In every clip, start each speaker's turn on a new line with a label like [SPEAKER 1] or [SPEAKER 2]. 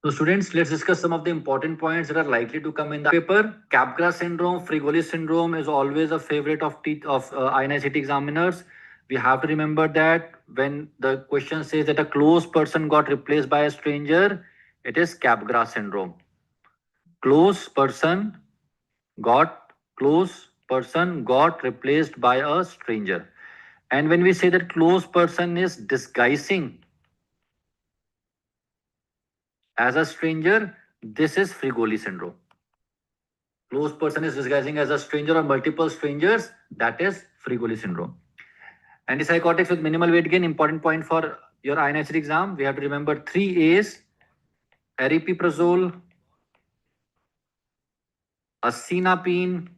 [SPEAKER 1] So students, let's discuss some of the important points that are likely to come in the paper. Capgras syndrome, Frigoli syndrome is always a favorite of INICT examiners. We have to remember that when the question says that a close person got replaced by a stranger, it is Capgras syndrome. Close person got replaced by a stranger. And when we say that close person is disguising as a stranger, this is Frigoli syndrome. Close person is disguising as a stranger or multiple strangers, that is Frigoli syndrome. Antipsychotics with minimal weight gain, important point for your INICT exam. We have to remember 3 A's: aripiprazole, acinapine,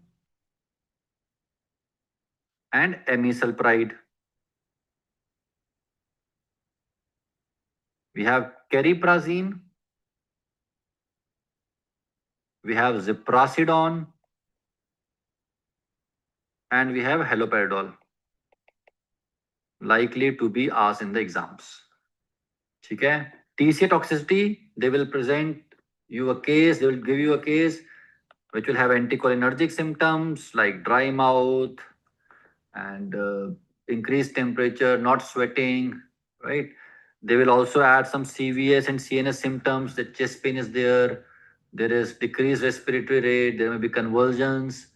[SPEAKER 1] and amisulpride. We have cariprazine, we have ziprasidone, and we have haloperidol. Likely to be asked in the exams. Okay? TCA toxicity, they will present you a case, they will give you a case which will have anticholinergic symptoms like dry mouth and increased temperature, not sweating, right? They will also add some CVS and CNS symptoms. The chest pain is there. There is decreased respiratory rate. There may be convulsions,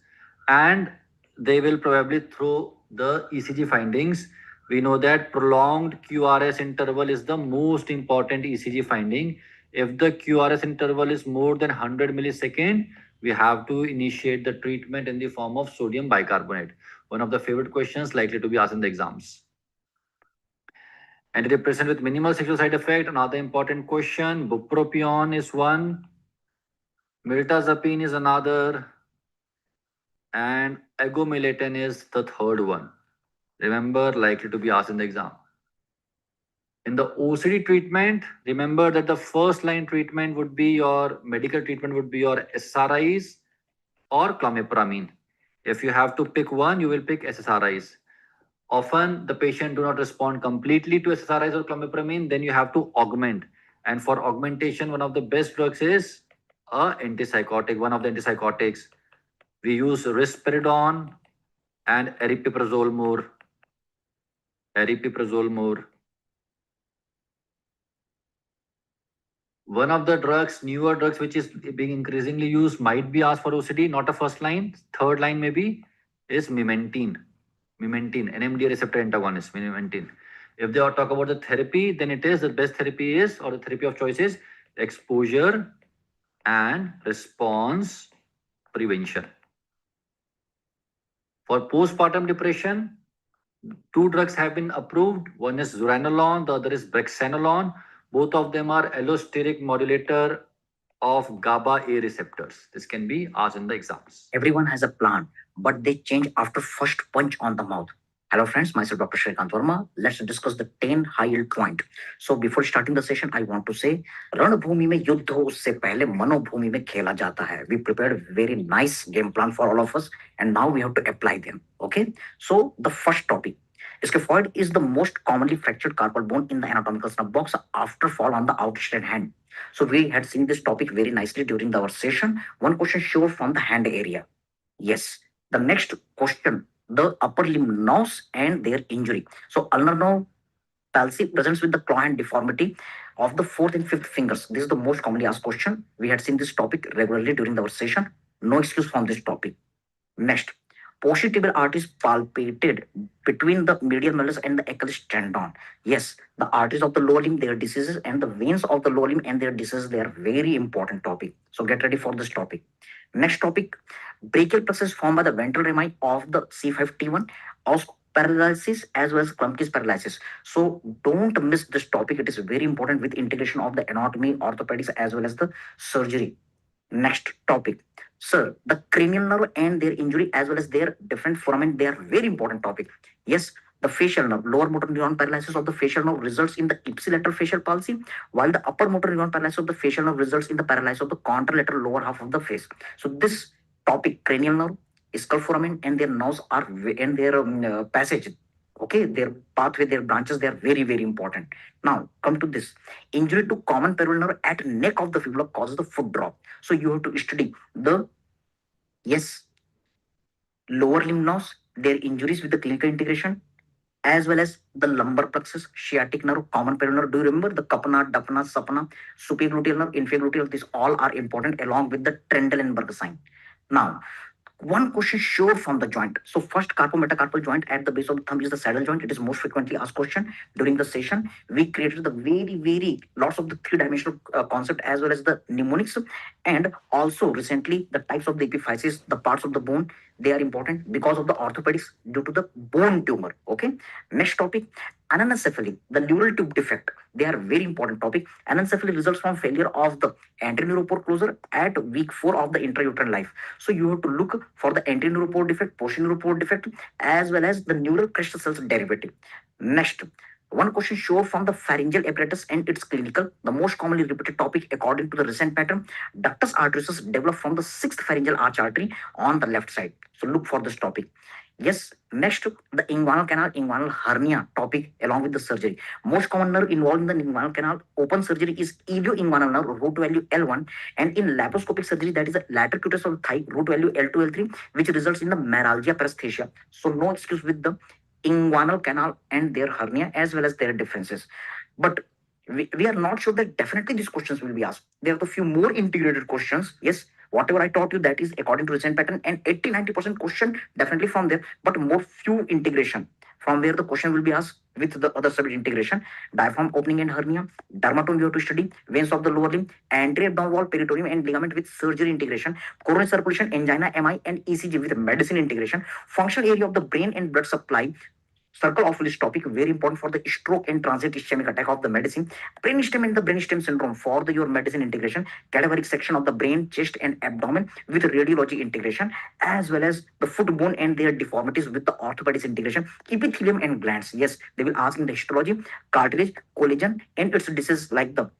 [SPEAKER 1] and they will probably throw the ECG findings. We know that prolonged QRS interval is the most important ECG finding. If the QRS interval is more than 100 millisecond, we have to initiate the treatment in the form of sodium bicarbonate. One of the favorite questions likely to be asked in the exams. Antidepressant with minimal sexual side effect, another important question. Bupropion is one, mirtazapine is another, and agomelatine is the third one. Remember, likely to be asked in the exam. In the OCD treatment, remember that the first line treatment would be your medical treatment would be your SSRIs or clomipramine. If you have to pick one, you will pick SSRIs. Often the patient do not respond completely to SSRIs or clomipramine, then you have to augment. And for augmentation, one of the best drugs is a antipsychotic, one of the antipsychotics. We use risperidone and aripiprazole more. Aripiprazole more. One of the drugs, newer drugs, which is being increasingly used, might be asked for OCD, not a first line, third line maybe, is memantine. Memantine, NMDA receptor antagonist, memantine. If they are talk about the therapy, then it is the best therapy is, or the therapy of choice is exposure and response prevention. For postpartum depression, 2 drugs have been approved. One is zuranolone, the other is brexanolone. Both of them are allosteric modulator of GABA A receptors. This can be asked in the exams.
[SPEAKER 2] Everyone has a plan, but they change after first punch on the mouth. Hello friends, myself Dr. Shrikant Verma. Let's discuss the 10 high yield point. So before starting the session, I want to say, रणभूमि में युद्ध हो उससे पहले मनोभूमि में खेला जाता है. We prepared very nice game plan for all of us, and now we have to apply them. Okay. So the first topic. Scaphoid is the most commonly fractured carpal bone in the anatomical snub box after fall on the outstretched hand. So we had seen this topic very nicely during our session. One question sure from the hand area. Yes. The next question, the upper limb nerves and their injury. So ulnar nerve palsy presents with the claw hand deformity of the fourth and fifth fingers. This is the most commonly asked question. We had seen this topic regularly during our session. No excuse from this topic. Next, positibial arteries palpated between the medial malleus and the Achilles tendon. Yes, the arteries of the lower limb, their diseases, and the veins of the lower limb and their diseases, they are very important topic. So get ready for this topic. Next topic, brachial plexus formed by the ventral rami of the C5T1, paralysis as well as Klumpke's paralysis. So don't miss this topic. It is very important with integration of the anatomy, orthopedics as well as the surgery. Next topic. Sir, the cranial nerve and their injury as well as their different foramen, they are very important topic. Yes, the facial nerve, lower motor neuron paralysis of the facial nerve results in the ipsilateral facial palsy, while the upper motor neuron paralysis of the facial nerve results in the paralysis of the contralateral lower half of the face. So this topic, cranial nerve, skull foramen and their nerves are and their passage, Okay, their pathway, their branches, they are very, very important. Now, come to this. Injury to common peroneal nerve at neck of the fibula causes the foot drop. So you have to study the, yes, lower limb loss, their injuries with the clinical integration, as well as the lumbar plexus, sciatic nerve, common peroneal nerve. Do you remember the kapana, dapana, sapana, supigluteal nerve, infragluteal? These all are important along with the Trendelenburg sign. Now, one question sure from the joint. So first carpometacarpal joint at the base of the thumb is the saddle joint. It is most frequently asked question during the session. We created the very lots of the three-dimensional concept as well as the mnemonics, and also recently the types of the epiphysis, the parts of the bone, they are important because of the orthopedics due to the bone tumor. Okay. Next topic, anencephaly, the neural tube defect. They are very important topic. Anencephaly results from failure of the anteneuropore closure at week 4 of the intrauterine life. So you have to look for the anteneuropore defect, posterior defect, as well as the neural crest cells derivative. Next, one question sure from the pharyngeal apparatus and its clinical. The most commonly repeated topic according to the recent pattern, ductus arteriosus developed from the sixth pharyngeal arch artery on the left side. So look for this topic. Yes, next, the inguinal canal, inguinal hernia topic along with the surgery. Most common nerve involved in the inguinal canal open surgery is ilioinguinal nerve, root value L1, and in laparoscopic surgery, that is the lateral cutis of the thigh, root value L2, L3, which results in the meralgia paresthesia. So no excuse with the inguinal canal and their hernia as well as their differences. But we are not sure that definitely these questions will be asked. There are a few more integrated questions. Yes, whatever I taught you, that is according to recent pattern, and 80-90% question definitely from there, but more few integration from where the question will be asked with the other subject integration. Diaphragm opening and hernia, dermatome you have to study, veins of the lower limb, anterior abdominal wall, peritoneum and ligament with surgery integration, coronary circulation, angina, MI and ECG with medicine integration, functional area of the brain and blood supply, circle of this topic, very important for the stroke and transient ischemic attack of the medicine, brainstem and the brainstem syndrome for the your medicine integration, cadaveric section of the brain, chest and abdomen with radiology integration, as well as the foot bone and their deformities with the orthopedics integration, epithelium and glands. Yes, they will ask in the histology, cartilage, collagen and its diseases like the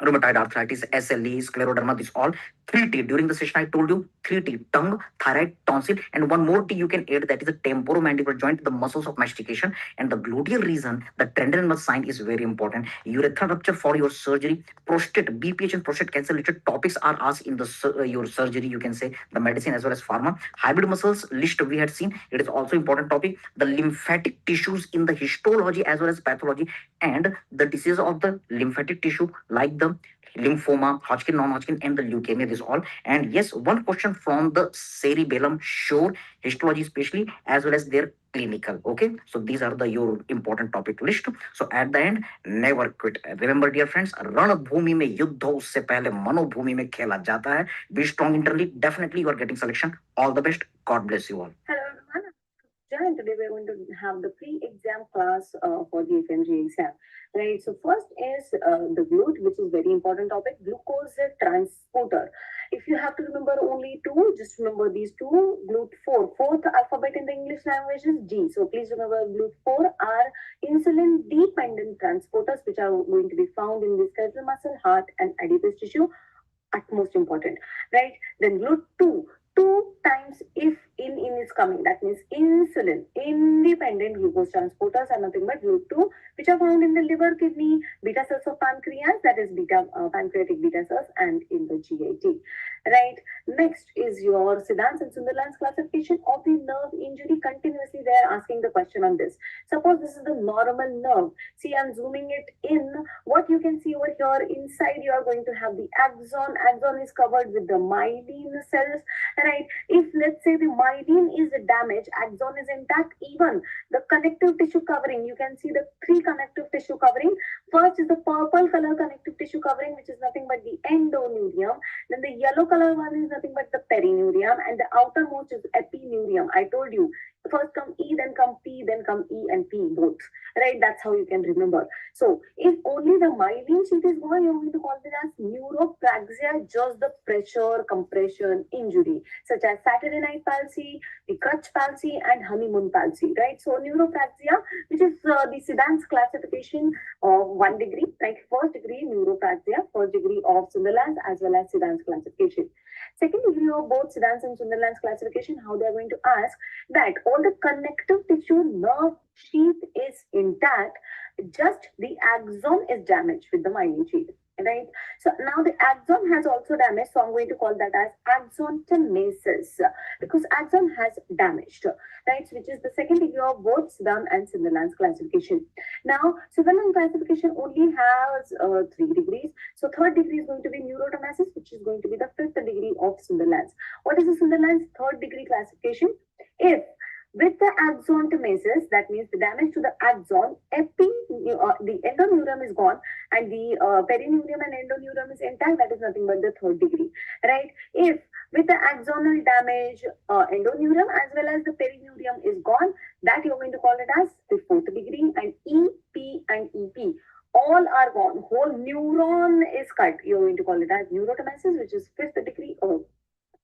[SPEAKER 2] rheumatoid arthritis, SLE, scleroderma, this all. 3T. During the session, I told you 3T, tongue, thyroid, tonsil, and one more T you can add, that is the temporomandibular joint, the muscles of mastication, and the gluteal region, the tendon sign is very important. Urethral rupture for your surgery, prostate, BPH and prostate cancer related topics are asked in the your surgery, you can say the medicine as well as pharma. Hybrid muscles list we had seen, it is also important topic. The lymphatic tissues in the histology as well as pathology, and the disease of the lymphatic tissue like the lymphoma, Hodgkin, non-Hodgkin, and the leukemia, this all. And yes, one question from the cerebellum, sure, histology especially, as well as their clinical. Okay, so these are the your important topic list. So at the end, never quit. Remember, dear friends, रणभूमि में युद्ध हो उससे पहले मनोभूमि में खेला जाता है. Be strong internally. Definitely, you are getting selection. All the best. God bless you all.
[SPEAKER 3] Hello everyone. And today we're going to have the pre-exam class for the FMGE exam. Right. So first is the GLUT, which is very important topic. Glucose transporter. If you have to remember only two, just remember these two. GLUT4, fourth alphabet in the English language is G. So please remember GLUT4 are insulin dependent transporters, which are going to be found in the skeletal muscle, heart, and adipose tissue. Utmost important, right? Then GLUT2, two times if in is coming, that means insulin independent glucose transporters are nothing but GLUT2, which are found in the liver, kidney, beta cells of pancreas, that is beta pancreatic beta cells, and in the GIT, right? Next is your Siddhans and Sunderland's classification of the nerve injury. Continuously they are asking the question on this. Suppose this is the normal nerve. See, I'm zooming it in. What you can see over here, inside you are going to have the axon. Axon is covered with the myelin cells, right? If let's say the myelin is damaged, axon is intact, even the connective tissue covering, you can see the three connective tissue covering. First is the purple color connective tissue covering, which is nothing but the endoneurium. Then the yellow color one is nothing but the perineurium, and the outermost is epineurium. I told you, first come E, then come P, then come E and P both, right? That's how you can remember. So if only the myelin sheath is gone, you're going to call it as neuropraxia, just the pressure compression injury, such as Saturday night palsy, the crutch palsy, and honeymoon palsy, right? So neuropraxia, which is the Siddhans classification of 1 degree, like first degree neuropraxia, first degree of Sunderland's as well as Siddhans classification. Second degree of both Siddhans and Sunderland's classification, how they are going to ask that all the connective tissue nerve sheath is intact, just the axon is damaged with the myelin sheath, right? So now the axon has also damaged, so I'm going to call that as axontomesis because axon has damaged, right? Which is the second degree of both Siddham and Sunderland's classification. Now, Sunderland classification only has 3 degrees. So third degree is going to be neurotomesis, which is going to be the fifth degree of Sunderland's. What is the Sunderland's third degree classification? If with the axontomesis, that means the damage to the axon, the endoneuron is gone and the perineurium and endoneuron is intact, that is nothing but the third degree, right? If with the axonal damage, endoneuron as well as the perineurium is gone, that you're going to call it as the fourth degree, and E, P and EP all are gone. Whole neuron is cut. You're going to call it as neurotomesis, which is fifth degree of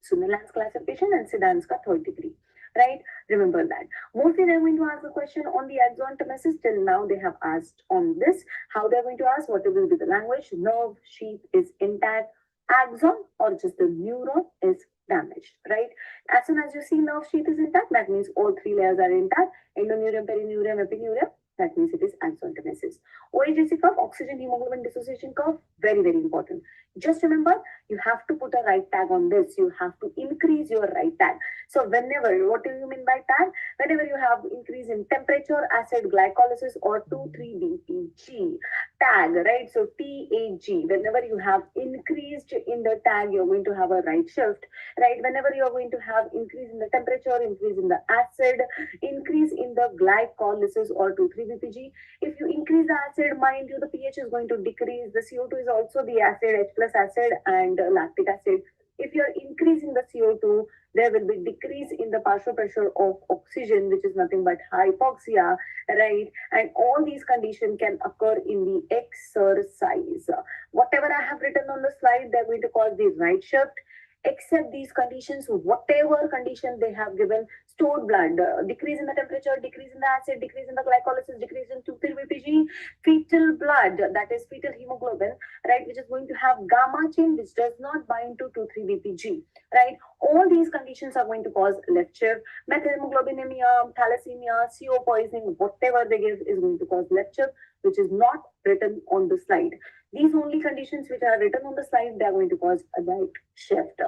[SPEAKER 3] Sunderland's classification, and Sedan's ka third degree, right? Remember that. Mostly they're going to ask a question on the axontomesis. Till now they have asked on this. How they're going to ask, what will be the language? Nerve sheath is intact, axon or just the neuron is damaged, right? As soon as you see nerve sheath is intact, that means all three layers are intact. Endoneurium, perineurium, epineurium. That means it is axontomesis. OHGC curve, oxygen hemoglobin dissociation curve, very, very important. Just remember, you have to put a right tag on this. You have to increase your right tag. So whenever, what do you mean by tag? Whenever you have increase in temperature, acid glycolysis or 2,3-DPG, tag, right? So TAG, whenever you have increased in the tag, you're going to have a right shift, right? Whenever you're going to have increase in the temperature, increase in the acid, increase in the glycolysis or 2,3-DPG. If you increase the acid, mind you, the pH is going to decrease. The CO2 is also the acid, H plus acid and lactic acid. If you're increasing the CO2, there will be decrease in the partial pressure of oxygen, which is nothing but hypoxia, right? And all these conditions can occur in the exercise. Whatever I have written on the slide, they're going to cause the right shift. Except these conditions, whatever condition they have given, stored blood, decrease in the temperature, decrease in the acid, decrease in the glycolysis, decrease in 2,3-DPG, fetal blood, that is fetal hemoglobin, right, which is going to have gamma chain, which does not bind to 2,3-DPG, right? All these conditions are going to cause left shift. Methylhemoglobinemia, thalassemia, CO poisoning, whatever they give is going to cause left shift, which is not written on the slide. These only conditions which are written on the slide, they are going to cause a right shift.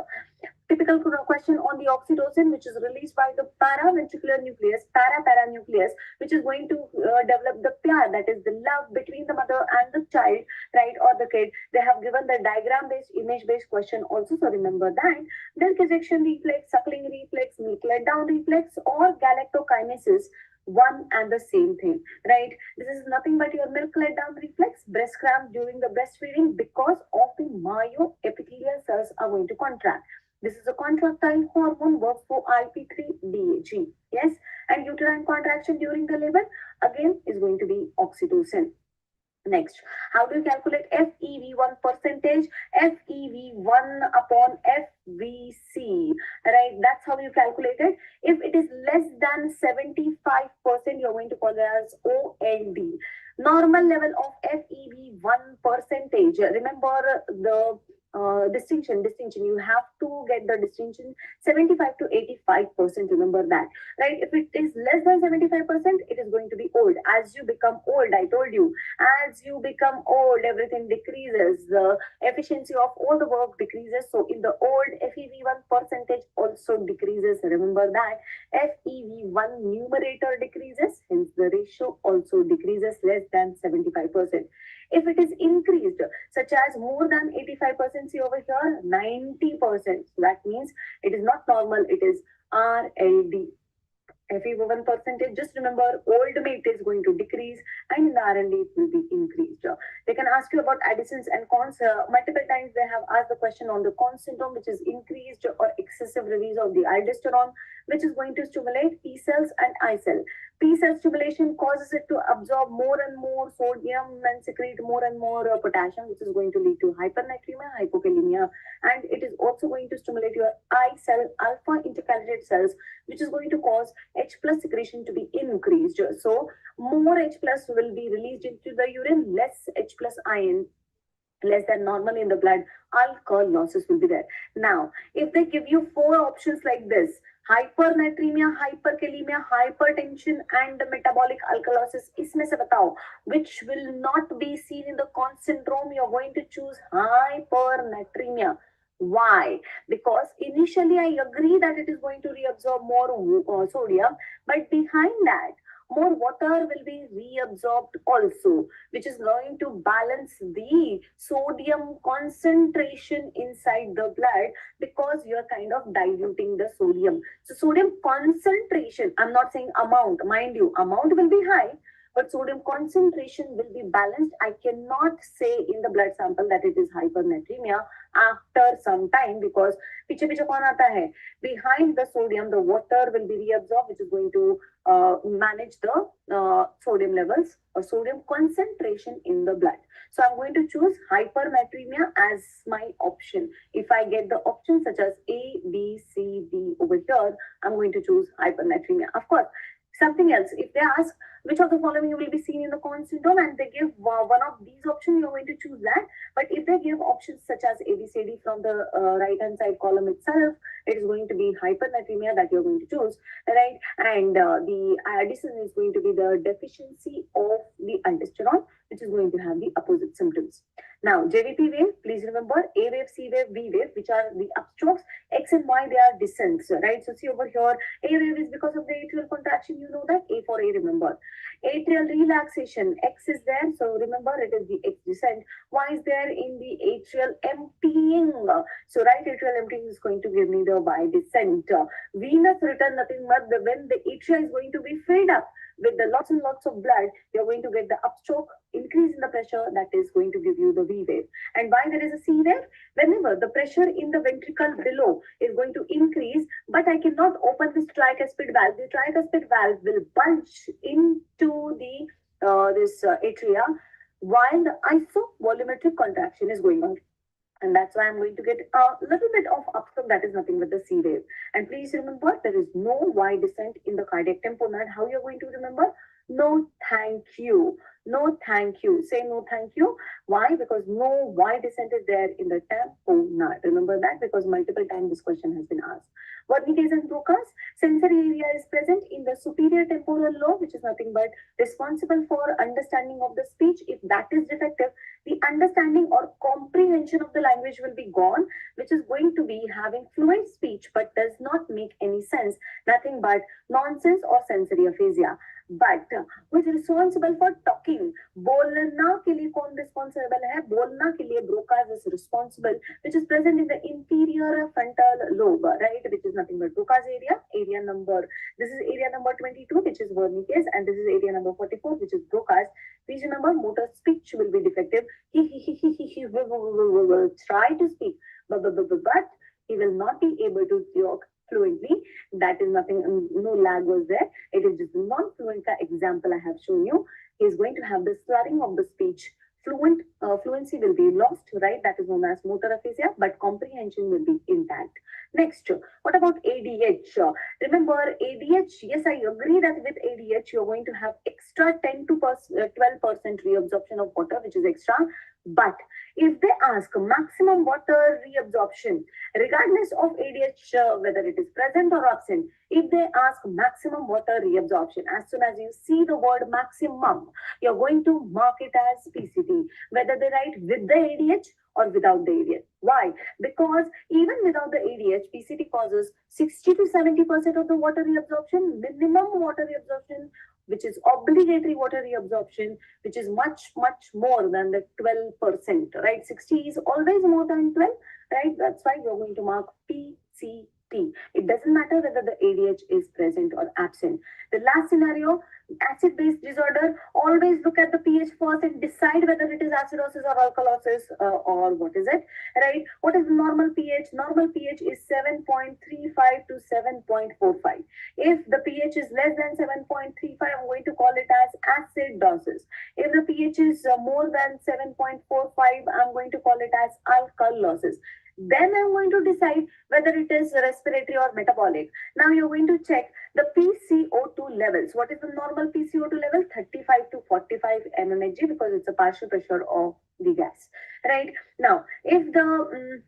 [SPEAKER 3] Typical question on the oxytocin, which is released by the paraventricular nucleus, paranucleus, which is going to develop the pyar, that is the love between the mother and the child, right, or the kid. They have given the diagram-based, image-based question also, so remember that. Milk ejection reflex, suckling reflex, milk let down reflex, or galactokinesis, one and the same thing, right? This is nothing but your milk let down reflex, breast cramp during the breastfeeding because of the myoepithelial cells are going to contract. This is a contractile hormone, works for IP3-DAG, yes? And uterine contraction during the labor, again, is going to be oxytocin. Next, how do you calculate FEV1 percentage? FEV1 upon FVC, right? That's how you calculate it. If it is less than 75%, you're going to call it as OLD. Normal level of FEV1 percentage. Remember the distinction. You have to get the distinction 75 to 85%. Remember that, right? If it is less than 75%, it is going to be old. As you become old, I told you, as you become old, everything decreases. The efficiency of all the work decreases. So in the old, FEV1 percentage also decreases. Remember that. FEV1 numerator decreases, hence the ratio also decreases less than 75%. If it is increased, such as more than 85%, see over here, 90%. So that means it is not normal, it is RLD. FEV1 percentage, just remember, old mate is going to decrease and in the RLD it will be increased. They can ask you about additions and cons. Multiple times they have asked the question on the con syndrome, which is increased or excessive release of the aldosterone, which is going to stimulate T cells and I cell. T cell stimulation causes it to absorb more and more sodium and secrete more and more potassium, which is going to lead to hypernatremia, hypokalemia, and it is also going to stimulate your I cell, alpha intercalated cells, which is going to cause H plus secretion to be increased. So more H plus will be released into the urine, less H plus ion, less than normal in the blood, alcohol losses will be there. Now, if they give you 4 options like this, हाइपरनेट्रीमिया, हाइपरकेलीमिया, hypertension and metabolic alkalosis, इसमें से बताओ which will not be seen in the constant syndrome. You're going to choose hypernatremia. Why? Because initially I agree that it is going to reabsorb more sodium, but behind that more water will be reabsorbed also, which is going to balance the sodium concentration inside the blood, because you're kind of diluting the sodium. So sodium concentration, I'm not saying amount, mind you, amount will be high, but sodium concentration will be balanced. I cannot say in the blood sample that it is hypernatremia after some time, because piche piche kaun aata hai? Behind the sodium, the water will be reabsorbed, which is going to manage the sodium levels or sodium concentration in the blood. So I'm going to choose hypernatremia as my option. If I get the options such as A, B, C, D over here, I'm going to choose hypernatremia. Of course, something else, if they ask which of the following will be seen in the Cohen syndrome and they give one of these options, you're going to choose that. But if they give options such as ABCD from the right hand side column itself, it is going to be hypernatremia that you're going to choose, right? And the addition is going to be the deficiency of the aldosterone, which is going to have the opposite symptoms. Now, JVP wave, please remember A wave, C wave, B wave, which are the upstrokes. X and Y, they are descents, right? So see over here, A wave is because of the atrial contraction, you know that. A for A, remember. Atrial relaxation, X is there, so remember it is the X descent. Y is there in the atrial emptying. So right atrial emptying is going to give me the Y descent. Venous return, nothing but when the atria is going to be filled up with the lots and lots of blood, you're going to get the upstroke, increase in the pressure, that is going to give you the V wave. And why there is a C wave? Whenever the pressure in the ventricle below is going to increase, but I cannot open this tricuspid valve. The tricuspid valve will bulge into the atria while the isovolumetric contraction is going on. And that's why I'm going to get a little bit of upstroke, that is nothing but the C wave. And please remember, there is no Y descent in the cardiac tamponade. How you're going to remember? No, thank you. No, thank you. Say no, thank you. Why? Because no Y descent is there in the tamponade. Remember that, because multiple times this question has been asked. Wernicke's and Broca's sensory area is present in the superior temporal lobe, which is nothing but responsible for understanding of the speech. If that is defective, the understanding or comprehension of the language will be gone, which is going to be having fluent speech but does not make any sense, nothing but nonsense or sensory aphasia. But who is responsible for talking? बोलना के लिए कौन responsible है? बोलना के लिए Broca's is responsible, which is present in the inferior frontal lobe, right? Which is nothing but Broca's area. Area number, this is area number 22, which is Wernicke's, and this is area number 44, which is Broca's. Please remember, motor speech will be defective. He will try to speak, but he will not be able to talk fluently. That is nothing, no lag was there. It is just non-fluent example I have shown you. He is going to have the slurring of the speech. Fluency will be lost, right? That is known as motor aphasia, but comprehension will be intact. Next, what about ADH? Remember, ADH, yes, I agree that with ADH, you're going to have extra 10 to 12% reabsorption of water, which is extra. But if they ask maximum water reabsorption, regardless of ADH, whether it is present or absent, if they ask maximum water reabsorption, as soon as you see the word maximum, you're going to mark it as PCT, whether they write with the ADH or without the ADH. Why? Because even without the ADH, PCT causes 60 to 70% of the water reabsorption, minimum water reabsorption, which is obligatory water reabsorption, which is much, much more than the 12%, right? 60 is always more than 12, right? That's why you're going to mark PCT. It doesn't matter whether the ADH is present or absent. The last scenario, acid-base disorder, always look at the pH first and decide whether it is acidosis or alkalosis or what is it, right? What is the normal pH? Normal pH is 7.35 to 7.45. If the pH is less than 7.35, I'm going to call it as acidosis. If the pH is more than 7.45, I'm going to call it as alkalosis. Then I'm going to decide whether it is respiratory or metabolic. Now you're going to check the PCO2 levels. What is the normal PCO2 level? 35 to 45 mmHg, because it's a partial pressure of the gas, right? Now, if the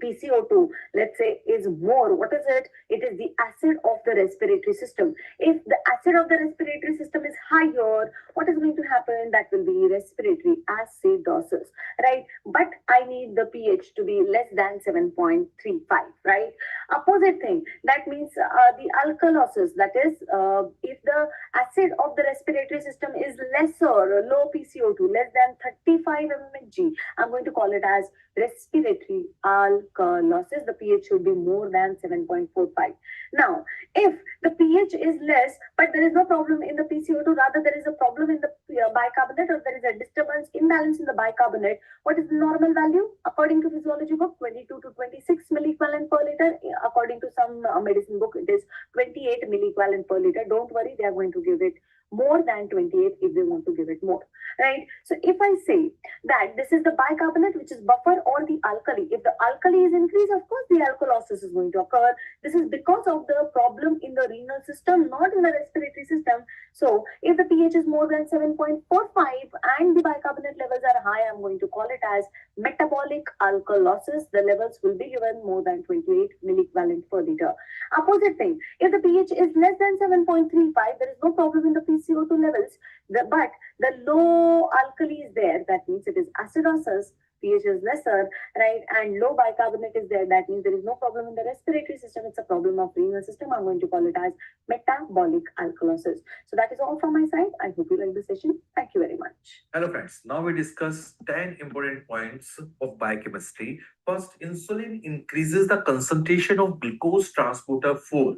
[SPEAKER 3] PCO2, let's say, is more, what is it? It is the acid of the respiratory system. If the acid of the respiratory system is higher, what is going to happen? That will be respiratory acidosis, right? But I need the pH to be less than 7.35, right? Opposite thing, that means the alkalosis, that is, if the acid of the respiratory system is lesser, low PCO2, less than 35 mmHg, I'm going to call it as respiratory alkalosis. The pH should be more than 7.45. Now, if the pH is less, but there is no problem in the PCO2, rather there is a problem in the bicarbonate, or there is a disturbance, imbalance in the bicarbonate, what is the normal value? According to physiology book, 22 to 26 milliequivalent per liter. According to some medicine book, it is 28 milliequivalent per liter. Don't worry, they are going to give it more than 28 if they want to give it more, right? So if I say that this is the bicarbonate, which is buffer, or the alkali, if the alkali is increased, of course the alkalosis is going to occur. This is because of the problem in the renal system, not in the respiratory system. So if the pH is more than 7.45 and the bicarbonate levels are high, I'm going to call it as metabolic alkalosis. The levels will be given more than 28 milliequivalent per liter. Opposite thing, if the pH is less than 7.35, there is no problem in the PCO2 levels, but the low alkali is there, that means it is acidosis, pH is lesser, right? And low bicarbonate is there, that means there is no problem in the respiratory system, it's a problem of renal system. I'm going to call it as metabolic alkalosis. So that is all from my side. I hope you like the session. Thank you very much.
[SPEAKER 4] Hello friends, now we discuss 10 important points of biochemistry. First, insulin increases the concentration of glucose transporter 4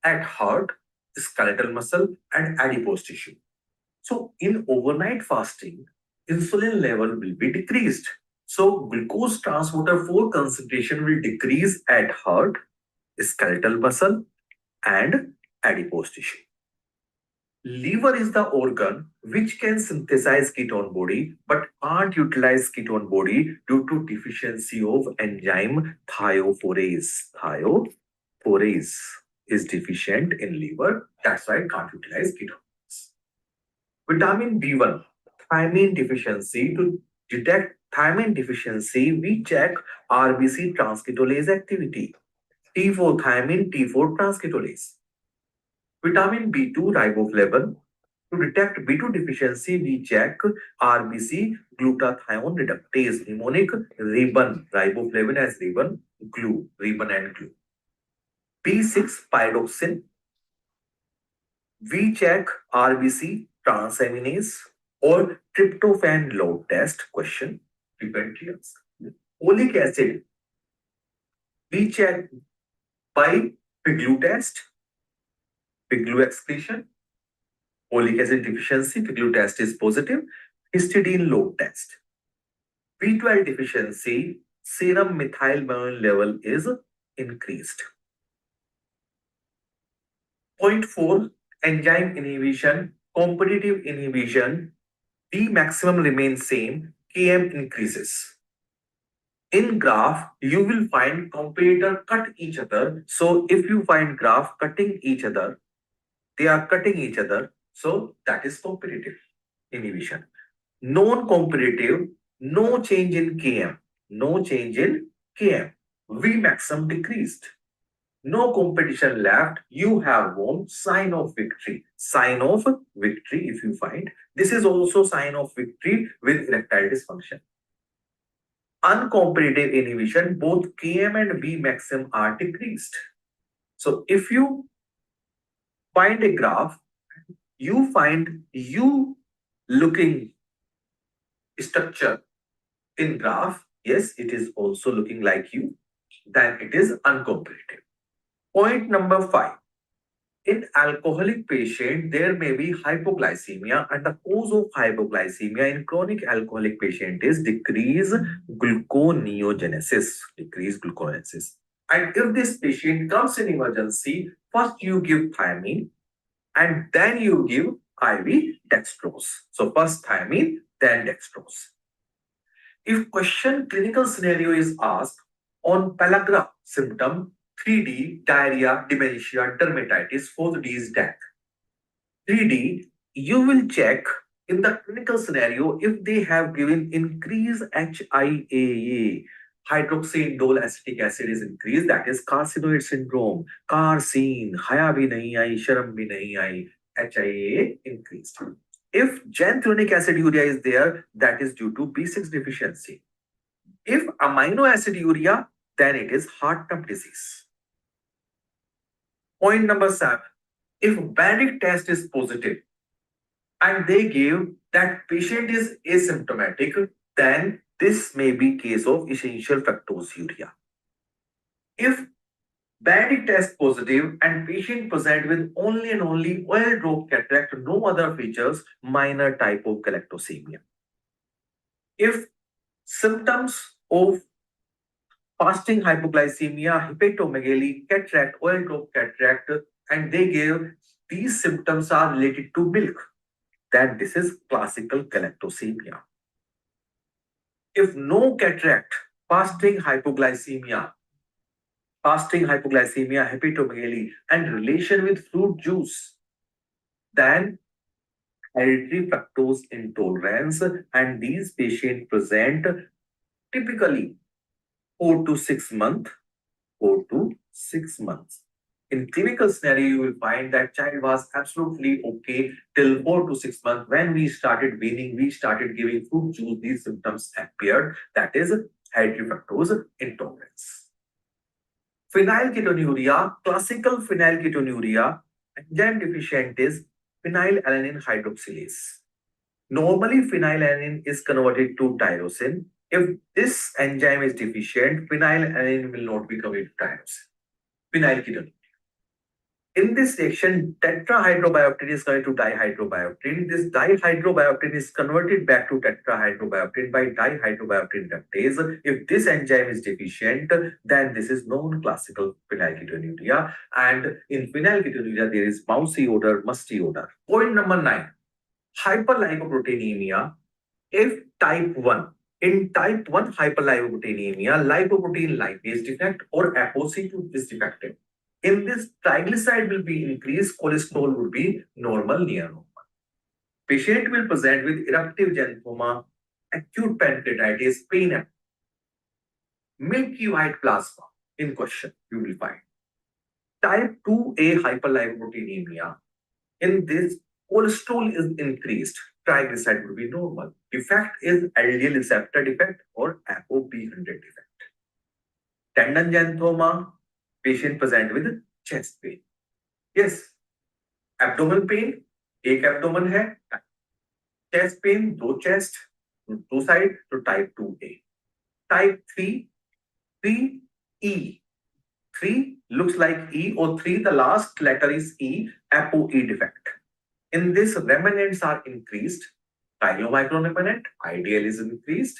[SPEAKER 4] at heart, skeletal muscle, and adipose tissue. So in overnight fasting, insulin level will be decreased. So glucose transporter 4 concentration will decrease at heart, skeletal muscle, and adipose tissue. Liver is the organ which can synthesize ketone body but can't utilize ketone body due to deficiency of enzyme thiophorase. Thiophorase is deficient in liver, that's why it can't utilize ketones. Vitamin B1, thiamine deficiency. To detect thiamine deficiency, we check RBC transketolase activity. T4 thiamine, T4 transketolase. Vitamin B2 riboflavin. To detect B2 deficiency, we check RBC glutathione reductase, mnemonic ribbon, riboflavin as ribbon, glue, ribbon and glue. B6 pyridoxine. We check RBC transaminase or tryptophan load test question. Frequently asked. Folic acid. We check by Piglu test, Piglu excretion. Folic acid deficiency, Piglu test is positive. Histidine load test. B12 deficiency, serum methylmalone level is increased. Point 4, enzyme inhibition, competitive inhibition. D maximum remains same, Km increases. In graph, you will find competitor cut each other. So if you find graph cutting each other, they are cutting each other. So that is competitive inhibition. Non-competitive, no change in Km. No change in Km. V maximum decreased. No competition left. You have won. Sign of victory. Sign of victory if you find. This is also sign of victory with erectile dysfunction. Uncompetitive inhibition, both Km and V maximum are decreased. So if you find a graph, you find U looking structure in graph, yes, it is also looking like U, then it is uncompetitive. Point number 5. In alcoholic patient, there may be hypoglycemia, and the cause of hypoglycemia in chronic alcoholic patient is decreased gluconeogenesis. And if this patient comes in emergency, first you give thiamine and then you give IV dextrose. So first thiamine, then dextrose. If question clinical scenario is asked on pellagra symptom, 3D, diarrhea, dementia, dermatitis, 4th D is death. 3D, you will check in the clinical scenario if they have given increased HIAA, hydroxyindole acetic acid is increased, that is carcinoid syndrome. Carcine, haya bhi nahi aayi, sharam bhi nahi aayi, HIA increased. If xanthonic aciduria is there, that is due to B6 deficiency. If amino aciduria, then it is heart-tub disease. Point number 7. If Bandic test is positive and they give that patient is asymptomatic, then this may be case of essential fructosuria. If Bandic test positive and patient present with only and only oil drop cataract, no other features, minor type of galactosemia. If symptoms of fasting hypoglycemia, hepatomegaly, cataract, oil drop cataract, and they gave these symptoms are related to milk, then this is classical galactosemia. If no cataract, fasting hypoglycemia, hepatomegaly, and relation with fruit juice, then hereditary fructose intolerance, and these patients present typically 4 to 6 months. 4 to 6 months. In clinical scenario, you will find that child was absolutely okay till 4 to 6 months. When we started weaning, we started giving fruit juice, these symptoms appeared. That is hereditary fructose intolerance. Phenylketonuria, classical phenylketonuria, enzyme deficient is phenylalanine hydroxylase. Normally, phenylalanine is converted to tyrosine. If this enzyme is deficient, phenylalanine will not be converted to tyrosine. Phenylketonuria. In this section, tetrahydrobiopterin is converted to dihydrobiopterin. This dihydrobiopterin is converted back to tetrahydrobiopterin by dihydrobiopterin reductase. If this enzyme is deficient, then this is non-classical phenylketonuria. And in phenylketonuria, there is mousy odor, musty odor. Point number 9, hyperlipoproteinemia. If type 1, in type 1 hyperlipoproteinemia, lipoprotein lipase defect or ApoC2 is defective. In this, triglyceride will be increased, cholesterol would be normal, near normal. Patient will present with eruptive xanthoma, acute pancreatitis, pain, milky white plasma in question, you will find. Type 2A hyperlipoproteinemia, in this, cholesterol is increased, triglyceride will be normal. Defect is LDL receptor defect or ApoB100 defect. Tendon xanthoma, patient present with chest pain. Yes, abdomen pain, एक abdomen है, chest pain, दो chest, two side, तो type 2A. Type 3, 3E. 3 looks like E or 3, the last letter is E, ApoE defect. In this, remnants are increased, chylomicron remnant, IDL is increased.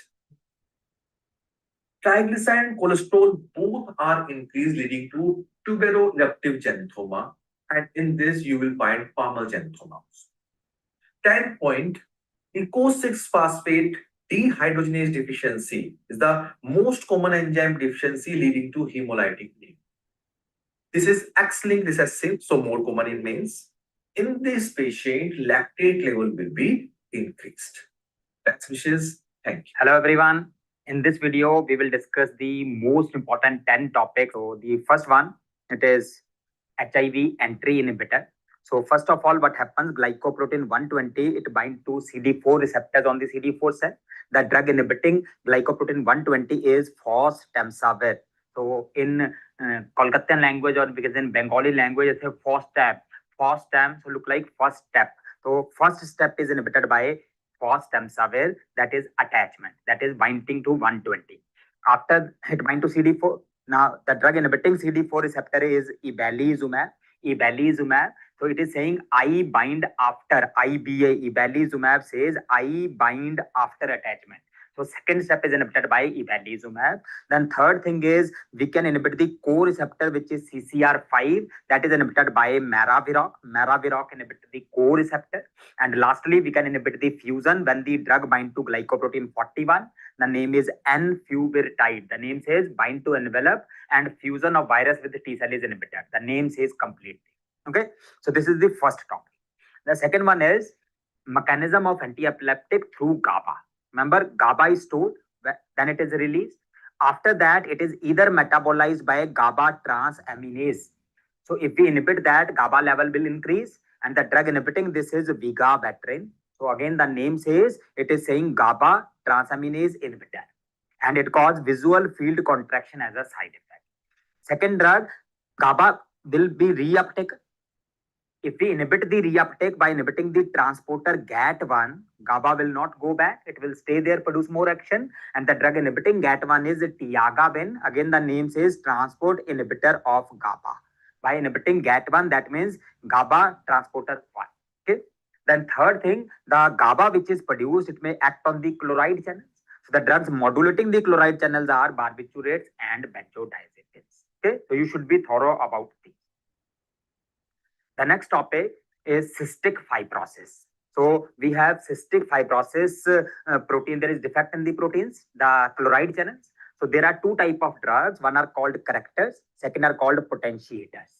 [SPEAKER 4] Triglyceride and cholesterol both are increased, leading to tuberoeruptive xanthoma, and in this you will find palmar xanthoma. 10 point, eco-6-phosphate dehydrogenase deficiency is the most common enzyme deficiency leading to hemolytic anemia. This is X-linked recessive, so more common in males. In this patient, lactate level will be increased. Best wishes. Thank you.
[SPEAKER 5] Hello everyone. In this video, we will discuss the most important 10 topics. So the first one, it is HIV entry inhibitor. So first of all, what happens? Glycoprotein 120, it binds to CD4 receptors on the CD4 cell. The drug inhibiting glycoprotein 120 is fostemsavir. So in Kolkatan language or because in Bengali language, it's a fostem. Fostem, so look like first step. So first step is inhibited by fostemsavir, that is attachment, that is binding to 120. After it bind to CD4, now the drug inhibiting CD4 receptor is ibalizumab. Ibalizumab, so it is saying I bind after IBA. Ibalizumab says I bind after attachment. So second step is inhibited by ibalizumab. Then third thing is we can inhibit the co-receptor which is CCR5, that is inhibited by maraviroc. Maraviroc inhibits the co-receptor. And lastly, we can inhibit the fusion when the drug bind to glycoprotein 41. The name is enfuvirtide. The name says bind to envelope and fusion of virus with the T cell is inhibited. The name says completely. Okay, so this is the first topic. The second one is mechanism of anti-epileptic through GABA. Remember, GABA is stored, then it is released. After that, it is either metabolized by GABA transaminase. So if we inhibit that, GABA level will increase, and the drug inhibiting this is vigabatrin. So again, the name says it is saying GABA transaminase inhibitor, and it causes visual field contraction as a side effect. Second drug, GABA will be reuptake. If we inhibit the reuptake by inhibiting the transporter GAT1, GABA will not go back. It will stay there, produce more action. And the drug inhibiting GAT1 is tiagabin. Again, the name says transport inhibitor of GABA. By inhibiting GAT1, that means GABA transporter 1. Okay. Then third thing, the GABA which is produced, it may act on the chloride channels. So the drugs modulating the chloride channels are barbiturates and benzodiazepines. Okay. So you should be thorough about these. The next topic is cystic fibrosis. So we have cystic fibrosis protein. There is defect in the proteins, the chloride channels. So there are two types of drugs. One are called correctors. Second are called potentiators.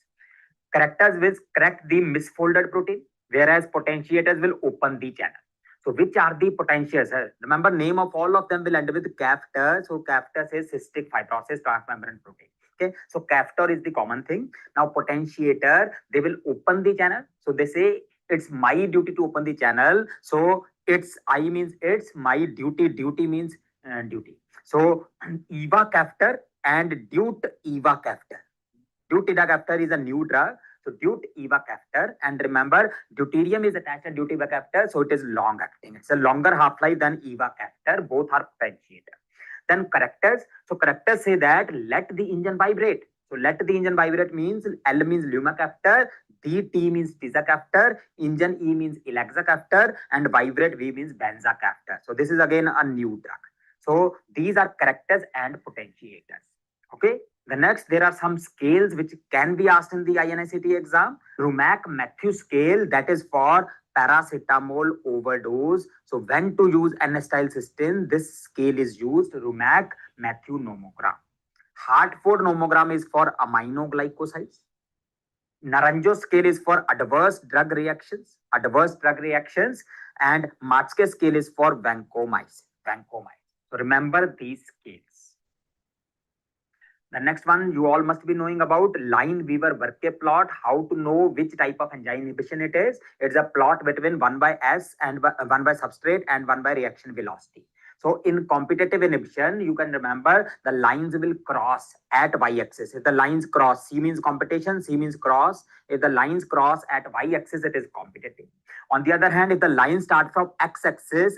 [SPEAKER 5] Correctors will correct the misfolded protein, whereas potentiators will open the channel. So which are the potentiators? Remember, name of all of them will end with CAFTR. So CAFTR says cystic fibrosis transmembrane protein. Okay, so CAFTR is the common thing. Now potentiator, they will open the channel. So they say it's my duty to open the channel. So it's I means it's my duty. Duty means duty. So Eva CAFTR and Dute Eva CAFTR. Dute Eva CAFTR is a new drug. So Dute Eva CAFTR, and remember deuterium is attached to Dute Eva CAFTR, so it is long acting. It's a longer half-life than Eva CAFTR. Both are potentiator. Then correctors. So correctors say that let the engine vibrate. So let the engine vibrate means L means lumacaftor, T means tizacaftor, engine E means elexacaftor, and vibrate V means benzacaftor. So this is again a new drug. So these are correctors and potentiators. Okay. The next, there are some scales which can be asked in the INICET exam. Rumac-Matthew scale, that is for paracetamol overdose. So when to use N-acetylcysteine, this scale is used, Rumac-Matthew nomogram. Hartford nomogram is for aminoglycosides. Naranjo scale is for adverse drug reactions, and Matske scale is for vancomycin. So remember these scales. The next one you all must be knowing about Line-Weaver-Burke plot, how to know which type of enzyme inhibition it is. It's a plot between 1 by S and 1 by substrate and 1 by reaction velocity. So in competitive inhibition, you can remember the lines will cross at y-axis. If the lines cross, C means competition, C means cross. If the lines cross at y-axis, it is competitive. On the other hand, if the lines start from x-axis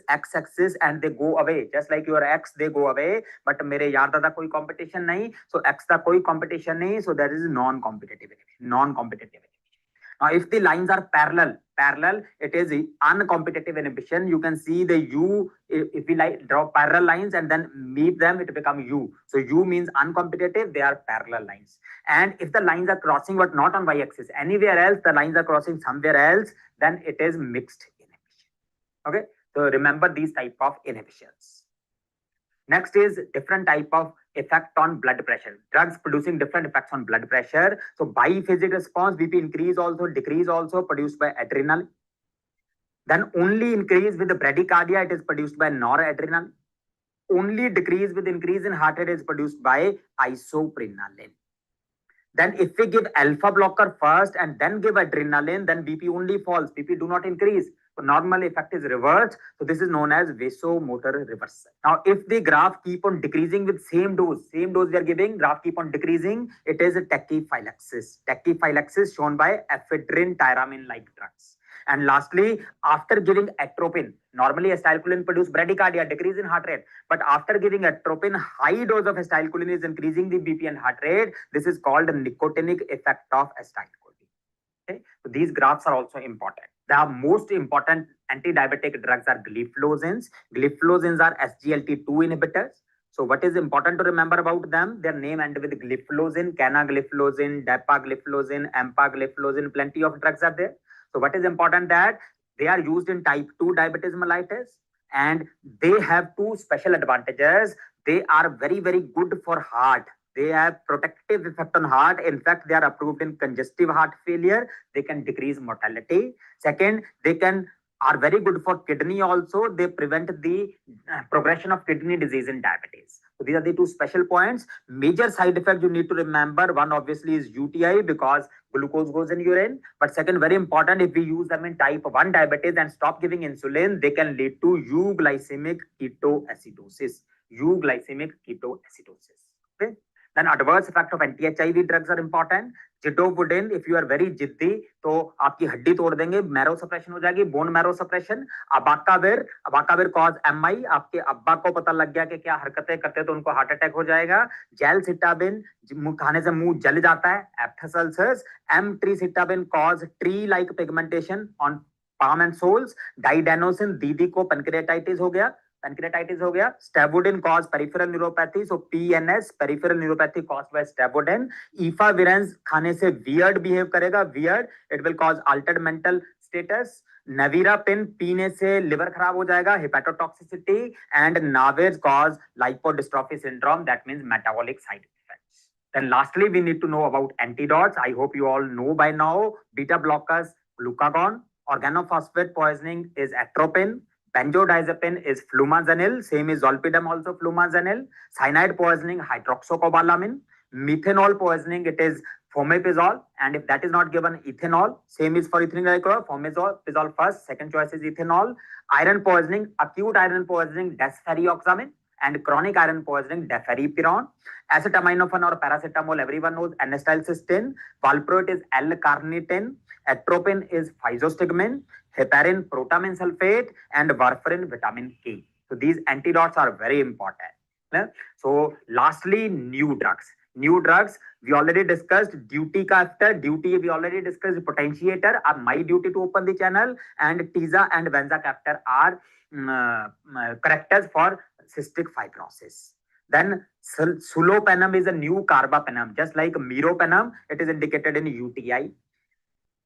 [SPEAKER 5] and they go away, just like your x, they go away, but mere yaar dada koi competition nahi, so x da koi competition nahi, so that is non-competitive inhibition. Now, if the lines are parallel, it is uncompetitive inhibition. You can see the U, if we draw parallel lines and then meet them, it becomes U. So U means uncompetitive, they are parallel lines. And if the lines are crossing but not on y-axis, anywhere else, the lines are crossing somewhere else, then it is mixed inhibition. Okay, so remember these type of inhibitions. Next is different type of effect on blood pressure. Drugs producing different effects on blood pressure. So biphasic response, BP increase also, decrease also, produced by adrenal. Then only increase with the bradycardia, it is produced by noradrenal. Only decrease with increase in heart rate is produced by isoprenaline. Then if we give alpha blocker first and then give adrenaline, then BP only falls, BP do not increase. So normal effect is reversed. So this is known as vasomotor reversal. Now, if the graph keep on decreasing with same dose we are giving, graph keep on decreasing, it is a tachyphylaxis. Tachyphylaxis shown by ephedrine, tyramine-like drugs. And lastly, after giving atropine, normally acetylcholine produce bradycardia, decrease in heart rate. But after giving atropine, high dose of acetylcholine is increasing the BP and heart rate. This is called the nicotinic effect of acetylcholine. Okay, so these graphs are also important. The most important anti-diabetic drugs are gliflozins. Gliflozins are SGLT2 inhibitors. So what is important to remember about them? Their name ends with gliflozin, canagliflozin, dapagliflozin, empagliflozin. Plenty of drugs are there. So what is important that they are used in type 2 diabetes mellitus, and they have two special advantages. They are very, very good for heart. They have protective effect on heart. In fact, they are approved in congestive heart failure. They can decrease mortality. Second, they are very good for kidney also. They prevent the progression of kidney disease in diabetes. So these are the two special points. Major side effect you need to remember. One obviously is UTI because glucose goes in urine. But second, very important, if we use them in type 1 diabetes and stop giving insulin, they can lead to euglycemic ketoacidosis. Euglycemic ketoacidosis. Okay. Then adverse effect of anti-HIV drugs are important. Zidovudin, if you are very जिद्दी तो आपकी हड्डी तोड़ देंगे, marrow suppression हो जाएगी, bone marrow suppression. Abacavir cause MI, आपके अब्बा को पता लग गया कि क्या हरकतें करते तो उनको हार्ट अटैक हो जाएगा. जेलसिटाबिन खाने से मुंह जल जाता है, aphthous ulcers. Emtricitabine cause tree like pigmentation on palm and soles. Didanosine, दीदी को पैनक्रियाटाइटिस हो गया. Stavudin cause peripheral neuropathy. So PNS, peripheral neuropathy caused by stavudin. Efavirenz खाने से weird behave करेगा, weird. It will cause altered mental status. Nevirapine पीने से liver खराब हो जाएगा, hepatotoxicity. And Navirs cause lipodystrophy syndrome. That means metabolic side effects. Then lastly, we need to know about antidotes. I hope you all know by now. Beta blockers, glucagon. Organophosphate poisoning is atropine. Benzodiazepine is flumazanil. Same is zolpidem also flumazanil. Cyanide poisoning, hydroxocobalamin. Methanol poisoning, it is fomepizole. And if that is not given, ethanol. Same is for ethylene glycol. Fomepizole first. Second choice is ethanol. Iron poisoning, acute iron poisoning, desferrioxamine. And chronic iron poisoning, deferripiron. Acetaminophen or paracetamol, everyone knows. N-acetylcysteine. Valproate is L-carnitine. Atropine is physostigmine. Heparin, protamine sulfate. And warfarin, vitamin K. So these antidotes are very important. So lastly, new drugs. We already discussed duty ka after. Duty we already discussed potentiator. My duty to open the channel. And Tiza and Vanzacaftor are correctors for cystic fibrosis. Then sulopenem is a new carbapenem. Just like meropenem, it is indicated in UTI.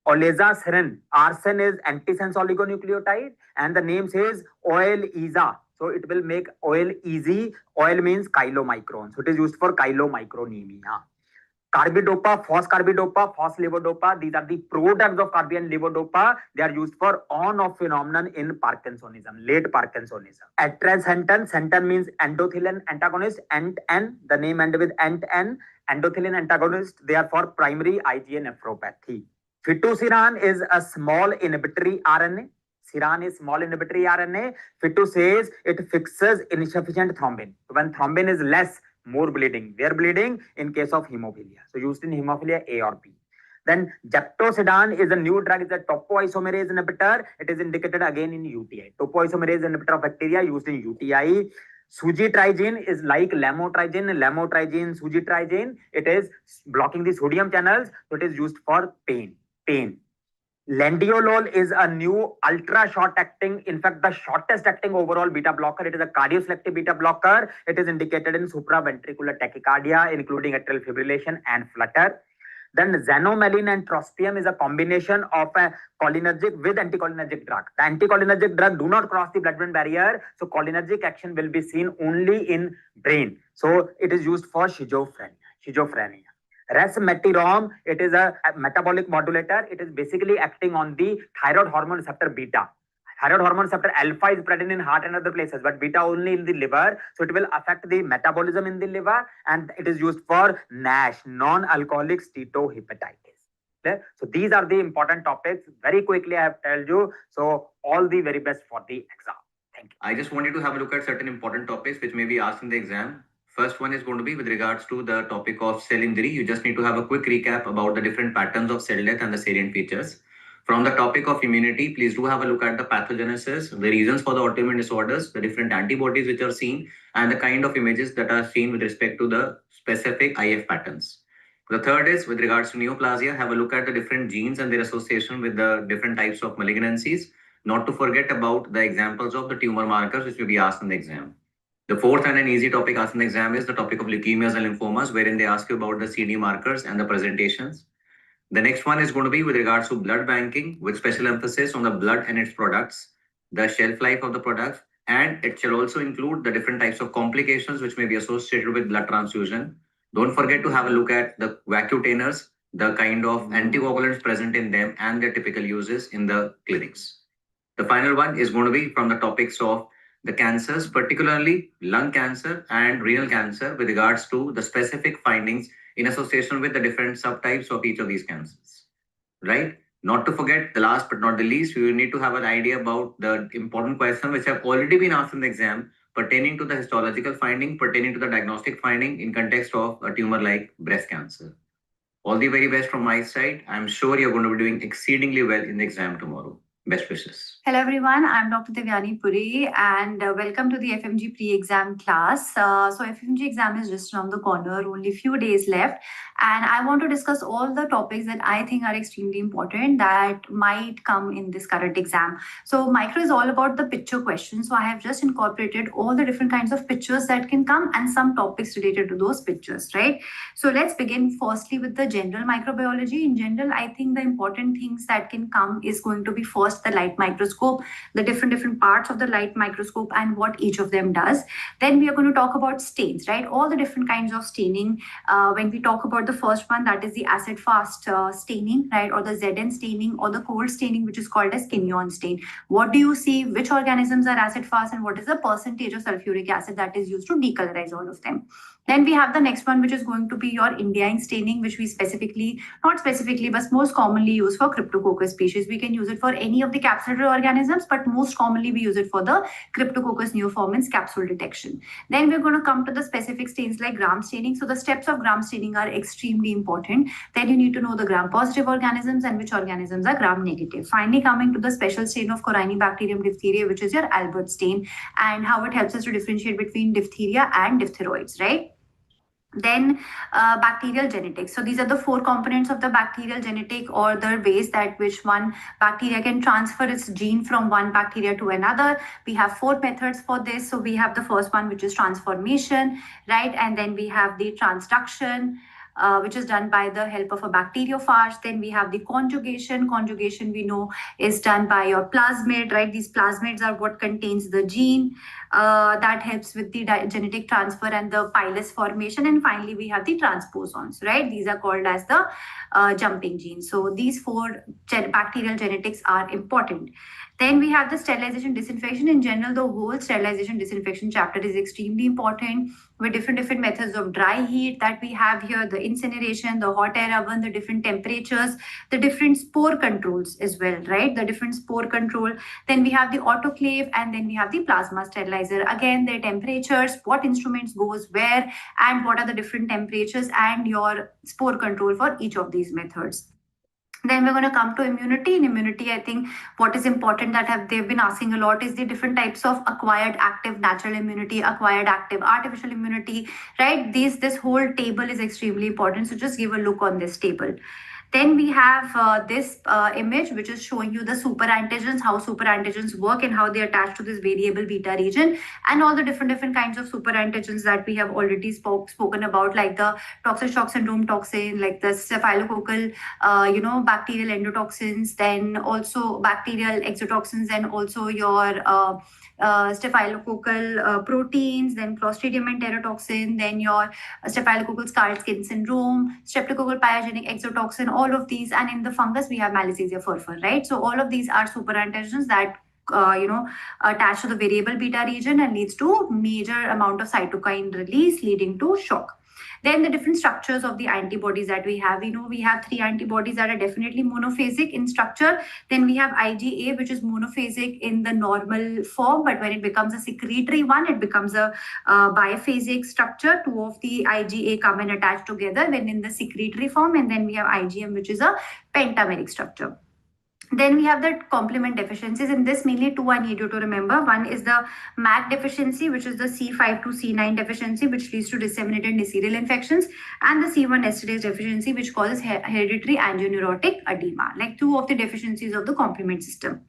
[SPEAKER 5] Olezasiran, arsen is antisense oligonucleotide, and the name says oil ESA. So it will make oil easy. Oil means chylomicron. So it is used for chylomicronemia. Carbidopa, phoscarbidopa, phoslevodopa. These are the products of carbi and levodopa. They are used for on-off phenomenon in Parkinsonism, late Parkinsonism. Atrasentan, sentan means endothelin antagonist. Ant-N, the name ended with Ant-N. Endothelin antagonist. They are for primary IgA nephropathy. Fitusiran is a small inhibitory RNA. Siran is small inhibitory RNA. Fitu says it fixes insufficient thrombin. When thrombin is less, more bleeding. Where bleeding? In case of hemophilia. So used in hemophilia A or B. Then Geptosidan is a new drug. It's a topoisomerase inhibitor. It is indicated again in UTI. Topoisomerase inhibitor of bacteria used in UTI. Sujitrigine is like lamotrigine, sujitrigine. It is blocking the sodium channels. So it is used for pain. Landiolol is a new ultra short acting, in fact the shortest acting overall beta blocker. It is a cardioselective beta blocker. It is indicated in supraventricular tachycardia, including atrial fibrillation and flutter. Then xanomeline and trospium is a combination of a cholinergic with anticholinergic drug. The anticholinergic drug do not cross the blood-brain barrier, so cholinergic action will be seen only in brain. So it is used for schizophrenia. Resmetirom, it is a metabolic modulator. It is basically acting on the thyroid hormone receptor beta. Thyroid hormone receptor alpha is present in heart and other places, but beta only in the liver. So it will affect the metabolism in the liver, and it is used for NASH, non-alcoholic steatohepatitis. Okay? So these are the important topics. Very quickly, I have told you. So all the very best for the exam. Thank you.
[SPEAKER 1] I just want you to have a look at certain important topics which may be asked in the exam. First one is going to be with regards to the topic of cell injury. You just need to have a quick recap about the different patterns of cell death and the salient features. From the topic of immunity, please do have a look at the pathogenesis, the reasons for the autoimmune disorders, the different antibodies which are seen, and the kind of images that are seen with respect to the specific IF patterns. The third is with regards to neoplasia, have a look at the different genes and their association with the different types of malignancies. Not to forget about the examples of the tumor markers which will be asked in the exam. The fourth and an easy topic asked in the exam is the topic of leukemias and lymphomas, wherein they ask you about the CD markers and the presentations. The next one is going to be with regards to blood banking, with special emphasis on the blood and its products, the shelf life of the products, and it shall also include the different types of complications which may be associated with blood transfusion. Don't forget to have a look at the vacutainers, the kind of anticoagulants present in them, and their typical uses in the clinics. The final one is going to be from the topics of
[SPEAKER 6] the cancers, particularly lung cancer and renal cancer, with regards to the specific findings in association with the different subtypes of each of these cancers, right? Not to forget, the last but not the least, we will need to have an idea about the important question which have already been asked in the exam pertaining to the histological finding, pertaining to the diagnostic finding in context of a tumor like breast cancer. All the very best from my side. I'm sure you're going to be doing exceedingly well in the exam tomorrow. Best wishes.
[SPEAKER 7] Hello everyone, I'm Dr. Devyani Puri and welcome to the FMG pre-exam class. So FMG exam is just around the corner, only few days left, and I want to discuss all the topics that I think are extremely important that might come in this current exam. So micro is all about the picture questions. So I have just incorporated all the different kinds of pictures that can come and some topics related to those pictures, right? So let's begin firstly with the general microbiology. In general, I think the important things that can come is going to be first the light microscope, the different parts of the light microscope and what each of them does. Then we are going to talk about stains, right? All the different kinds of staining. When we talk about the first one, that is the acid fast staining, right? Or the ZN staining or the cold staining, which is called as Kinyon stain. What do you see? Which organisms are acid fast and what is the percentage of sulfuric acid that is used to decolorize all of them? Then we have the next one, which is going to be your Indian staining, which we not specifically, but most commonly use for Cryptococcus species. We can use it for any of the capsulated organisms, but most commonly we use it for the Cryptococcus neoformans capsule detection. Then we're going to come to the specific stains like gram staining. So the steps of gram staining are extremely important. Then you need to know the gram positive organisms and which organisms are gram negative. Finally, coming to the special stain of Corynebacterium diphtheria, which is your Albert stain, and how it helps us to differentiate between diphtheria and diphtheroids, right? Then bacterial genetics. So these are the four components of the bacterial genetic, or the ways that which one bacteria can transfer its gene from one bacteria to another. We have four methods for this. So we have the first one, which is transformation, right? And then we have the transduction, which is done by the help of a bacteriophage. Then we have the conjugation. Conjugation we know is done by your plasmid, right? These plasmids are what contains the gene that helps with the genetic transfer and the pilus formation. And finally, we have the transposons, right? These are called as the jumping genes. So these four bacterial genetics are important. Then we have the sterilization disinfection. In general, the whole sterilization disinfection chapter is extremely important, with different methods of dry heat that we have here, the incineration, the hot air oven, the different temperatures, the different spore controls as well, right? The different spore control. Then we have the autoclave, and then we have the plasma sterilizer. Again, their temperatures, what instruments goes where, and what are the different temperatures and your spore control for each of these methods. Then we're going to come to immunity. In immunity, I think what is important that they've been asking a lot is the different types of acquired active natural immunity, acquired active artificial immunity, right? This whole table is extremely important. So just give a look on this table. Then we have this image, which is showing you the superantigens, how superantigens work and how they attach to this variable beta region, and all the different kinds of superantigens that we have already spoken about, like the toxic shock syndrome toxin, like the staphylococcal, bacterial endotoxins, then also bacterial exotoxins, and also your staphylococcal proteins, then Clostridium enterotoxin, then your staphylococcal scarlet skin syndrome, streptococcal pyogenic exotoxin, all of these. And in the fungus, we have Malassezia furfur, right? So all of these are superantigens that attach to the variable beta region and leads to major amount of cytokine release, leading to shock. Then the different structures of the antibodies that we have. We know we have three antibodies that are definitely monophasic in structure. Then we have IgA, which is monophasic in the normal form, but when it becomes a secretory one, it becomes a biphasic structure. Two of the IgA come and attach together when in the secretory form. And then we have IgM, which is a pentameric structure. Then we have the complement deficiencies. In this, mainly two I need you to remember. One is the MAC deficiency, which is the C5 to C9 deficiency, which leads to disseminated neurial infections, and the C1 esterase deficiency, which causes hereditary angioneurotic edema, like two of the deficiencies of the complement system.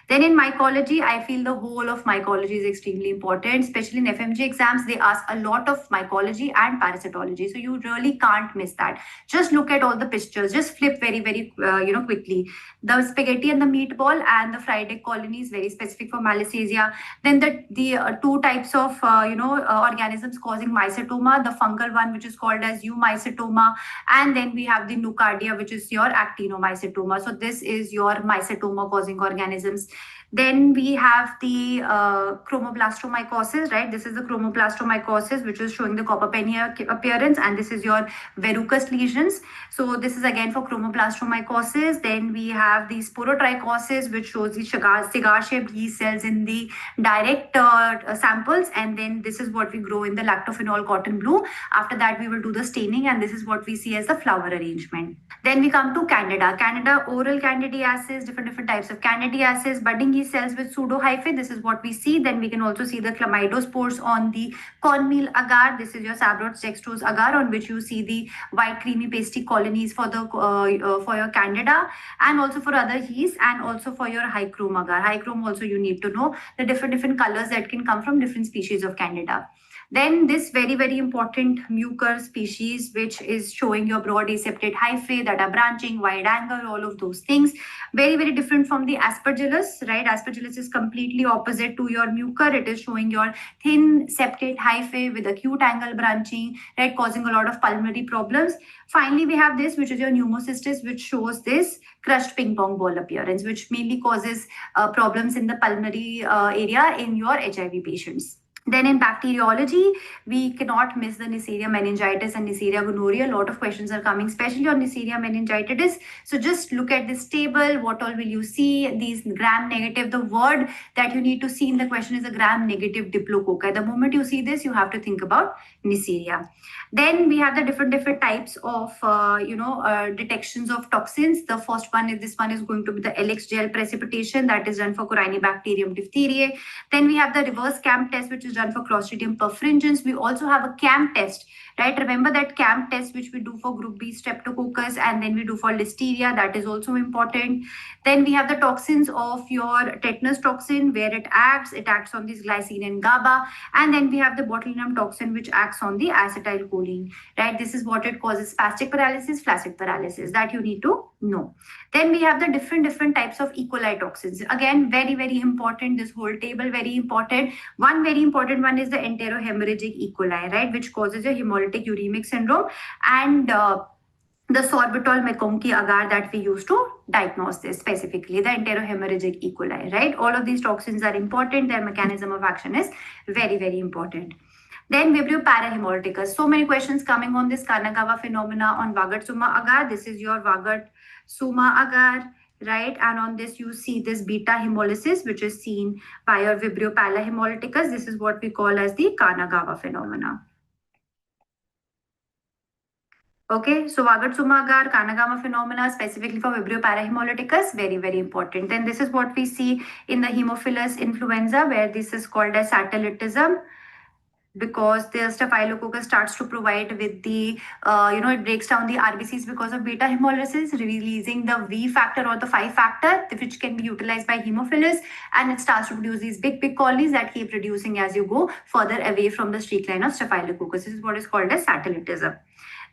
[SPEAKER 7] Then in mycology, I feel the whole of mycology is extremely important, especially in FMG exams. They ask a lot of mycology and parasitology. So you really can't miss that. Just look at all the pictures. Just flip very quickly. The spaghetti and the meatball and the fried egg colony is very specific for Malassezia. Then the two types of organisms causing mycetoma, the fungal one, which is called as eumycetoma, and then we have the nocardia, which is your actinomycetoma. So this is your mycetoma causing organisms. Then we have the chromoblastomycosis, right? This is the chromoblastomycosis, which is showing the copper penny appearance, and this is your verrucous lesions. So this is again for chromoblastomycosis. Then we have the sporotrichosis, which shows the cigar-shaped yeast cells in the direct samples, and then this is what we grow in the lactophenol cotton blue. After that, we will do the staining, and this is what we see as the flower arrangement. Then we come to Candida. Candida, oral candidiasis, different types of candidiasis, budding yeast cells with pseudohyphae. This is what we see. Then we can also see the chlamydospores on the cornmeal agar. This is your Sabrots dextrose agar, on which you see the white creamy pasty colonies for the for your Candida, and also for other yeasts, and also for your high chrome agar. High chrome also you need to know the different colors that can come from different species of Candida. Then this very important mucor species, which is showing your broad aseptate hyphae that are branching, wide angle, all of those things. Very different from the aspergillus, right? Aspergillus is completely opposite to your mucor. It is showing your thin septate hyphae with acute angle branching, right, causing a lot of pulmonary problems. Finally, we have this, which is your pneumocystis, which shows this crushed ping pong ball appearance, which mainly causes problems in the pulmonary area in your HIV patients. Then in bacteriology, we cannot miss the Neisseria meningitis and Neisseria gonorrhea. A lot of questions are coming, especially on Neisseria meningitis. So just look at this table. What all will you see? These gram-negative. The word that you need to see in the question is a gram-negative diplococci. The moment you see this, you have to think about Neisseria. Then we have the different types of detections of toxins. The first one is, this one is going to be the LX gel precipitation that is done for Corynebacterium diphtheriae. Then we have the reverse CAMP test, which is done for Clostridium perfringens. We also have a CAMP test, right? Remember that CAMP test which we do for group B streptococcus, and then we do for listeria. That is also important. Then we have the toxins of your tetanus toxin, where it acts on this glycine and GABA. And then we have the botulinum toxin, which acts on the acetylcholine, right? This is what it causes: spastic paralysis, flaccid paralysis, that you need to know. Then we have the different types of E. coli toxins. Again, very important. This whole table, very important. One very important one is the enterohemorrhagic E. coli, right, which causes a hemolytic uremic syndrome, and the sorbitol McConkey agar that we use to diagnose this, specifically the enterohemorrhagic E. coli, right? All of these toxins are important. Their mechanism of action is very important. Then Vibrio parahemolyticus. So many questions coming on this Kanagawa phenomena on Vagat-Summa agar. This is your Vagat-Summa agar, right? And on this you see this beta hemolysis, which is seen by your Vibrio parahemolyticus. This is what we call as the Kanagawa phenomena. Okay, so Vagat-Summa agar, Kanagawa phenomena, specifically for Vibrio parahemolyticus, very important. Then this is what we see in the Haemophilus influenza, where this is called as satellitism, because the Staphylococcus starts to provide with the, it breaks down the RBCs because of beta hemolysis, releasing the V factor or the 5 factor, which can be utilized by Haemophilus, and it starts to produce these big colonies that keep reducing as you go further away from the streak line of Staphylococcus. This is what is called as satellitism.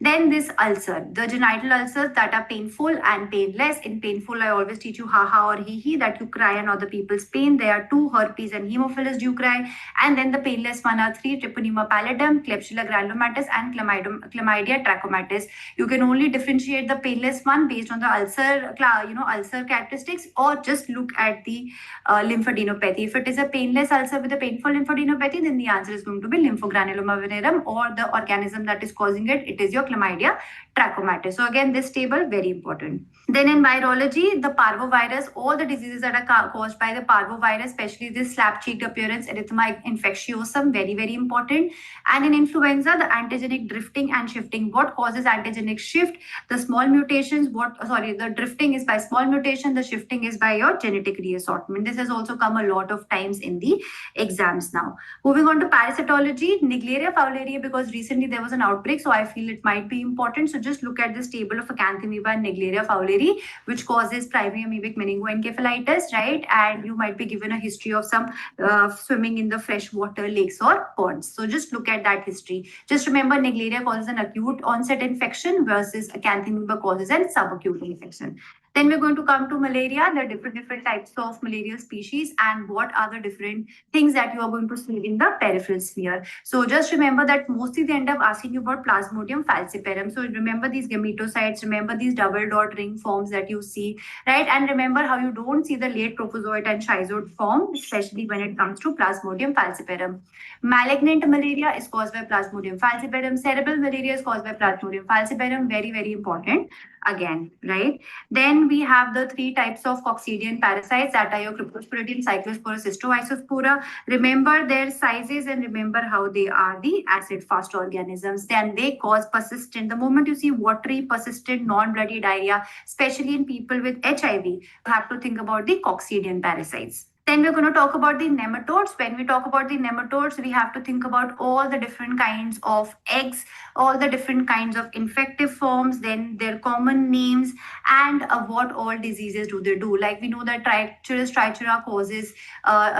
[SPEAKER 7] Then this ulcer, the genital ulcers that are painful and painless. In painful, I always teach you ha or he that you cry and other people's pain. There are 2, herpes and Haemophilus do cry. And then the painless one are 3, Treponema pallidum, Klebsiella granulomatis, and Chlamydia trachomatis. You can only differentiate the painless one based on the ulcer, ulcer characteristics, or just look at the lymphadenopathy. If it is a painless ulcer with a painful lymphadenopathy, then the answer is going to be lymphogranuloma venerum, or the organism that is causing it, it is your Chlamydia trachomatis. So again, this table very important. Then in virology, the parvovirus, all the diseases that are caused by the parvovirus, especially this slap-cheeked appearance, erythema infectiosum, very important. And in influenza, the antigenic drifting and shifting. What causes antigenic shift? The small mutations. The drifting is by small mutation, the shifting is by your genetic reassortment. This has also come a lot of times in the exams now. Moving on to parasitology, Naegleria fowleri, because recently there was an outbreak, so I feel it might be important. So just look at this table of Acanthamoeba and Naegleria fowleri, which causes primary amoebic meningoencephalitis, right? And you might be given a history of some swimming in the freshwater lakes or ponds. So just look at that history. Just remember, Naegleria causes an acute onset infection versus Acanthamoeba causes a subacute infection. Then we're going to come to malaria, the different types of malarial species, and what are the different things that you are going to see in the peripheral sphere. So just remember that mostly they end up asking you about Plasmodium falciparum. So remember these gametocytes, remember these double dot ring forms that you see, right? And remember how you don't see the late propozoid and schizoid form, especially when it comes to Plasmodium falciparum. Malignant malaria is caused by Plasmodium falciparum. Cerebral malaria is caused by Plasmodium falciparum. Very, very important again, right? Then we have the three types of coccidian parasites that are your Cryptosporidium, Cyclospora, Cystoisospora. Remember their sizes and remember how they are the acid-fast organisms. Then they cause persistent, the moment you see watery, persistent, non-bloody diarrhea, especially in people with HIV, you have to think about the coccidian parasites. Then we're going to talk about the nematodes. When we talk about the nematodes, we have to think about all the different kinds of eggs, all the different kinds of infective forms, then their common names, and what all diseases do they do. Like we know that trichura causes,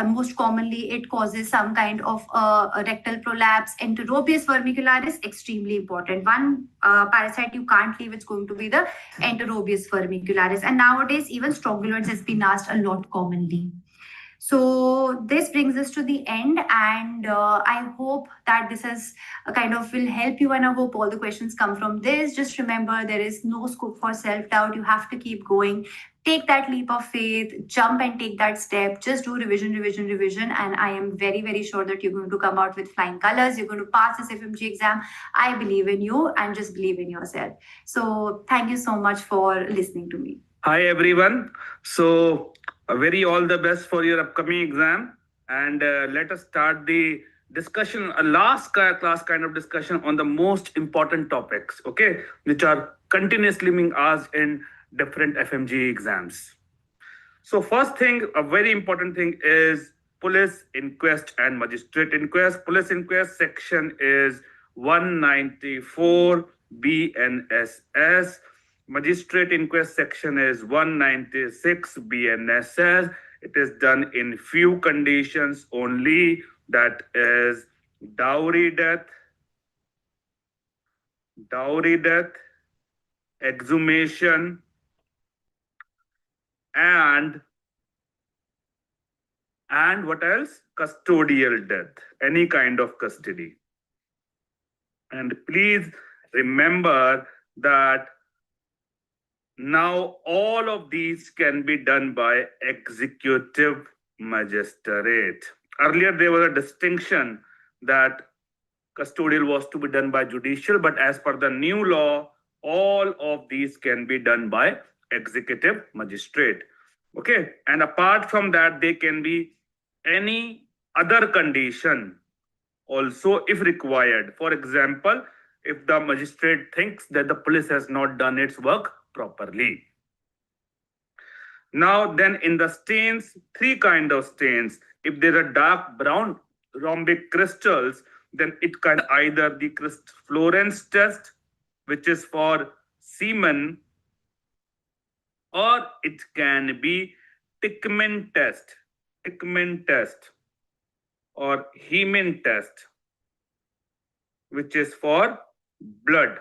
[SPEAKER 7] most commonly it causes some kind of a rectal prolapse. Enterobius vermicularis, extremely important. One parasite you can't leave, it's going to be the Enterobius vermicularis. And nowadays, even strongyloids has been asked a lot commonly. So this brings us to the end, and I hope that this is kind of will help you, and I hope all the questions come from this. Just remember, there is no scope for self-doubt. You have to keep going. Take that leap of faith, jump and take that step. Just do revision, revision, revision. And I am very, very sure that you're going to come out with flying colors. You're going to pass this FMG exam. I believe in you, and just believe in yourself. So thank you so much for listening to me.
[SPEAKER 8] Hi, everyone. So a very all the best for your upcoming exam, and let us start the discussion, a last class kind of discussion on the most important topics, okay, which are continuously being asked in different FMGE exams. So first thing, a very important thing is police inquest and magistrate inquest. Police inquest section is 194 BNSS. Magistrate inquest section is 196 BNSS. It is done in few conditions only, that is dowry death, exhumation, and what else? Custodial death, any kind of custody. And please remember that now all of these can be done by executive magistrate. Earlier there was a distinction that custodial was to be done by judicial, but as per the new law, all of these can be done by executive magistrate. Okay, and apart from that, they can be any other condition also if required. For example, if the magistrate thinks that the police has not done its work properly. Now then, in the stains, three kind of stains. If there are dark brown rhombic crystals, then it can either the Florence test, which is for semen, or it can be Tickman test, or Heman test, which is for blood,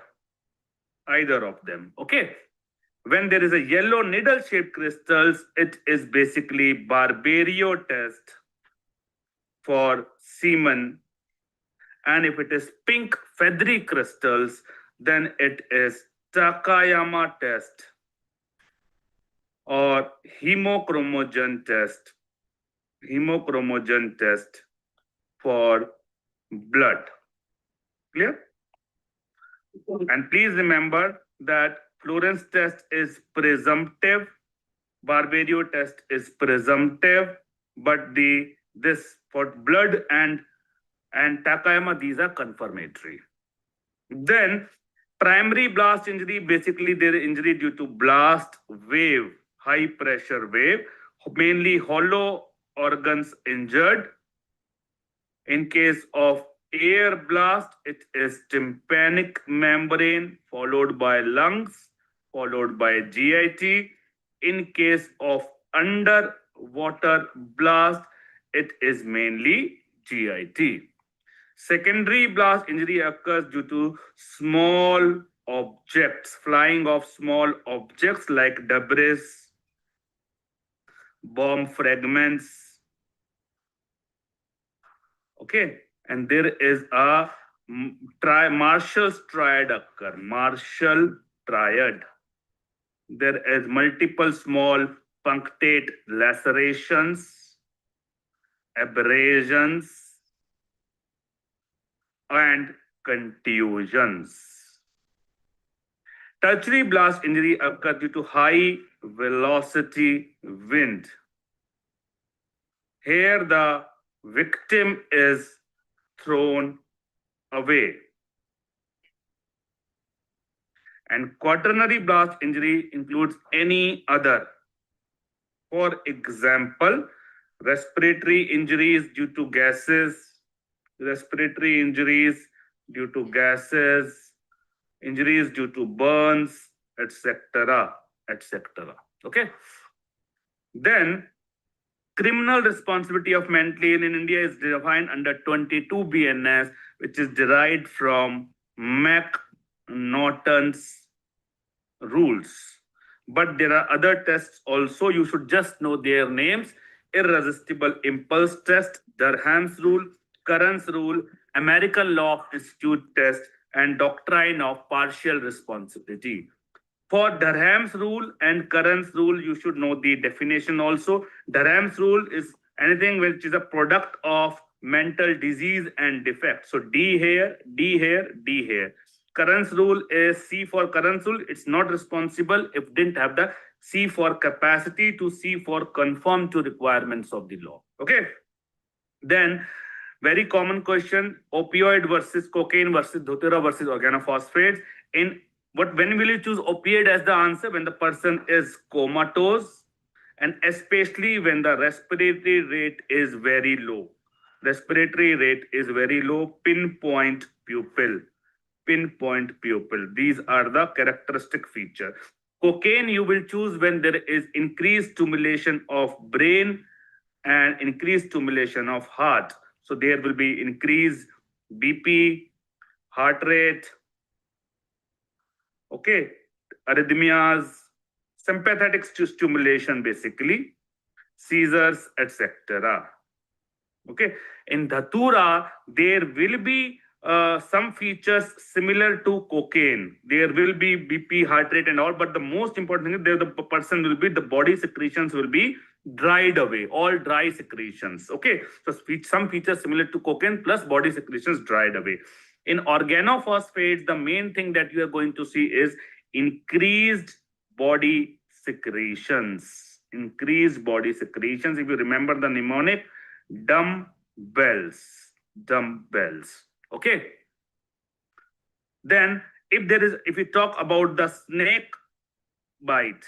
[SPEAKER 8] either of them. Okay. When there is a yellow needle-shaped crystals, it is basically Barberio test for semen. And if it is pink feathery crystals, then it is Takayama test or hemochromogen test for blood. Clear? And please remember that Florence test is presumptive, Barberio test is presumptive, but this for blood and Takayama, these are confirmatory. Then primary blast injury, basically there is injury due to blast wave, high pressure wave, mainly hollow organs injured. In case of air blast, it is tympanic membrane followed by lungs, followed by GIT. In case of underwater blast, it is mainly GIT. Secondary blast injury occurs due to small objects, flying of small objects like debris, bomb fragments. Okay, and there is a Marshall's triad occur. Marshall triad. There is multiple small punctate lacerations, abrasions, and contusions. Tertiary blast injury occurs due to high velocity wind. Here the victim is thrown away. And quaternary blast injury includes any other. For example, respiratory injuries due to gases, respiratory injuries due to gases, injuries due to burns, etc., etc. Okay. Then, criminal responsibility of mentally ill in India is defined under 22 BNS, which is derived from McNaughton's rules. But there are other tests also. You should just know their names: irresistible impulse test, Durham's rule, Curran's rule, American Law Institute test, and doctrine of partial responsibility. For Durham's rule and Curran's rule, you should know the definition also. Durham's rule is anything which is a product of mental disease and defect. So D here, D here, D here. Curran's rule is C for Curran's rule. It's not responsible if didn't have the C for capacity to C for conform to requirements of the law. Okay. Then very common question: opioid versus cocaine versus doTERA versus organophosphates. When will you choose opioid as the answer? When the person is comatose, and especially when the respiratory rate is very low. Respiratory rate is very low. Pinpoint pupil. Pinpoint pupil. These are the characteristic features. Cocaine you will choose when there is increased stimulation of brain and increased stimulation of heart. So there will be increased BP, heart rate, okay, arrhythmias, sympathetic stimulation basically, seizures, etc. Okay, in Dhatura, there will be some features similar to cocaine. There will be BP, heart rate and all, but the most important thing is there the person will be, the body secretions will be dried away, all dry secretions. Okay, so some features similar to cocaine plus body secretions dried away. In organophosphates, the main thing that you are going to see is increased body secretions. Increased body secretions. If you remember the mnemonic, dumbbells. Dumbbells. Okay. Then, if we talk about the snake bite,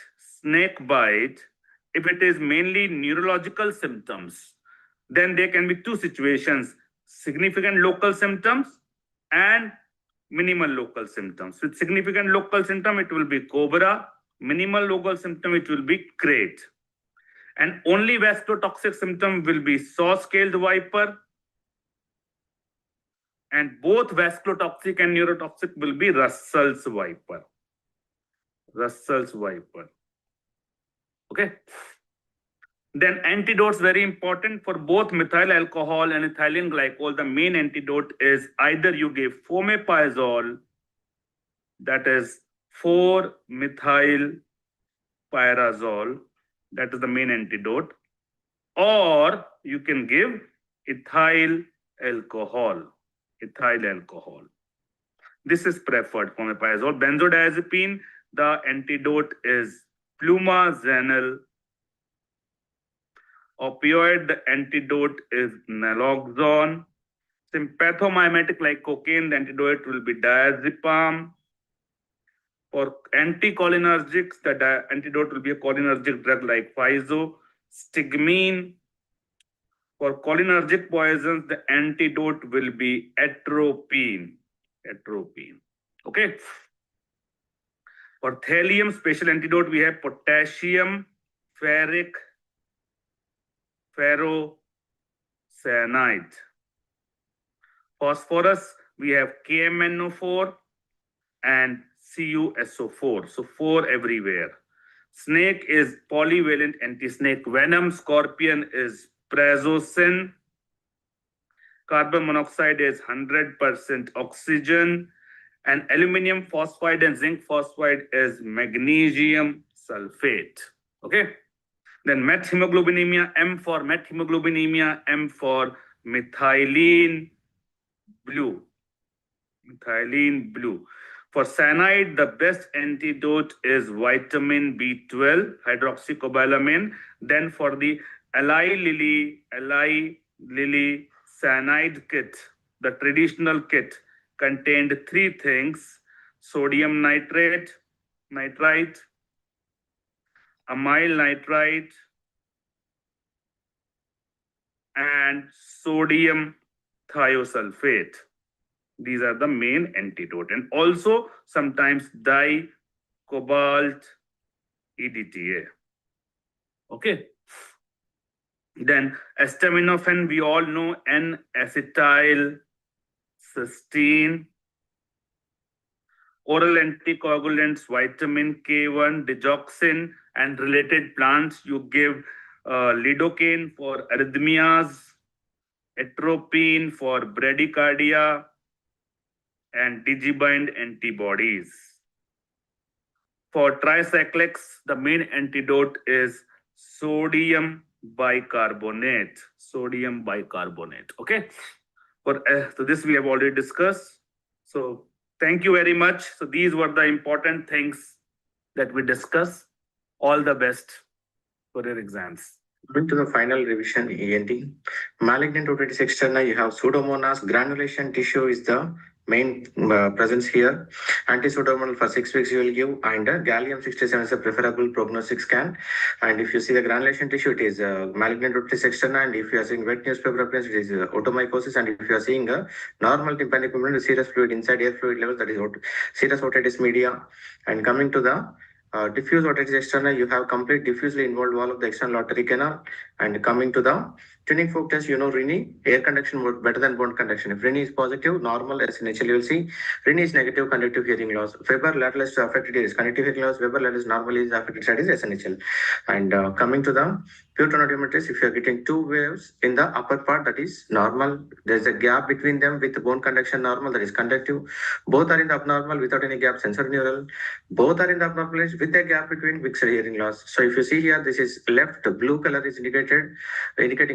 [SPEAKER 8] if it is mainly neurological symptoms, then there can be two situations: significant local symptoms and minimal local symptoms. With significant local symptom, it will be cobra. Minimal local symptom, it will be crate. And only vasculotoxic symptom will be saw-scaled viper. And both vasculotoxic and neurotoxic will be Russell's viper. Russell's viper. Okay. Then antidotes, very important for both methyl alcohol and ethylene glycol. The main antidote is either you give fomepizole, that is 4-methylpyrazole, that is the main antidote, or you can give ethyl alcohol. Ethyl alcohol. This is preferred, fomepizole. Benzodiazepine, the antidote is plumazanil. Opioid, the antidote is naloxone. Sympathomimetic like cocaine, the antidote will be diazepam. For anticholinergics, the antidote will be a cholinergic drug like Physo. Stigmine. For cholinergic poisons, the antidote will be atropine. Atropine. Okay. For thallium, special antidote, we have potassium, ferric, ferrocyanide. Phosphorus, we have KMNO4 and CuSO4. So 4 everywhere. Snake is polyvalent anti-snake venom. Scorpion is prazosin. Carbon monoxide is 100% oxygen. And aluminum phosphide and zinc phosphide is magnesium sulfate. Okay. Then methemoglobinemia, M for methemoglobinemia, M for methylene blue. Methylene blue. For cyanide, the best antidote is vitamin B12, hydroxycobalamin. Then for the Eli Lilly cyanide kit, the traditional kit contained 3 things: sodium nitrate, amyl nitrite, and sodium thiosulfate. These are the main antidote. And also sometimes dicobalt EDTA. Okay. Then acetaminophen, we all know N-acetyl cysteine. Oral anticoagulants, vitamin K1, digoxin, and related plants. You give lidocaine for arrhythmias, atropine for bradycardia, and digibind antibodies. For tricyclics, the main antidote is sodium bicarbonate. Sodium bicarbonate. Okay. So this we have already discussed. So thank you very much. So these were the important things that we discussed. All the best for your exams.
[SPEAKER 9] Coming to the final revision, ENT. Malignant otitis externa, you have Pseudomonas. Granulation tissue is the main presence here. Anti-pseudomonal for 6 weeks you will give, and gallium-67 is a preferable prognostic scan. And if you see the granulation tissue, it is malignant otitis externa. And if you are seeing wet newspaper appearance, it is otomycosis. And if you are seeing a normal tympanic movement, serous fluid inside air fluid levels, that is serous otitis media. And coming to the diffuse otitis externa, you have complete diffusely involved wall of the external auditory canal. And coming to the tuning fork test, you know, Rini, air conduction work better than bone conduction. If Rini is positive, normal, as in HL, you will see. Rini is negative, conductive hearing loss. Weber lateralus affected is conductive hearing loss. Weber lateralus normal is affected side is SNHL. And coming to the pure tonodiometries, if you are getting 2 waves in the upper part, that is normal. There is a gap between them with bone conduction normal, that is conductive. Both are in the abnormal without any gap, sensorineural. Both are in the abnormal range with a gap between mixed hearing loss. So if you see here, this is left, blue color is indicating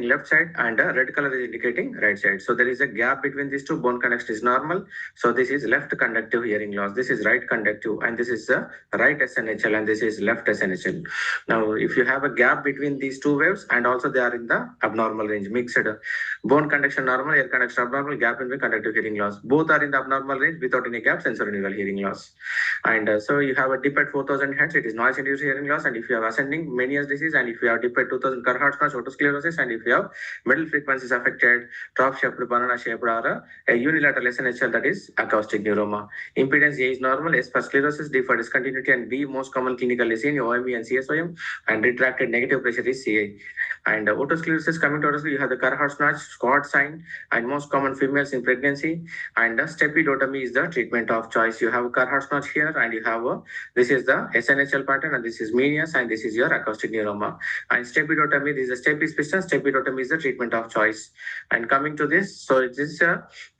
[SPEAKER 9] left side, and red color is indicating right side. So there is a gap between these two. Bone conduction is normal. So this is left conductive hearing loss. This is right conductive, and this is right SNHL, and this is left SNHL. Now, if you have a gap between these 2 waves, and also they are in the abnormal range, mixed bone conduction normal, air conduction abnormal, gap in the conductive hearing loss. Both are in the abnormal range without any gap, sensorineural hearing loss. And so you have a dip at 4,000 Hz, it is noise-induced hearing loss. And if you have ascending Meniere's disease, and if you have dip at 2,000 Kerhertz, otosclerosis, and if you have middle frequencies affected, drop-shaped, banana-shaped, or a unilateral SNHL, that is acoustic neuroma. Impedance A is normal, S for sclerosis, D for discontinuity, and B most common clinically seen, OME and CSOM, and retracted negative pressure is CA. And otosclerosis, coming to otosclerosis, you have the Kerhertz squat sign, and most common females in pregnancy. And stepidotomy is the treatment of choice. You have Kerhertz notch here, and you have this is the SNHL pattern, and this is Meniere's, and this is your acoustic neuroma. And stepidotomy, this is a stapes piston. Stepidotomy is the treatment of choice. And coming to this, so this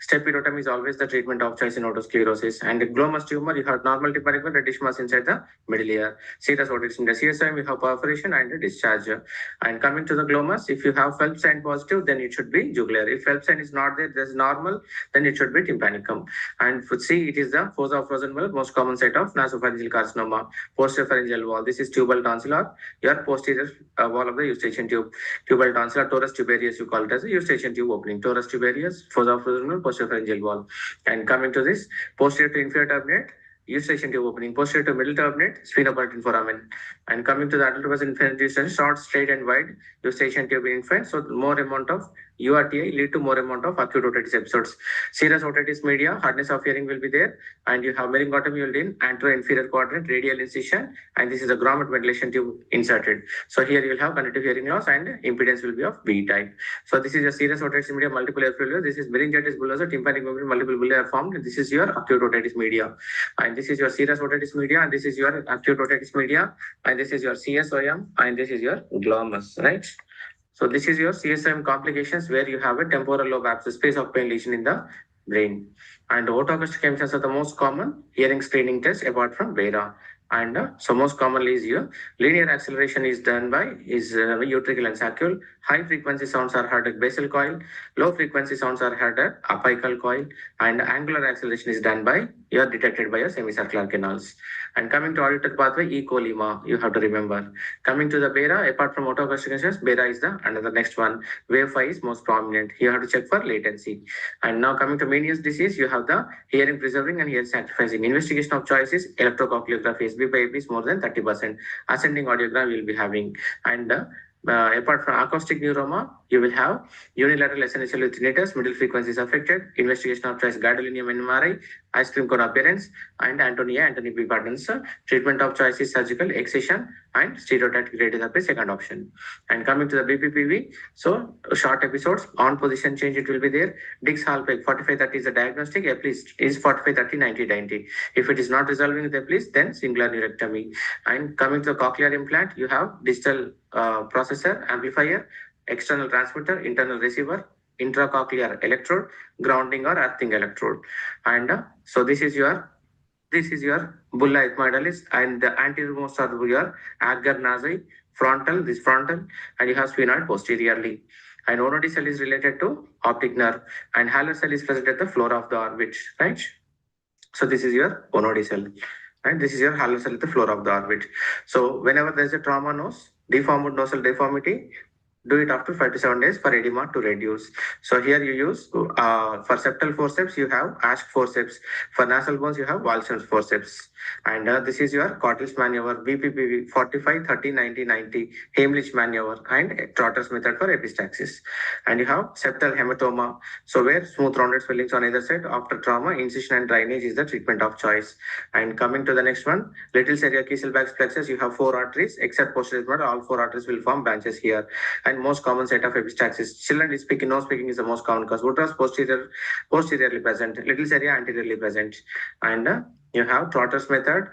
[SPEAKER 9] stepidotomy is always the treatment of choice in otosclerosis. And the glomus tumor, you have normal tympanic reddish mass inside the middle ear. Serous otitis in the CSM, you have perforation and discharge. And coming to the glomus, if you have Phelps sign positive, then it should be jugular. If Phelps sign is not there, that's normal, then it should be tympanicum. And see, it is the fossa of frozen valve, most common site of nasopharyngeal carcinoma, posterior pharyngeal wall. This is tubal tonsillar, your posterior wall of the eustachian tube. Tubal tonsillar, torus tubarius, you call it as a eustachian tube opening. Torus tubarius, fossa of frozen valve, posterior pharyngeal wall. And coming to this, posterior to inferior turbinate, eustachian tube opening, posterior to middle turbinate, sphenopartin foramen. And coming to the adult person infant, short, straight, and wide eustachian tube in infant, so more amount of URTI lead to more amount of acute otitis episodes. Serous otitis media, hardness of hearing will be there, and you have meningotomy in anterior-inferior quadrant, radial incision, and this is a grommet ventilation tube inserted. So here you will have conductive hearing loss and impedance will be of B type. So this is a serous otitis media, multiple air failure. This is meningitis bullosa, tympanic membrane, multiple bullae are formed. This is your acute otitis media, and this is your serous otitis media, and this is your acute otitis media, and this is your CSOM, and this is your glomus, right? So this is your CSM complications where you have a temporal lobe abscess, space of pain lesion in the brain. And autoacoustic emissions are the most common hearing screening test apart from VERA. And so most commonly is your linear acceleration is done by utricle and saccule. High frequency sounds are heard at basal coil. Low frequency sounds are heard at apical coil. And angular acceleration is done by detected by your semicircular canals. And coming to auditory pathway, E. colima, you have to remember. Coming to the BERA, apart from autoacoustic emissions, BERA is the another next one. Wave 5 is most prominent. You have to check for latency. And now coming to Meniere's disease, you have the hearing preserving and hearing sacrificing. Investigation of choice is electrocochleography. SB by AB is more than 30%. Ascending audiogram you will be having. And apart from acoustic neuroma, you will have unilateral essential with tinnitus, middle frequencies affected, investigation of choice gadolinium MRI, ice cream cone appearance, and Antonia Anthony P. Patterns. Treatment of choice is surgical excision and stereotactic radiotherapy, second option. And coming to the BPPV, so short episodes, on position change it will be there. Dix Hallpike 45-30 is the diagnostic, Eplis is 45-30, 90-90. If it is not resolving with Eplis, then singular neurectomy. And coming to the cochlear implant, you have digital processor, amplifier, external transmitter, internal receiver, intracochlear electrode, grounding or earthing electrode. And so this is your bulla ethmoidalis, and the anterior most are your agar nasal, frontal, this frontal, and you have sphenoid posteriorly. And onody cell is related to optic nerve, and halar cell is present at the floor of the orbit, right? So this is your onody cell. And this is your halar cell at the floor of the orbit. So whenever there is a trauma nose, deformed nosal deformity, do it after 5 to 7 days for edema to reduce. So here you use for septal forceps, you have Asch forceps. For nasal bones, you have Walsham's forceps. And this is your Cottl's maneuver, BPPV 45-30, 90-90, Heimlich maneuver, and Trotter's method for epistaxis. And you have septal hematoma. So where smooth rounded swellings on either side after trauma, incision and drainage is the treatment of choice. And coming to the next one, little seria Kieselbach's plexus, you have 4 arteries, except posterior ethmoid, all 4 arteries will form branches here. And most common set of epistaxis. Children is speaking, no speaking is the most common cause. Uterus posteriorly present, little seria anteriorly present. And you have Trotter's method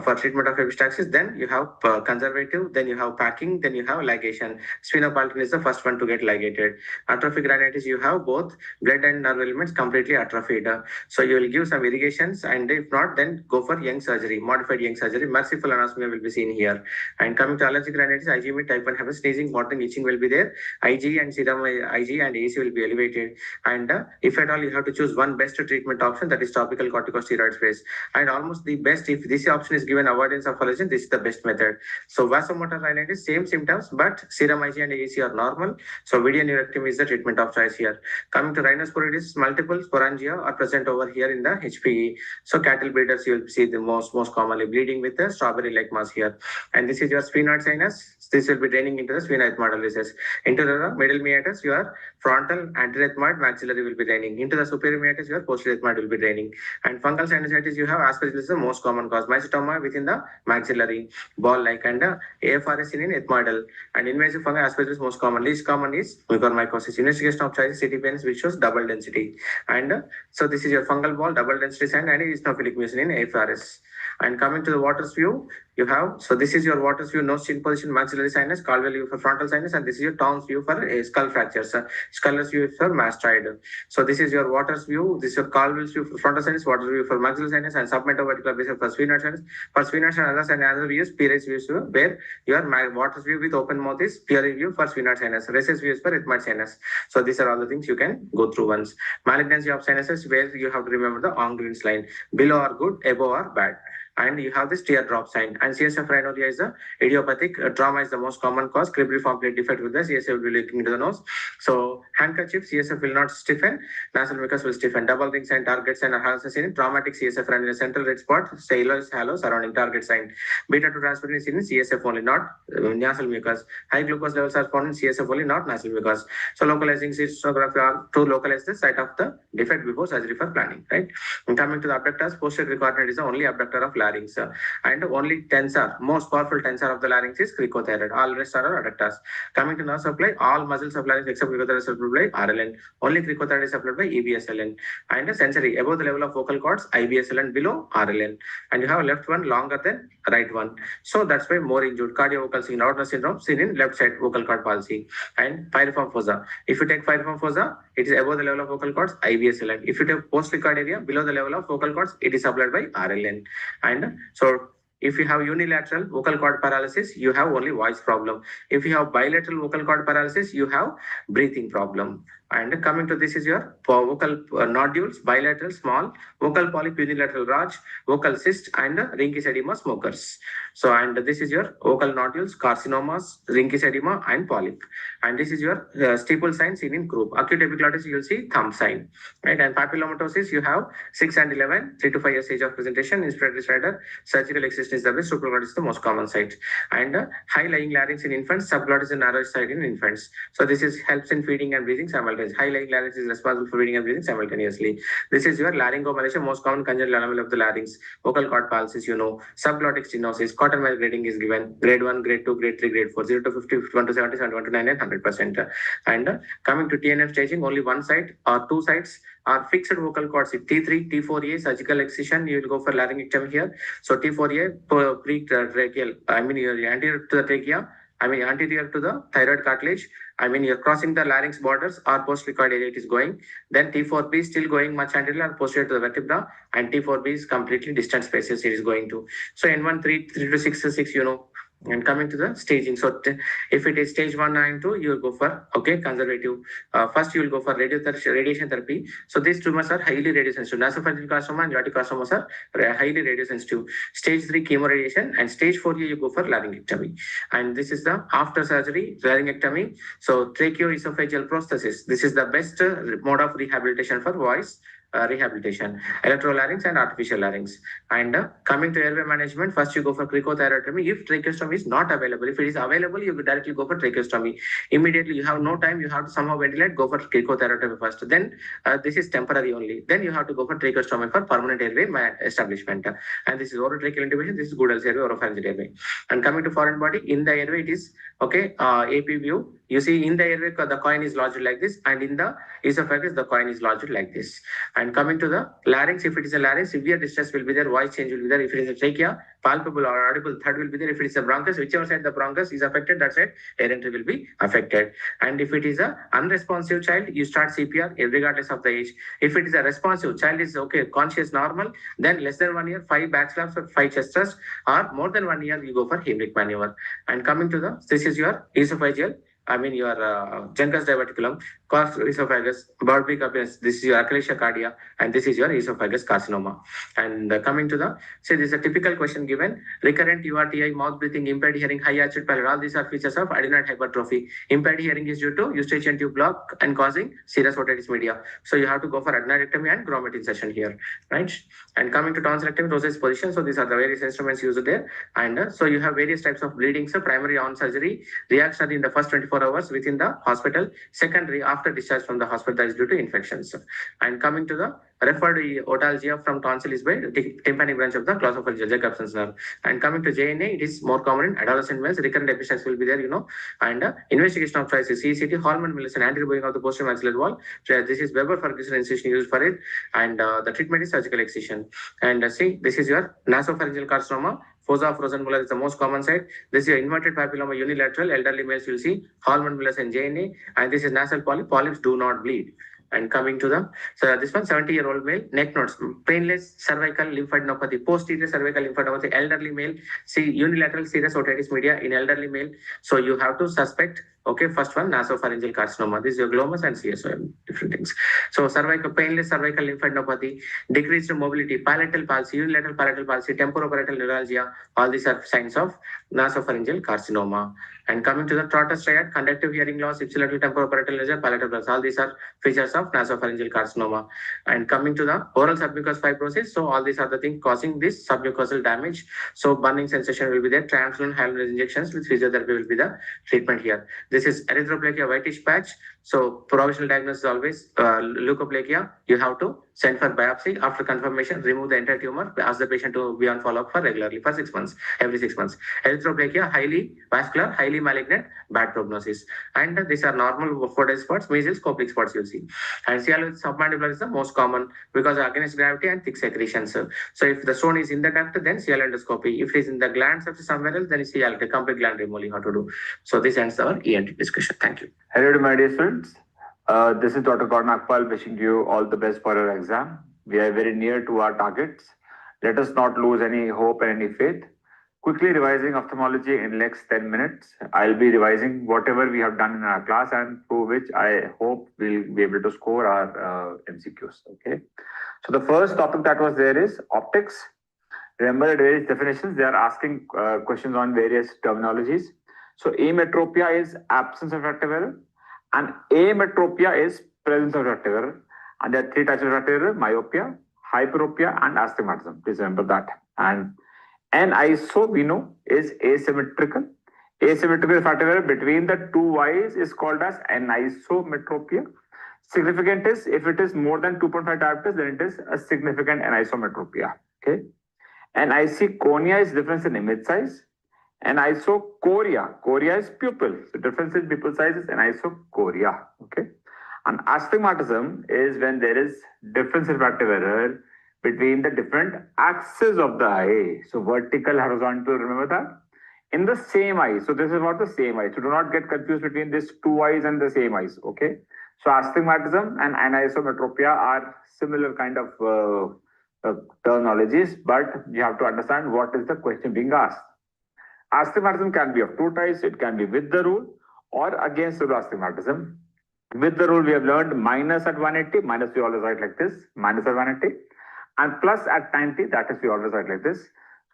[SPEAKER 9] for treatment of epistaxis. Then you have conservative, then you have packing, then you have ligation. Sphenopalatine is the first one to get ligated. Atrophic rhinitis, you have both blood and nerve elements completely atrophied. So you will give some irrigations, and if not, then go for young surgery, modified young surgery. Merciful anosmia will be seen here. And coming to allergic rhinitis, IgE type 1 happens, sneezing, watering, itching will be there. IgE and serum IgE and AC will be elevated. And if at all you have to choose one best treatment option, that is topical corticosteroid sprays. And almost the best, if this option is given avoidance of allergen, this is the best method. So vasomotor rhinitis, same symptoms, but serum IG and AC are normal. So video neurectomy is the treatment of choice here. Coming to rhinosporitis, multiple sporangia are present over here in the HPE. So cattle breeders, you will see the most commonly bleeding with the strawberry-like mass here. And this is your sphenoid sinus. This will be draining into the sphenoid ethmoidalis. Into the middle meatus, your frontal anterior ethmoid maxillary will be draining. Into the superior meatus, your posterior ethmoid will be draining. And fungal sinusitis, you have aspergillosis is the most common cause. Mycetoma within the maxillary, ball-like, and AFRS in ethmoidal. And invasive fungal aspergillosis most common. Least common is mucormycosis. Investigation of choice CT penis, which shows double density. And so this is your fungal ball, double density sign, and eosinophilic mucin in AFRS. And coming to the Waters view, you have, so this is your Waters view, nose chin position, maxillary sinus, Caldwell view for frontal sinus, and this is your Townes view for skull fractures. Sculler's view for mastoid. So this is your Waters view, this is your Caldwell's view for frontal sinus, Waters view for maxillary sinus, and submetavertical basis for sphenoid sinus. For sphenoid and others, and other views, Pierre's views where your Waters view with open mouth is Pierre view for sphenoid sinus, Rese's views for ethmoid sinus. So these are all the things you can go through once. Malignancy of sinuses, where you have to remember the Ongren's line. Below are good, above are bad. and you have this teardrop sign. And CSF rhinorrhea is the idiopathic. Trauma is the most common cause. Cribriform plate defect with the CSF will be leaking into the nose. So handkerchief, CSF will not stiffen. Nasal mucus will stiffen. Double ring sign, target sign, are also seen in traumatic CSF rhinorrhea. Central red spot, yellowish halo surrounding target sign. Beta 2 transferrin is seen in CSF only, not nasal mucus. High glucose levels are found in CSF only, not nasal mucus. So localizing sonography are to localize the site of the defect before surgery for planning, right? And coming to the abductors, posterior cricoid is the only abductor of larynx, and only tensor, most powerful tensor of the larynx is cricothyroid. All rest are adductors. Coming to nerve supply, all muscles of larynx except cricothyroid is supplied by RLN. Only cricothyroid is supplied by EBSLN. And sensory, above the level of vocal cords, IBSLN, below RLN. And you have left one longer than right one. So that's why more injured. Cardiovocal syndrome seen in left side vocal cord palsy. And piriform fossa. If you take piriform fossa, it is above the level of vocal cords, IBSLN. If you take post-cricoid area, below the level of vocal cords, it is supplied by RLN. And so if you have unilateral vocal cord paralysis, you have only voice problem. If you have bilateral vocal cord paralysis, you have breathing problem. And coming to this is your vocal nodules, bilateral, small, vocal polyp, unilateral large, vocal cyst, and ringis edema smokers. So, and this is your vocal nodules, carcinomas, ringis edema, and polyp. And this is your steeple sign seen in group. Acute epiglottis, you will see thumb sign. Right? And papillomatosis, you have 6 and 11, 3 to 5 years age of presentation. Inspiratory rider, surgical excision is the best, supraglottis is the most common site. And high lying larynx in infants, subglottis and narrow side in infants. So this is helps in feeding and breathing simultaneously. High lying larynx is responsible for feeding and breathing simultaneously. This is your laryngomalacia, most common congenital anomaly of the larynx. Vocal cord palsy, you know. Subglottic stenosis, cotton mouth grading is given. Grade 1, grade 2, grade 3, grade 4, 0 to 50, 51 to 70, 71 to 99, 100%. And coming to TNF staging, only one side or two sides are fixed vocal cords. T3, T4A, surgical excision, you will go for laryngectomy here. So T4A, pre-tracheal, I mean, you're anterior to the trachea, I mean, anterior to the thyroid cartilage. I mean, you're crossing the larynx borders or post-cricoid area it is going. Then T4B is still going much anterior or posterior to the vertebra, and T4B is completely distant spaces it is going to. So N1, 3 to 6, you know. And coming to the staging, so if it is stage 1 and 2, you will go for conservative. First, you will go for radiation therapy. So these tumors are highly radiosensitive. Nasopharyngeal carcinoma and aortic carcinomas are highly radiosensitive. Stage 3 chemoradiation, and stage 4 you go for laryngectomy. And this is the after surgery laryngectomy. So tracheoesophageal prosthesis. This is the best mode of rehabilitation for voice. Rehabilitation, electrolarynx and artificial larynx. And coming to airway management, first you go for cricothyrotomy. If tracheostomy is not available, if it is available, you directly go for tracheostomy. Immediately, you have no time, you have to somehow ventilate, go for cricothyrotomy first. Then this is temporary only. Then you have to go for tracheostomy for permanent airway establishment. And this is orotracheal intubation, this is Goodell's airway, oropharyngeal airway. And coming to foreign body, in the airway it is AP view. You see in the airway the coin is lodged like this, and in the esophagus the coin is lodged like this. And coming to the larynx, if it is a larynx, severe distress will be there, voice change will be there. If it is a trachea, palpable or audible third will be there. If it is a bronchus, whichever side the bronchus is affected, that side air entry will be affected. And if it is a unresponsive child, you start CPR regardless of the age. If it is a responsive child is conscious, normal, then less than 1 year, 5 back slaps or 5 chest thrusts, or more than 1 year, you go for Heimlich maneuver. And coming to this is your esophageal, I mean your juncus diverticulum, cos esophagus, bird beak appearance. This is your achalasia cardia, and this is your esophagus carcinoma. And coming to this is a typical question given: recurrent URTI, mouth breathing, impaired hearing, high acid pallor. All these are features of adenoid hypertrophy. Impaired hearing is due to eustachian tube block and causing serous otitis media. So you have to go for adenoidectomy and grommet insertion here, right? And coming to tonsillectomy, Rose's position. So these are the various instruments used there. And so you have various types of bleeding. So primary on surgery, reaction in the first 24 hours within the hospital. Secondary after discharge from the hospital, that is due to infections. And coming to the referred otalgia from tonsil is by tympanic branch of the glossopharyngeal Jacobson's nerve. And coming to JNA, it is more common in adolescent males. Recurrent epistaxis will be there, And investigation of choice is CCT, Hallman-Mills, and anterior bowing of the posterior maxillary wall. This is Weber-Ferguson incision used for it. And the treatment is surgical excision. And see, this is your nasopharyngeal carcinoma. Fossa of Rosenmuller is the most common site. This is your inverted papilloma unilateral. Elderly males will see Hallman-Mills and JNA. And this is nasal polyp. Polyps do not bleed. And coming to this one, 70-year-old male, neck nodes, painless cervical lymphadenopathy, posterior cervical lymphadenopathy, elderly male, see unilateral serous otitis media in elderly male. So you have to suspect Okay, first one, nasopharyngeal carcinoma. This is your glomus and CSOM, different things. So cervical, painless cervical lymphadenopathy, decreased mobility, palatal palsy, unilateral palatal palsy, temporoparatal neuralgia. All these are signs of nasopharyngeal carcinoma. And coming to the Trotter triad, conductive hearing loss, ipsilateral temporoparatal neuralgia, palatal palsy. All these are features of nasopharyngeal carcinoma. And coming to the oral submucous fibrosis, so all these are the things causing this submucosal damage. So burning sensation will be there. Translucent hyaluronic injections with physiotherapy will be the treatment here. This is erythroplakia, whitish patch. So provisional diagnosis is always leukoplakia. You have to send for biopsy. After confirmation, remove the entire tumor. Ask the patient to be on follow-up for regularly for 6 months, every 6 months. Erythroplakia, highly vascular, highly malignant, bad prognosis. And these are normal four-day spots, measles, coplic spots you'll see. And CL submandibular is the most common because against gravity and thick secretions. So if the stone is in the duct, then CL endoscopy. If it is in the gland somewhere else, then it's CL, complete gland removal you have to do. So this ends our ENT discussion. Thank you.
[SPEAKER 10] Hello, my dear students. This is Dr. Karan Akpal wishing you all the best for your exam. We are very near to our targets. Let us not lose any hope and any faith. Quickly revising ophthalmology in next 10 minutes. I'll be revising whatever we have done in our class and through which I hope we'll be able to score our MCQs. Okay. So the first topic that was there is optics. Remember the various definitions. They are asking questions on various terminologies. So ametropia is absence of refractive error and ametropia is presence of refractive error. And there are three types of refractive error: myopia, hyperopia, and astigmatism. Please remember that. And aniso we know is asymmetrical. Asymmetrical refractive error between the two eyes is called as anisometropia. Significant is if it is more than 2.5 diopters, then it is a significant anisometropia. Okay. Anisoconia is difference in image size. Anisocoria is pupil. So difference in pupil size is anisocoria. Okay. And astigmatism is when there is difference in refractive error between the different axes of the eye. So vertical, horizontal, remember that? In the same eye. So this is what the same eye. So do not get confused between these two eyes and the same eyes. Okay. So astigmatism and anisometropia are similar kind of terminologies, but you have to understand what is the question being asked. Astigmatism can be of two types. It can be with the rule or against the rule astigmatism. With the rule, we have learned minus at 180, minus we always write like this, minus at 180, and plus at 90, that is we always write like this.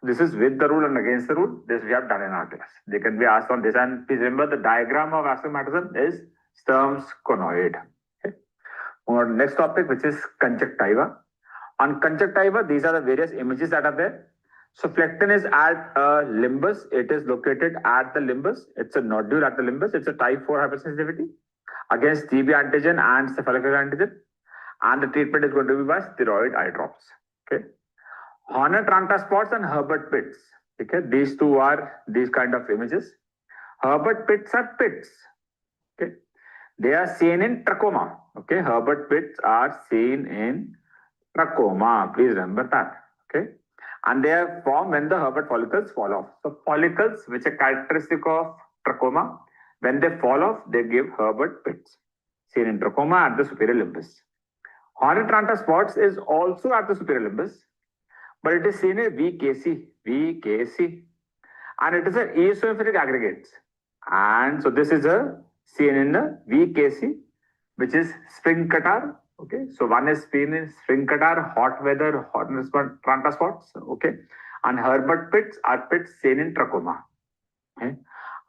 [SPEAKER 10] This is with the rule and against the rule. This we have done in our class. They can be asked on this. And please remember the diagram of astigmatism is Sturm's conoid. Okay. On next topic, which is conjunctiva. On conjunctiva, these are the various images that are there. So flectin is at limbus. It is located at the limbus. It's a nodule at the limbus. It's a type 4 hypersensitivity against TB antigen and cephalosporin antigen. And the treatment is going to be by steroid eye drops. Okay. Horner Tranta spots and Herbert pits. Okay. These two are these kind of images. Herbert pits are pits. Okay. They are seen in trachoma. Okay. Herbert pits are seen in trachoma. Please remember that. Okay. And they are formed when the Herbert follicles fall off. So follicles, which are characteristic of trachoma, when they fall off, they give Herbert pits. Seen in trachoma at the superior limbus. Horner Tranta spots is also at the superior limbus, but it is seen in VKC. And it is an eosinophilic aggregate. And so this is a seen in the VKC, which is spring catarrh. Okay, so one is seen in spring catarrh, hot weather, Horner Tranta spots. Okay, and Herbert pits are pits seen in trachoma. Okay.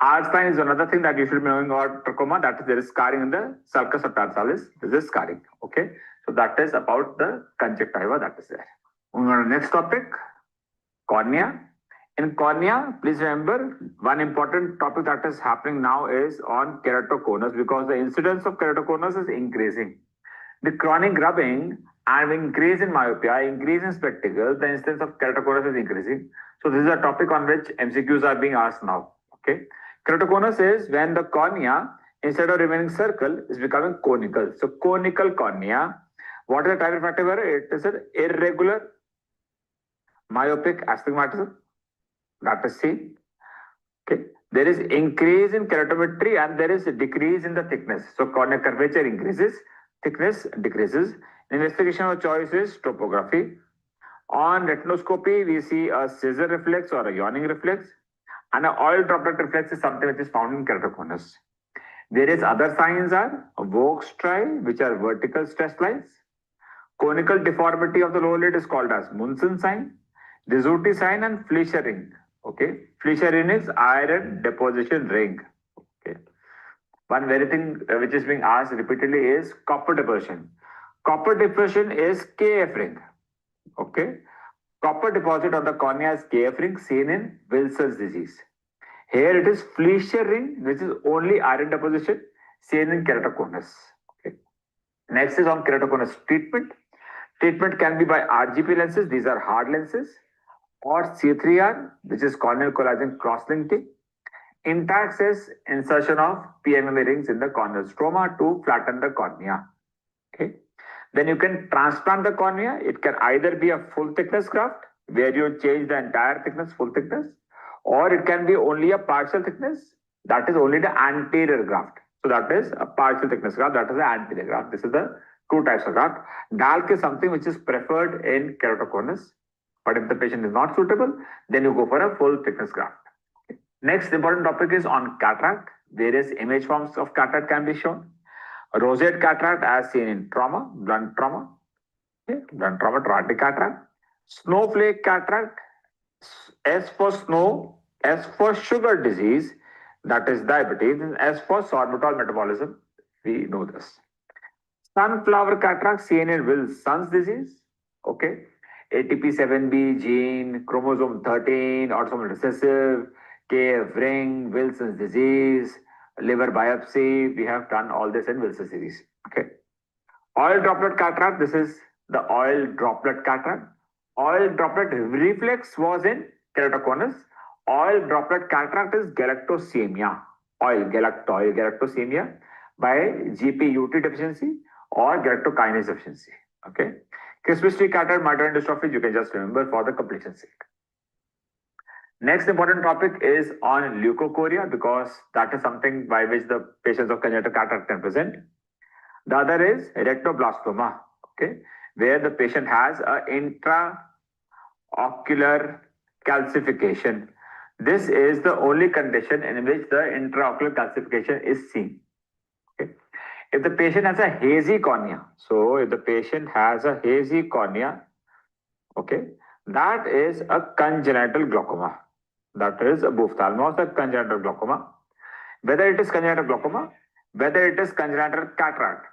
[SPEAKER 10] Arspine is another thing that you should be knowing about trachoma. That is, there is scarring in the sulcus subtarsalis. This is scarring. Okay, so that is about the conjunctiva that is there. Moving on to the next topic, cornea. In cornea, please remember one important topic that is happening now is on keratoconus, because the incidence of keratoconus is increasing. The chronic rubbing and increase in myopia, increase in spectacles, the incidence of keratoconus is increasing. So this is a topic on which MCQs are being asked now. Okay. Keratoconus is when the cornea, instead of remaining circle, is becoming conical. So conical cornea. What is the type of refractive error? It is an irregular myopic astigmatism. That is C. Okay. There is increase in keratometry and there is a decrease in the thickness. So cornea curvature increases, thickness decreases. Investigation of choice is topography. On retinoscopy, we see a scissor reflex or a yawning reflex. And an oil droplet reflex is something which is found in keratoconus. There is other signs are Vogt striae, which are vertical stress lines. Conical deformity of the lower lid is called as Munson sign, Rizzuti sign, and Fleischer ring. Okay, Fleischer ring is iron deposition ring. Okay, one very thing which is being asked repeatedly is copper deposition. Copper deposition is KF ring. Okay, copper deposit on the cornea is KF ring seen in Wilson's disease. Here it is Fleischer ring, which is only iron deposition seen in keratoconus. Okay. Next is on keratoconus treatment. Treatment can be by RGP lenses, these are hard lenses, or C3R, which is corneal collagen cross-linking. Intact is insertion of PMMA rings in the corneal stroma to flatten the cornea. Okay. Then you can transplant the cornea. It can either be a full thickness graft, where you change the entire thickness, full thickness, or it can be only a partial thickness, that is only the anterior graft. So that is a partial thickness graft, that is the anterior graft. This is the two types of graft. DALK is something which is preferred in keratoconus, but if the patient is not suitable, then you go for a full thickness graft. Okay. Next important topic is on cataract. Various image forms of cataract can be shown. Rosette cataract as seen in trauma, blunt trauma, okay. Blunt trauma, traumatic cataract. Snowflake cataract, S for snow, S for sugar disease, that is diabetes, and S for sorbitol metabolism. We know this. Sunflower cataract seen in Wilson's disease. Okay. ATP7B gene, chromosome 13, autosomal recessive, KF ring, Wilson's disease, liver biopsy. We have done all this in Wilson's disease. Okay. Oil droplet cataract. This is the oil droplet cataract. Oil droplet reflex was in keratoconus. Oil droplet cataract is galactosemia. Galactosemia by GPUT deficiency or galactokinase deficiency. Okay. Christmas tree cataract, mitochondrial dystrophy, you can just remember for the completion sake. Next important topic is on leukocoria, because that is something by which the patients of congenital cataract can present. The other is retinoblastoma, okay, where the patient has an intraocular calcification. This is the only condition in which the intraocular calcification is seen. Okay. If the patient has a hazy cornea, so if the patient has a hazy cornea, okay, that is a congenital glaucoma. That is a ophthalmos or congenital glaucoma. Whether it is congenital glaucoma, whether it is congenital cataract,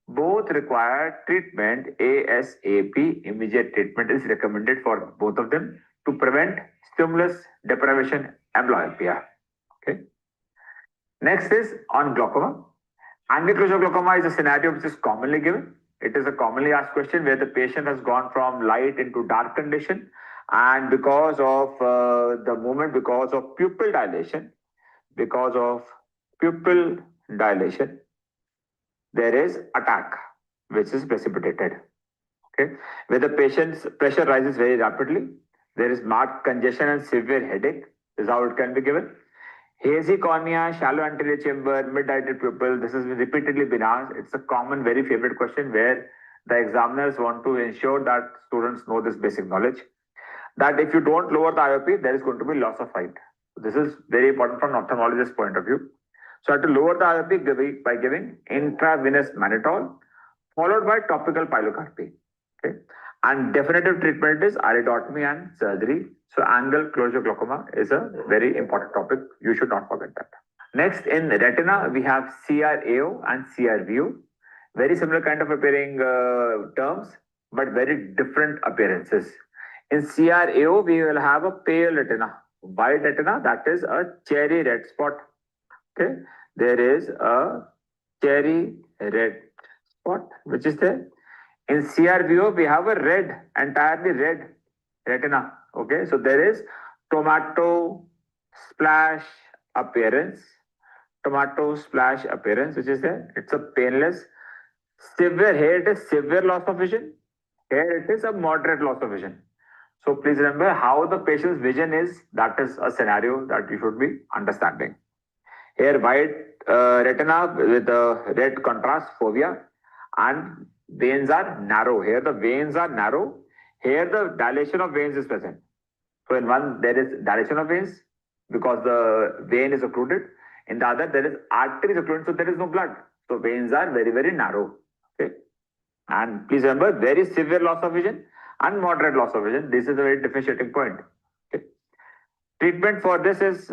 [SPEAKER 10] both require treatment ASAP. Immediate treatment is recommended for both of them to prevent stimulus deprivation amblyopia. Okay. Next is on glaucoma. Anguloclosure glaucoma is a scenario which is commonly given. It is a commonly asked question where the patient has gone from light into dark condition, and because of the movement, because of pupil dilation, there is attack which is precipitated. Okay, where the patient's pressure rises very rapidly, there is marked congestion and severe headache. This is how it can be given. Hazy cornea, shallow anterior chamber, mid-dilated pupil. This has repeatedly been asked. It's a common, very favorite question where the examiners want to ensure that students know this basic knowledge. That if you don't lower the IOP, there is going to be loss of sight. This is very important from an ophthalmologist's point of view. So I have to lower the IOP by giving intravenous mannitol, followed by topical pilocarpine. Okay, and definitive treatment is iridotomy and surgery. So angle closure glaucoma is a very important topic. You should not forget that. Next, in retina, we have CRAO and CRVO. Very similar kind of appearing terms, but very different appearances. In CRAO, we will have a pale retina, white retina, that is a cherry red spot. Okay, there is a cherry red spot which is there. In CRVO, we have a red, entirely red retina. Okay, so there is tomato splash appearance, which is there. It's a painless, severe. Here it is severe loss of vision. Here it is a moderate loss of vision. So please remember how the patient's vision is. That is a scenario that you should be understanding. Here white retina with a red contrast fovea, and veins are narrow. Here the veins are narrow. Here the dilation of veins is present. So in one there is dilation of veins because the vein is occluded. In the other, there is arteries occluded, so there is no blood. So veins are very, very narrow. Okay. And please remember, very severe loss of vision and moderate loss of vision. This is a very differentiating point. Okay. Treatment for this is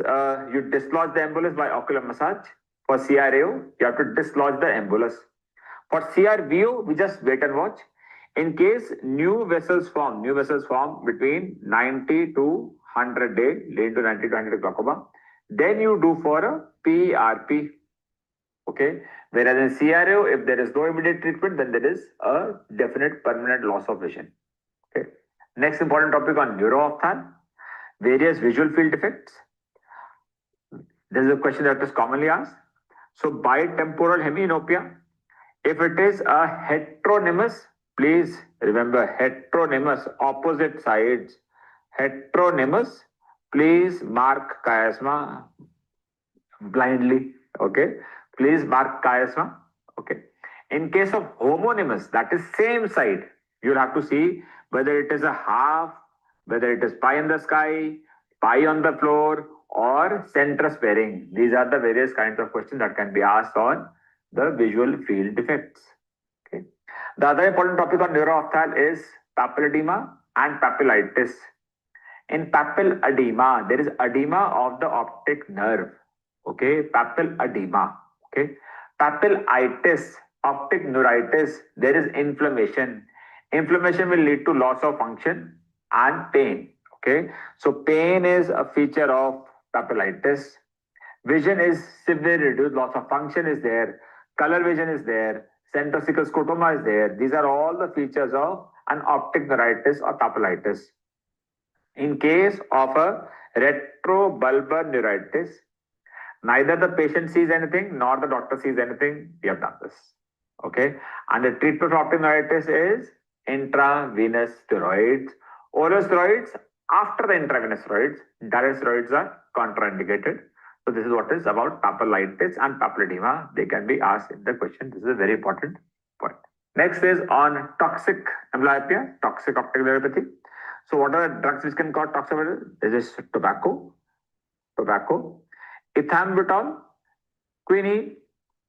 [SPEAKER 10] you dislodge the embolus by ocular massage. For CRAO, you have to dislodge the embolus. For CRVO, we just wait and watch. In case new vessels form between 90 to 100 days, leading to 90 to 100 glaucoma, then you do for a PRP. Okay. Whereas in CRO, if there is no immediate treatment, then there is a definite permanent loss of vision. Okay. Next important topic on neuro-ophthalm, various visual field defects. This is a question that is commonly asked. So bitemporal hemianopia, if it is a heteronymous, please remember heteronymous, opposite sides, heteronymous, please mark chiasma blindly. Okay. Please mark chiasma. Okay. In case of homonymous, that is same side, you'll have to see whether it is a half, whether it is pie in the sky, pie on the floor, or centrus pairing. These are the various kinds of questions that can be asked on the visual field defects. Okay. The other important topic on neuro-ophthalm is papilledema and papillitis. In papilledema, there is edema of the optic nerve. Okay, papilledema. Okay, papillitis, optic neuritis, there is inflammation. Inflammation will lead to loss of function and pain. Okay, so pain is a feature of papillitis. Vision is severely reduced, loss of function is there, color vision is there, centrocecal scotoma is there. These are all the features of an optic neuritis or papillitis. In case of a retrobulbar neuritis, neither the patient sees anything nor the doctor sees anything. We have done this. Okay. And the treatment for optic neuritis is intravenous steroids. Oral steroids after the intravenous steroids. Direct steroids are contraindicated. So this is what is about papillitis and papilledema. They can be asked in the question. This is a very important point. Next is on toxic amblyopia, toxic optic neuropathy. So what are the drugs which can cause toxic amblyopia? This is tobacco, ethambutol, quinine,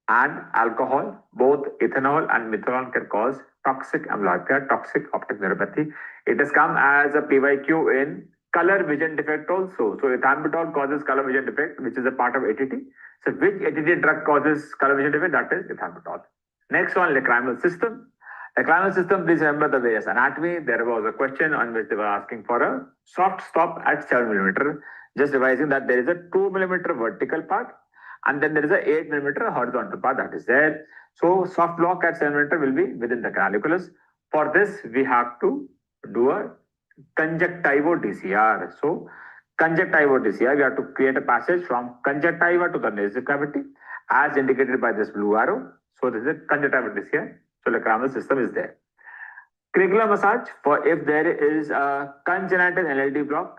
[SPEAKER 10] and alcohol. Both ethanol and methanol can cause toxic amblyopia, toxic optic neuropathy. It has come as a PYQ in color vision defect also. So ethambutol causes color vision defect, which is a part of ATT. So which ATT drug causes color vision defect? That is ethambutol. Next one, lacrimal system. Lacrimal system, please remember the various anatomy. There was a question on which they were asking for a soft stop at 7 millimeter. Just revising that there is a 2 millimeter vertical part and then there is a 8 millimeter horizontal part that is there. So soft block at 7 millimeter will be within the canaliculus. For this, we have to do a conjunctivo DCR. So conjunctivo DCR, we have to create a passage from conjunctiva to the nasal cavity as indicated by this blue arrow. So this is a conjunctival DCR. So lacrimal system is there. Cricula massage for if there is a congenital NLD block,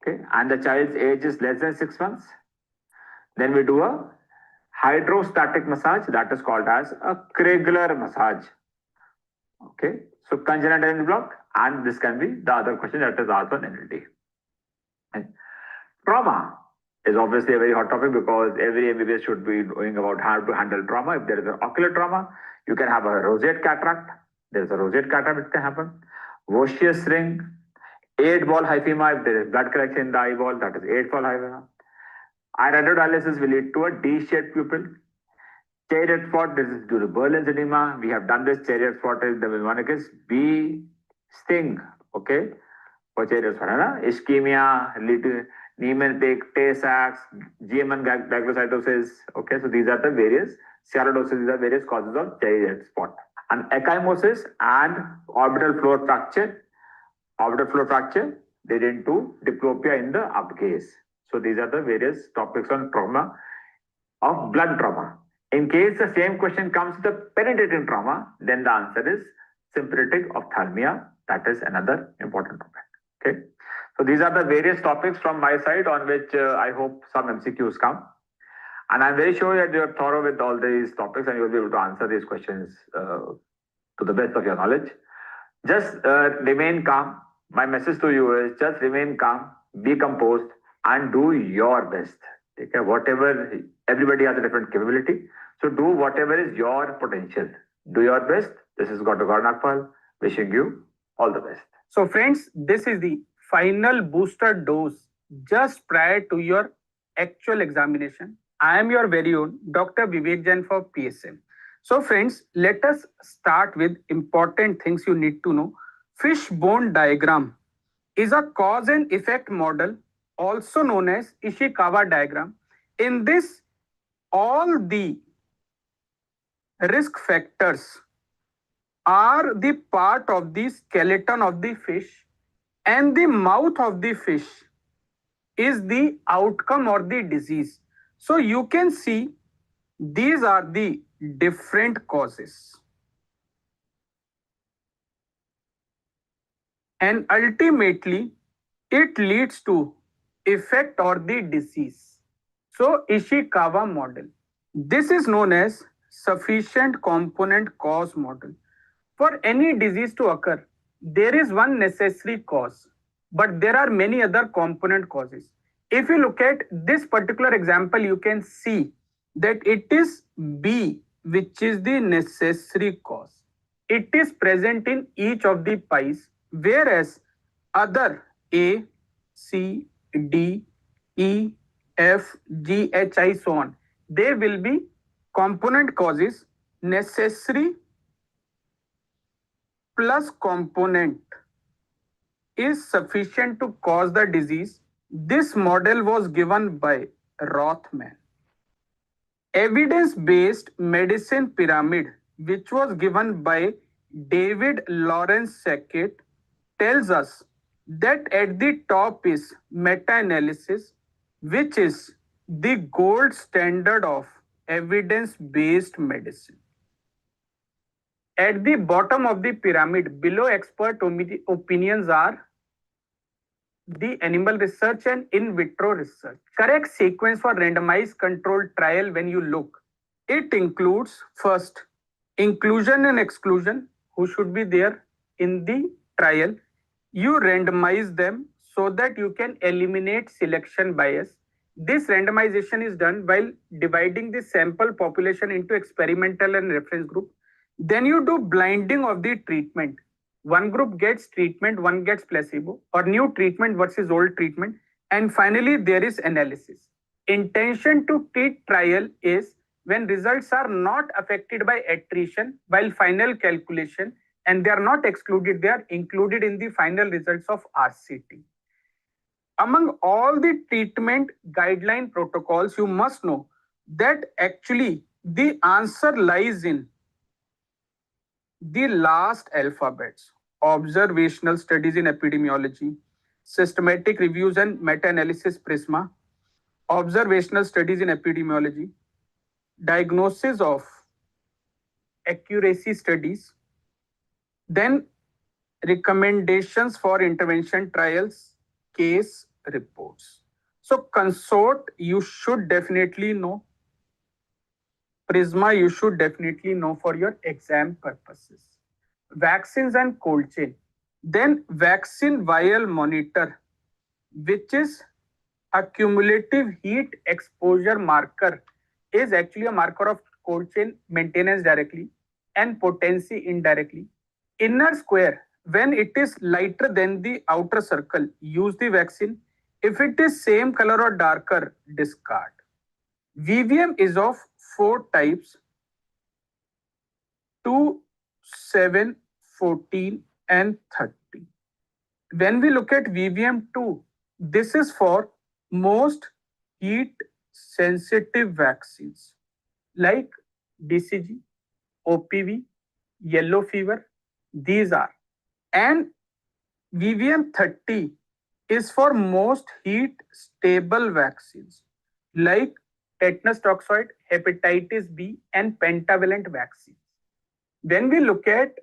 [SPEAKER 10] okay, and the child's age is less than 6 months. Then we do a hydrostatic massage that is called as a cricula massage. Okay, so congenital NLD block, and this can be the other question that is asked on NLD. Okay. Trauma is obviously a very hot topic because every MBBS should be knowing about how to handle trauma. If there is an ocular trauma, you can have a rosette cataract. There is a rosette cataract which can happen. Voschius ring, 8-ball hyphema. If there is blood collection in the eyeball, that is 8-ball hyphema. Iron dialysis will lead to a D-shaped pupil. Chariot spot, this is due to Berlin's edema. We have done this. Chariot spot is the pneumonitis B sting. Okay, for chariot spot, ischemia, lead to Niemann-Pick, Tay-Sachs, GM1 gangliosidosis. Okay, so these are the various sialodosis. These are various causes of chariot spot. And ecchymosis and orbital floor fracture. Orbital floor fracture, they lead to diplopia in the upgaze. So these are the various topics on trauma of blood trauma. In case the same question comes to the penetrating trauma, then the answer is symptomatic ophthalmia. That is another important topic. Okay. So these are the various topics from my side on which I hope some MCQs come. And I'm very sure that you are thorough with all these topics and you'll be able to answer these questions to the best of your knowledge. Just remain calm. My message to you is just remain calm, be composed, and do your best. Okay, whatever, everybody has a different capability. So do whatever is your potential. Do your best. This is Dr. Garnakpal wishing you all the best.
[SPEAKER 11] So friends, this is the final booster dose just prior to your actual examination. I am your very own Dr. Vivek Jain for PSM. So friends, let us start with important things you need to know. Fishbone diagram is a cause and effect model, also known as Ishikawa diagram. In this, all the risk factors are the part of the skeleton of the fish, and the mouth of the fish is the outcome or the disease. So you can see these are the different causes. And ultimately, it leads to effect or the disease. So Ishikawa model. This is known as sufficient component cause model. For any disease to occur, there is one necessary cause, but there are many other component causes. If you look at this particular example, you can see that it is B, which is the necessary cause. It is present in each of the pies, whereas other A, C, D, E, F, G, H, I, so on, they will be component causes. Necessary plus component is sufficient to cause the disease. This model was given by Rothman. Evidence-based medicine pyramid, which was given by David Lawrence Sackett, tells us that at the top is meta-analysis, which is the gold standard of evidence-based medicine. At the bottom of the pyramid, below expert opinions are the animal research and in vitro research. Correct sequence for randomized controlled trial when you look. It includes first, inclusion and exclusion, who should be there in the trial. You randomize them so that you can eliminate selection bias. This randomization is done while dividing the sample population into experimental and reference group. Then you do blinding of the treatment. One group gets treatment, one gets placebo, or new treatment versus old treatment. And finally, there is analysis. Intention to treat trial is when results are not affected by attrition while final calculation, and they are not excluded, they are included in the final results of RCT. Among all the treatment guideline protocols, you must know that actually the answer lies in the last alphabets: observational studies in epidemiology, systematic reviews and meta-analysis PRISMA, observational studies in epidemiology, diagnosis of accuracy studies, then recommendations for intervention trials, case reports. So consort, you should definitely know. PRISMA, you should definitely know for your exam purposes. Vaccines and cold chain. Then vaccine vial monitor, which is a cumulative heat exposure marker, is actually a marker of cold chain maintenance directly and potency indirectly. Inner square, when it is lighter than the outer circle, use the vaccine. If it is same color or darker, discard. VVM is of 4 types: 2, 7, 14, and 30. When we look at VVM2, this is for most heat sensitive vaccines like BCG, OPV, yellow fever, these are. And VVM30 is for most heat stable vaccines like tetanus toxoid, hepatitis B, and pentavalent vaccines. When we look at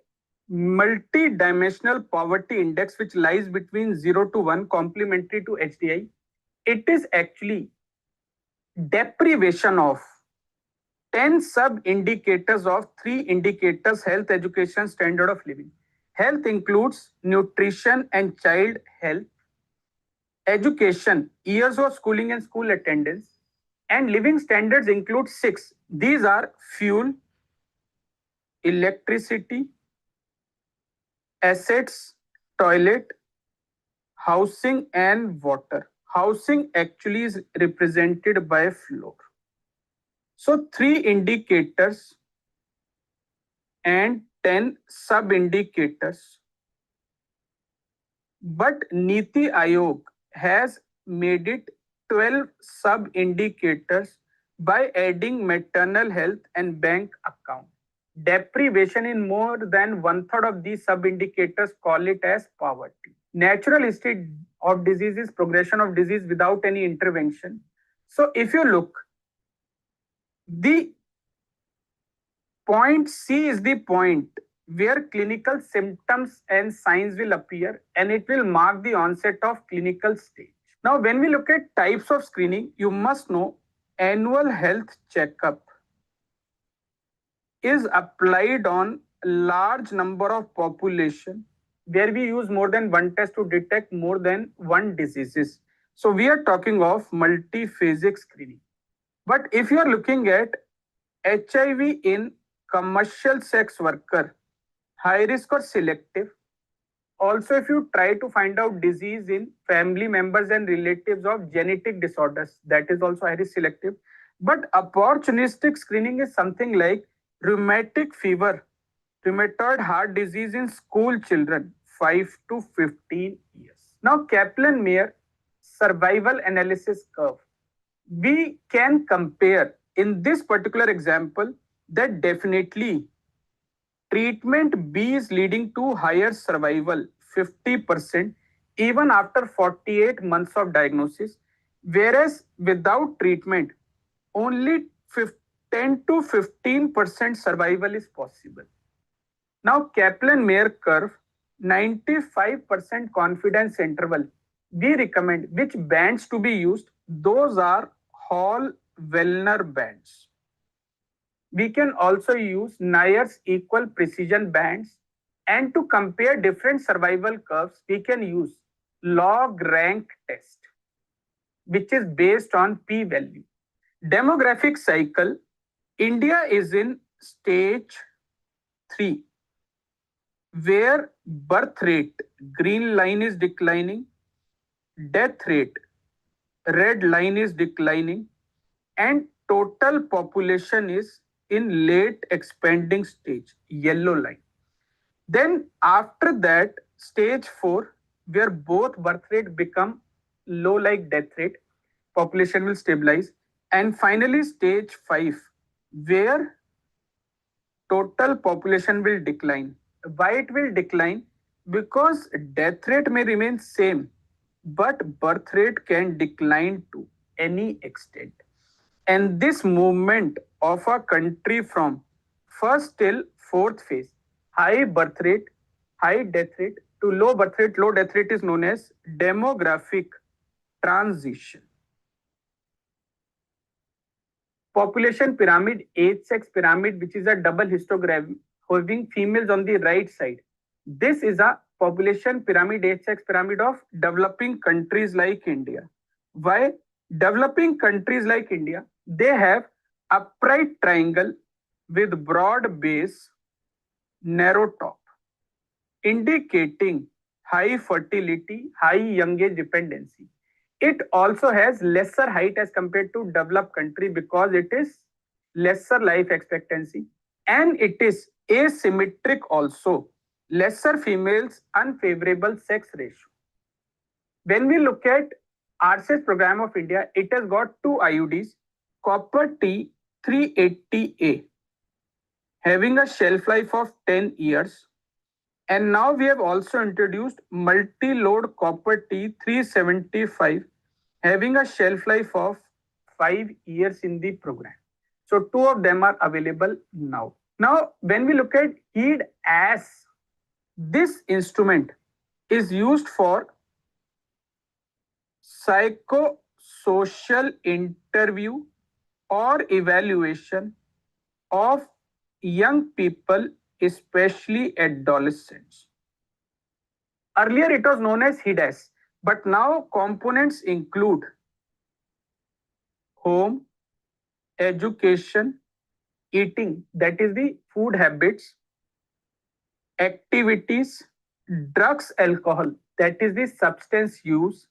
[SPEAKER 11] multi-dimensional poverty index, which lies between 0 to 1, complementary to HDI, it is actually deprivation of 10 sub-indicators of 3 indicators: health, education, standard of living. Health includes nutrition and child health. Education, years of schooling and school attendance. And living standards include 6. These are fuel, electricity, assets, toilet, housing, and water. Housing actually is represented by floor. So 3 indicators and 10 sub-indicators. But Niti Aayog has made it 12 sub-indicators by adding maternal health and bank account. Deprivation in more than 1/3 of these sub-indicators call it as poverty. Natural history of disease is progression of disease without any intervention. So if you look, the point C is the point where clinical symptoms and signs will appear, and it will mark the onset of clinical stage. Now, when we look at types of screening, you must know annual health checkup is applied on large number of population where we use more than one test to detect more than one diseases. So we are talking of multiphasic screening. But if you are looking at HIV in commercial sex worker, high risk or selective. Also, if you try to find out disease in family members and relatives of genetic disorders, that is also highly selective. But opportunistic screening is something like rheumatic fever, rheumatoid heart disease in school children, 5 to 15 years. Now, Kaplan-Meier survival analysis curve. We can compare in this particular example that definitely treatment B is leading to higher survival, 50%, even after 48 months of diagnosis, whereas without treatment, only 10 to 15% survival is possible. Now, Kaplan-Meier curve, 95% confidence interval. We recommend which bands to be used. Those are Hall-Wellner bands. We can also use Nayer's equal precision bands, and to compare different survival curves, we can use log rank test, which is based on p-value. Demographic cycle, India is in stage 3, where birth rate, green line is declining, death rate, red line is declining, and total population is in late expanding stage, yellow line. Then after that, stage 4, where both birth rate become low like death rate, population will stabilize. And finally, stage 5, where total population will decline. Why it will decline? Because death rate may remain same, but birth rate can decline to any extent. And this movement of a country from first till fourth phase, high birth rate, high death rate to low birth rate, low death rate is known as demographic transition. Population pyramid, age-sex pyramid, which is a double histogram having females on the right side. This is a population pyramid, age-sex pyramid of developing countries like India. Why? Developing countries like India, they have upright triangle with broad base, narrow top, indicating high fertility, high young age dependency. It also has lesser height as compared to developed country because it is lesser life expectancy, and it is asymmetric also, lesser females, unfavorable sex ratio. When we look at RCS program of India, it has got 2 IUDs, copper T 380A, having a shelf life of 10 years. And now we have also introduced multi-load copper T 375, having a shelf life of 5 years in the program. So 2 of them are available now. Now, when we look at HEED-AS, this instrument is used for psychosocial interview or evaluation of young people, especially adolescents. Earlier it was known as HEED-AS, but now components include home, education, eating, that is the food habits, activities, drugs, alcohol, that is the substance use,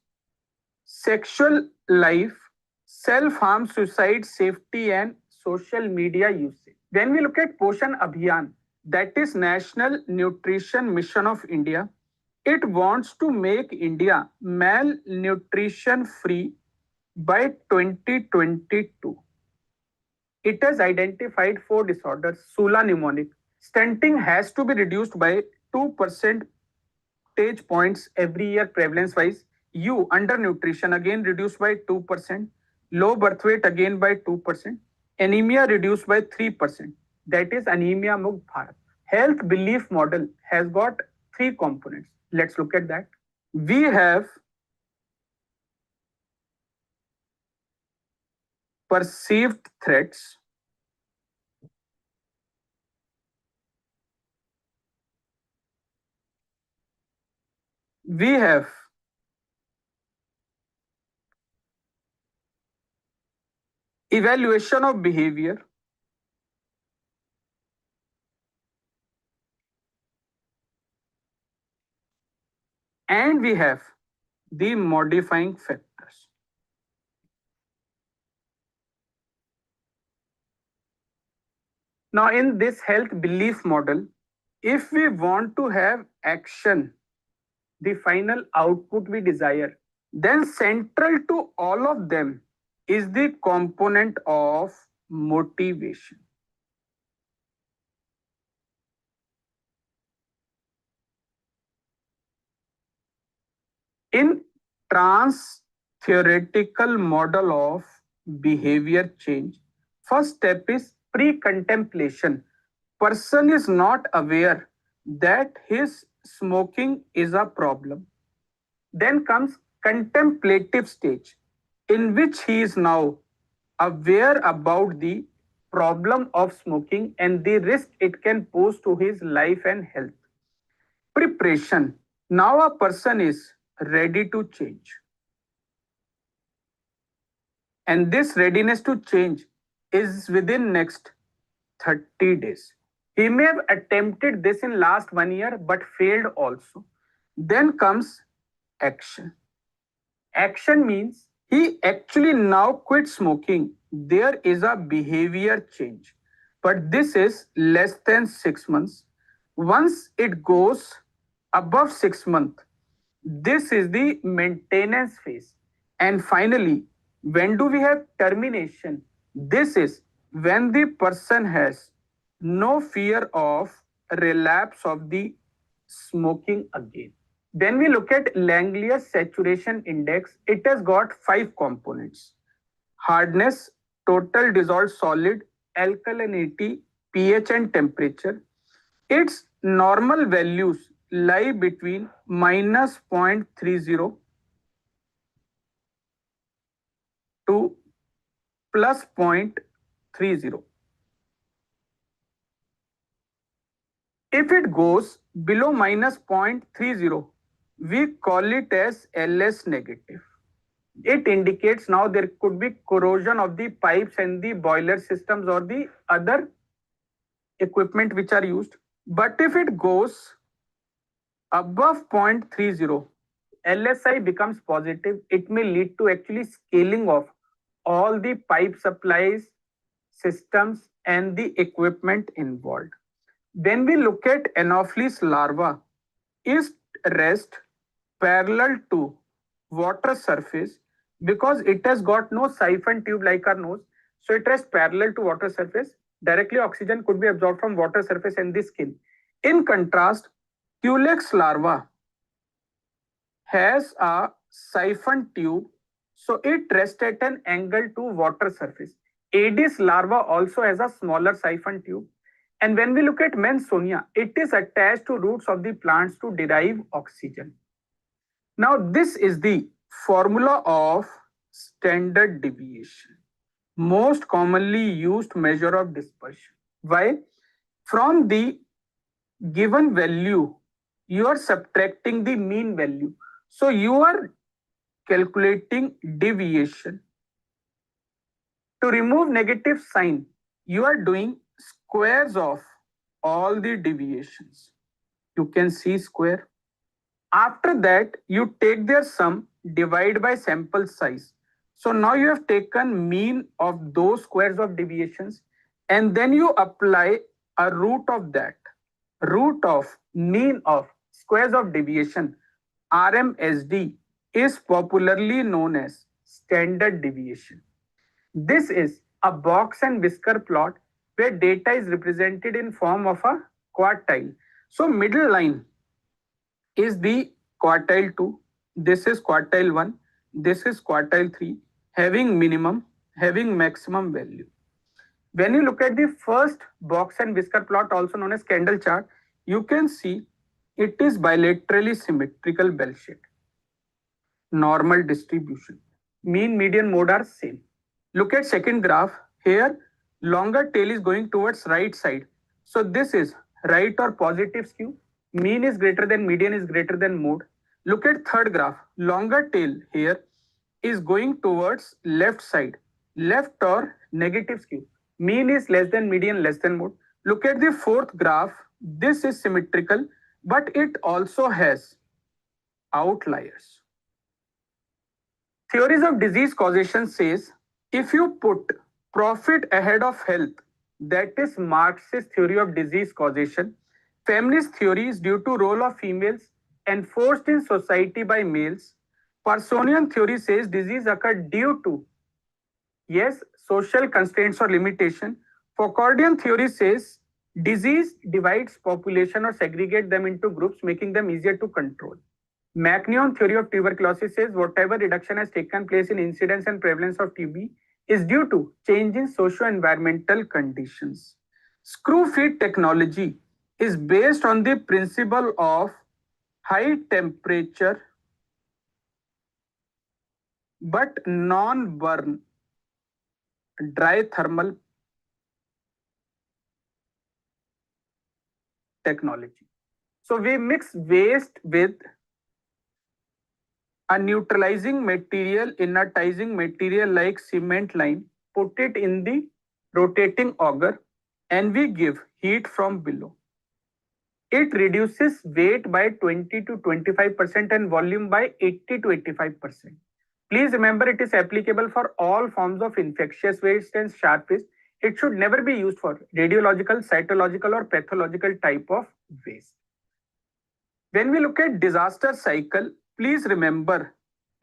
[SPEAKER 11] sexual life, self-harm, suicide, safety, and social media usage. When we look at Poshan Abhiyan, that is National Nutrition Mission of India, it wants to make India malnutrition free by 2022. It has identified 4 disorders. Sula pneumonic. Stunting has to be reduced by 2 percentage points every year prevalence wise. Undernutrition again reduced by 2%. Low birth weight again by 2%. Anemia reduced by 3%. That is Anemia Mukt Bharat. Health belief model has got 3 components. Let's look at that. We have perceived threats. We have evaluation of behavior. And we have the modifying factors. Now, in this health belief model, if we want to have action, the final output we desire, then central to all of them is the component of motivation. In trans-theoretical model of behavior change, first step is pre-contemplation. Person is not aware that his smoking is a problem. Then comes contemplative stage, in which he is now aware about the problem of smoking and the risk it can pose to his life and health. Preparation. Now a person is ready to change. And this readiness to change is within next 30 days. He may have attempted this in last 1 year but failed also. Then comes action. Action means he actually now quit smoking. There is a behavior change. But this is less than 6 months. Once it goes above 6 months, this is the maintenance phase. And finally, when do we have termination? This is when the person has no fear of relapse of the smoking again. Then we look at Langley's saturation index. It has got 5 components: hardness, total dissolved solid, alkalinity, pH, and temperature. Its normal values lie between minus 0.30 to plus 0.30. If it goes below minus 0.30, we call it as LS negative. It indicates now there could be corrosion of the pipes and the boiler systems or the other equipment which are used. But if it goes above 0.30, LSI becomes positive. It may lead to actually scaling of all the pipe supplies, systems, and the equipment involved. When we look at Anopheles larva, is rest parallel to water surface because it has got no siphon tube like our nose. So it rests parallel to water surface. Directly oxygen could be absorbed from water surface and the skin. In contrast, Culex larva has a siphon tube, so it rests at an angle to water surface. Aedes larva also has a smaller siphon tube. And when we look at Mansonia, it is attached to roots of the plants to derive oxygen. Now, this is the formula of standard deviation, most commonly used measure of dispersion. Why? From the given value, you are subtracting the mean value. So you are calculating deviation To remove negative sign, you are doing squares of all the deviations. You can see square. After that, you take their sum, divide by sample size. So now you have taken mean of those squares of deviations, and then you apply a root of that. Root of mean of squares of deviation, RMSD, is popularly known as standard deviation. This is a box and whisker plot where data is represented in form of a quartile. So middle line is the quartile 2, this is quartile 1, this is quartile 3, having minimum, having maximum value. When you look at the first box and whisker plot, also known as candle chart, you can see it is bilaterally symmetrical bell shape. Normal distribution. Mean, median, mode are same. Look at second graph. Here, longer tail is going towards right side. So this is right or positive skew. Mean is greater than median is greater than mode. Look at third graph. Longer tail here is going towards left side. Left or negative skew. Mean is less than median, less than mode. Look at the fourth graph. This is symmetrical, but it also has outliers. Theories of disease causation says, if you put profit ahead of health, that is Marxist theory of disease causation. Feminist theory is due to role of females enforced in society by males. Pearsonian theory says disease occurred due to, yes, social constraints or limitation. Foucauldian theory says disease divides population or segregate them into groups, making them easier to control. Macnion theory of tuberculosis says whatever reduction has taken place in incidence and prevalence of TB is due to change in socio-environmental conditions. Screw feed technology is based on the principle of high temperature but non-burn dry thermal technology. So we mix waste with a neutralizing material, inertizing material like cement lime, put it in the rotating auger, and we give heat from below. It reduces weight by 20 to 25% and volume by 80 to 85%. Please remember, it is applicable for all forms of infectious waste and sharp waste. It should never be used for radiological, cytological, or pathological type of waste. When we look at disaster cycle, please remember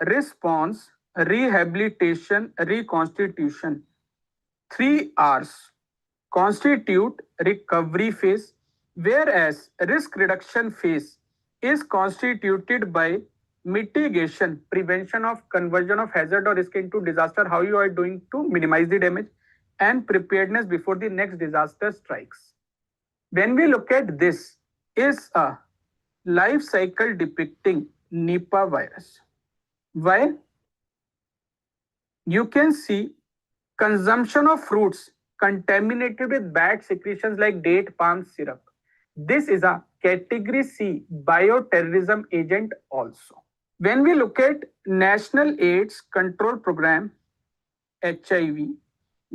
[SPEAKER 11] response, rehabilitation, reconstitution. 3 R's constitute recovery phase, whereas risk reduction phase is constituted by mitigation, prevention of conversion of hazard or risk into disaster, how you are doing to minimize the damage, and preparedness before the next disaster strikes. When we look at this, is a life cycle depicting Nipah virus. Why? You can see consumption of fruits contaminated with bad secretions like date palm syrup. This is a category C bioterrorism agent also. When we look at National AIDS Control Program, HIV,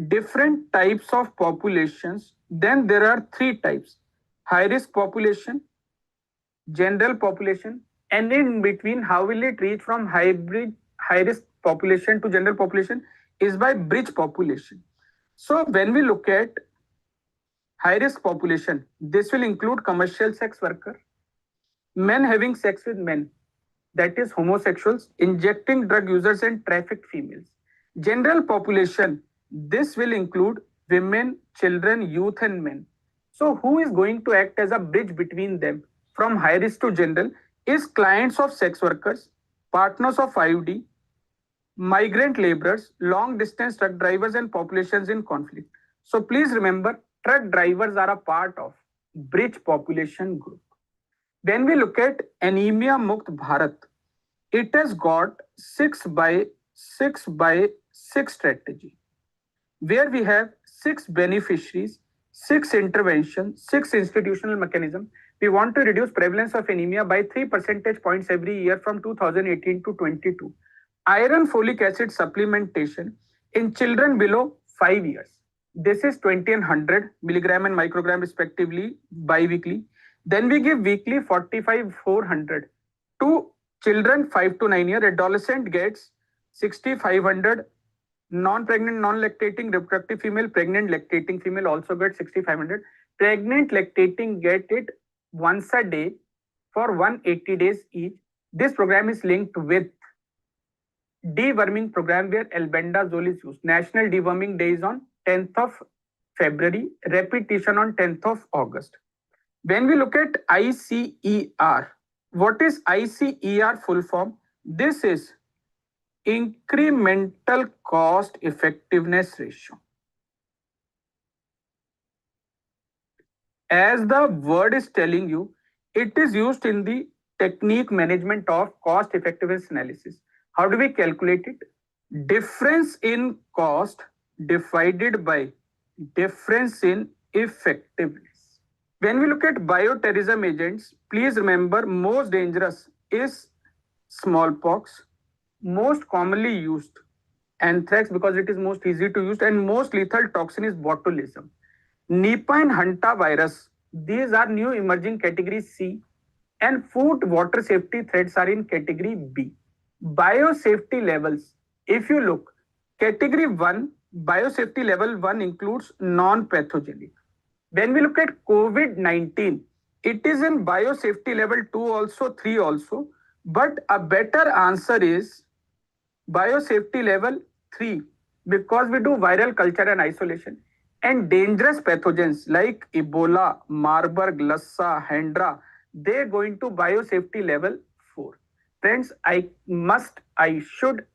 [SPEAKER 11] different types of populations, then there are 3 types: high risk population, general population, and in between, how will it reach from high risk population to general population is by bridge population. So when we look at high risk population, this will include commercial sex worker, men having sex with men, that is homosexuals, injecting drug users, and trafficked females. General population, this will include women, children, youth, and men. So who is going to act as a bridge between them from high risk to general is clients of sex workers, partners of IUD, migrant laborers, long distance truck drivers, and populations in conflict. So please remember, truck drivers are a part of bridge population group. When we look at Anemia Mukt Bharat, it has got 6 by 6 by 6 strategy, where we have 6 beneficiaries, 6 interventions, 6 institutional mechanisms. We want to reduce prevalence of anemia by 3 percentage points every year from 2018 to 22. Iron folic acid supplementation in children below 5 years. This is 20 and 100 milligram and microgram respectively bi-weekly. Then we give weekly 45, 400 to children 5 to 9 years. Adolescent gets 60, 500. Non-pregnant, non-lactating, reproductive female, pregnant, lactating female also get 6,500. Pregnant, lactating get it once a day for 180 days each. This program is linked with deworming program where albendazole is used. National Deworming Day is on 10th of February, repetition on 10th of August. When we look at ICER, what is ICER full form? This is incremental cost effectiveness ratio. As the word is telling you, it is used in the technique management of cost effectiveness analysis. How do we calculate it? Difference in cost divided by difference in effectiveness. When we look at bioterrorism agents, please remember most dangerous is smallpox, most commonly used anthrax because it is most easy to use, and most lethal toxin is botulism. Nipah and hantavirus, these are new emerging category C, and food water safety threats are in category B. Biosafety levels, if you look, category 1, biosafety level 1 includes non-pathogenic. When we look at COVID-19, it is in biosafety level 2 also, 3 also, but a better answer is biosafety level 3 because we do viral culture and isolation. And dangerous pathogens like Ebola, Marburg, Lassa, Hendra, they go into biosafety level 4. Friends, I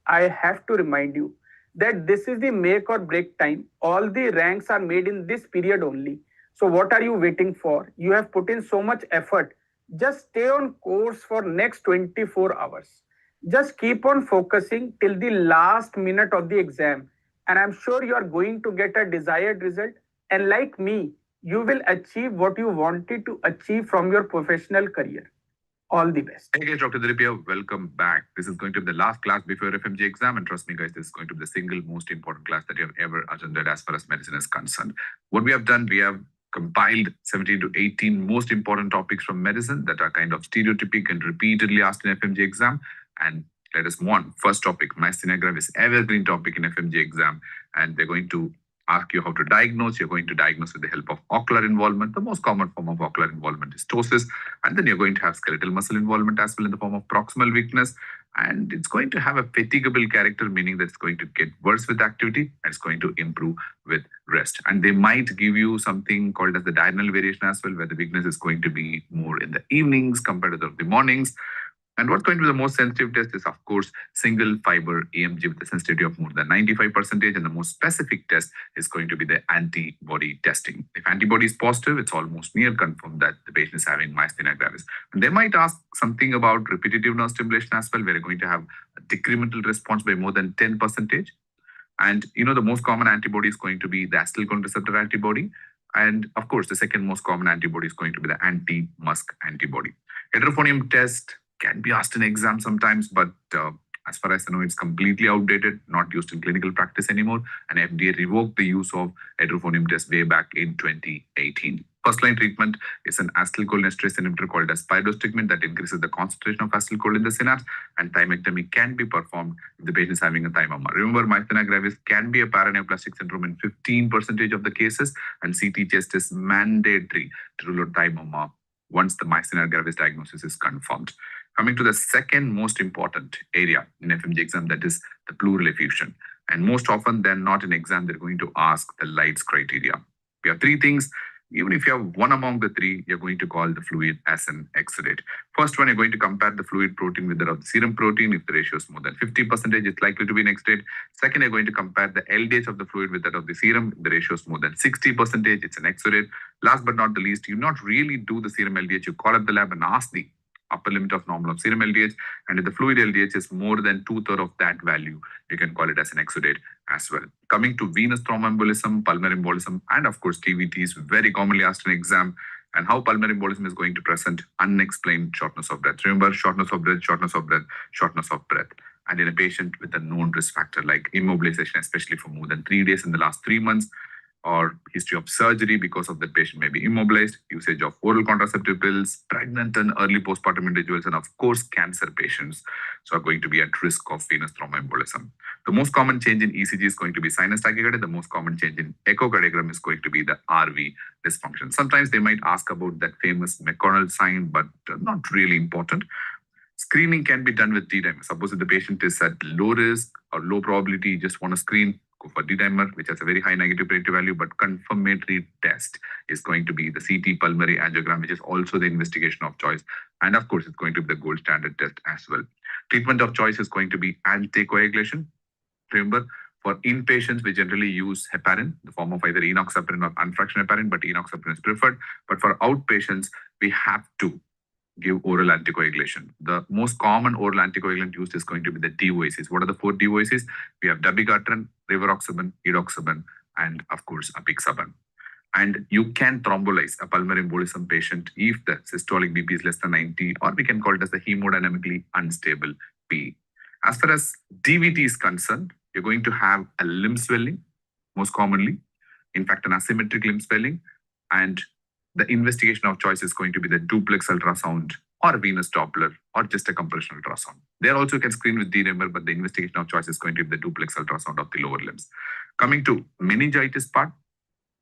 [SPEAKER 11] have to remind you that this is the make or break time. All the ranks are made in this period only. So what are you waiting for? You have put in so much effort. Just stay on course for next 24 hours. Just keep on focusing till the last minute of the exam. And I'm sure you are going to get a desired result. And like me, you will achieve what you wanted to achieve from your professional career. All the best.
[SPEAKER 12] Hey guys, Dr. Dilipia, welcome back. This is going to be the last class before your FMG exam, and trust me guys, this is going to be the single most important class that you have ever attended as far as medicine is concerned. What we have done, we have compiled 17 to 18 most important topics from medicine that are kind of stereotypic and repeatedly asked in FMG exam. And let us move on. First topic, myasthenia gravis, evergreen topic in FMG exam, and they're going to ask you how to diagnose. You're going to diagnose with the help of ocular involvement. The most common form of ocular involvement is ptosis. And then you're going to have skeletal muscle involvement as well in the form of proximal weakness. And it's going to have a fatigable character, meaning that it's going to get worse with activity and it's going to improve with rest. And they might give you something called as the diurnal variation as well, where the weakness is going to be more in the evenings compared to the mornings. And what's going to be the most sensitive test is, of course, single fiber EMG with a sensitivity of more than 95%. And the most specific test is going to be the antibody testing. If antibody is positive, it's almost near confirmed that the patient is having myasthenia gravis. And they might ask something about repetitive nerve stimulation as well, where you're going to have a decremental response by more than 10%. And the most common antibody is going to be the acetylcholine receptor antibody. And of course, the second most common antibody is going to be the anti-musk antibody. Heterophonium test can be asked in exam sometimes, but as far as I know, it's completely outdated, not used in clinical practice anymore. And FDA revoked the use of heterophonium test way back in 2018. First-line treatment is an acetylcholinesterase inhibitor called as pyridostigmine that increases the concentration of acetylcholine in the synapse, and thymectomy can be performed if the patient is having a thymoma. Remember, myasthenia gravis can be a paraneoplastic syndrome in 15% of the cases, and CT test is mandatory to rule out thymoma once the myasthenia gravis diagnosis is confirmed. Coming to the second most important area in FMG exam, that is the pleural effusion. And most often they're not in exam, they're going to ask the Lights criteria. We have three things. Even if you have one among the three, you're going to call the fluid as an exudate. First one, you're going to compare the fluid protein with that of the serum protein. If the ratio is more than 50%, it's likely to be an exudate. Second, you're going to compare the LDH of the fluid with that of the serum. If the ratio is more than 60%, it's an exudate. Last but not the least, you not really do the serum LDH. You call up the lab and ask the upper limit of normal of serum LDH, and if the fluid LDH is more than 2/3 of that value, you can call it as an exudate as well. Coming to venous thromboembolism, pulmonary embolism, and of course TVT is very commonly asked in exam, and how pulmonary embolism is going to present unexplained shortness of breath. Remember, shortness of breath, shortness of breath, shortness of breath. and in a patient with a known risk factor like immobilization, especially for more than 3 days in the last 3 months, or history of surgery because of that patient may be immobilized, usage of oral contraceptive pills, pregnant and early postpartum individuals, and of course, cancer patients so are going to be at risk of venous thromboembolism. The most common change in ECG is going to be sinus tachycardia. The most common change in echocardiogram is going to be the RV dysfunction. Sometimes they might ask about that famous McConnell sign, but not really important. Screening can be done with D-dimer. Suppose if the patient is at low risk or low probability, you just want to screen, go for D-dimer, which has a very high negative predictive value, but confirmatory test is going to be the CT pulmonary angiogram, which is also the investigation of choice. And of course, it's going to be the gold standard test as well. Treatment of choice is going to be anticoagulation. Remember, for inpatients, we generally use heparin, the form of either enoxaparin or unfractionated heparin, but enoxaparin is preferred. But for outpatients, we have to give oral anticoagulation. The most common oral anticoagulant used is going to be the DOACs. What are the 4 DOACs? We have dabigatran, rivaroxaban, edoxaban, and of course, apixaban. And you can thrombolyze a pulmonary embolism patient if the systolic BP is less than 90, or we can call it as the hemodynamically unstable P. As far as DVT is concerned, you're going to have a limb swelling, most commonly, in fact, an asymmetric limb swelling, and the investigation of choice is going to be the duplex ultrasound or venous Doppler or just a compression ultrasound. There also you can screen with D-dimer, but the investigation of choice is going to be the duplex ultrasound of the lower limbs. Coming to meningitis part,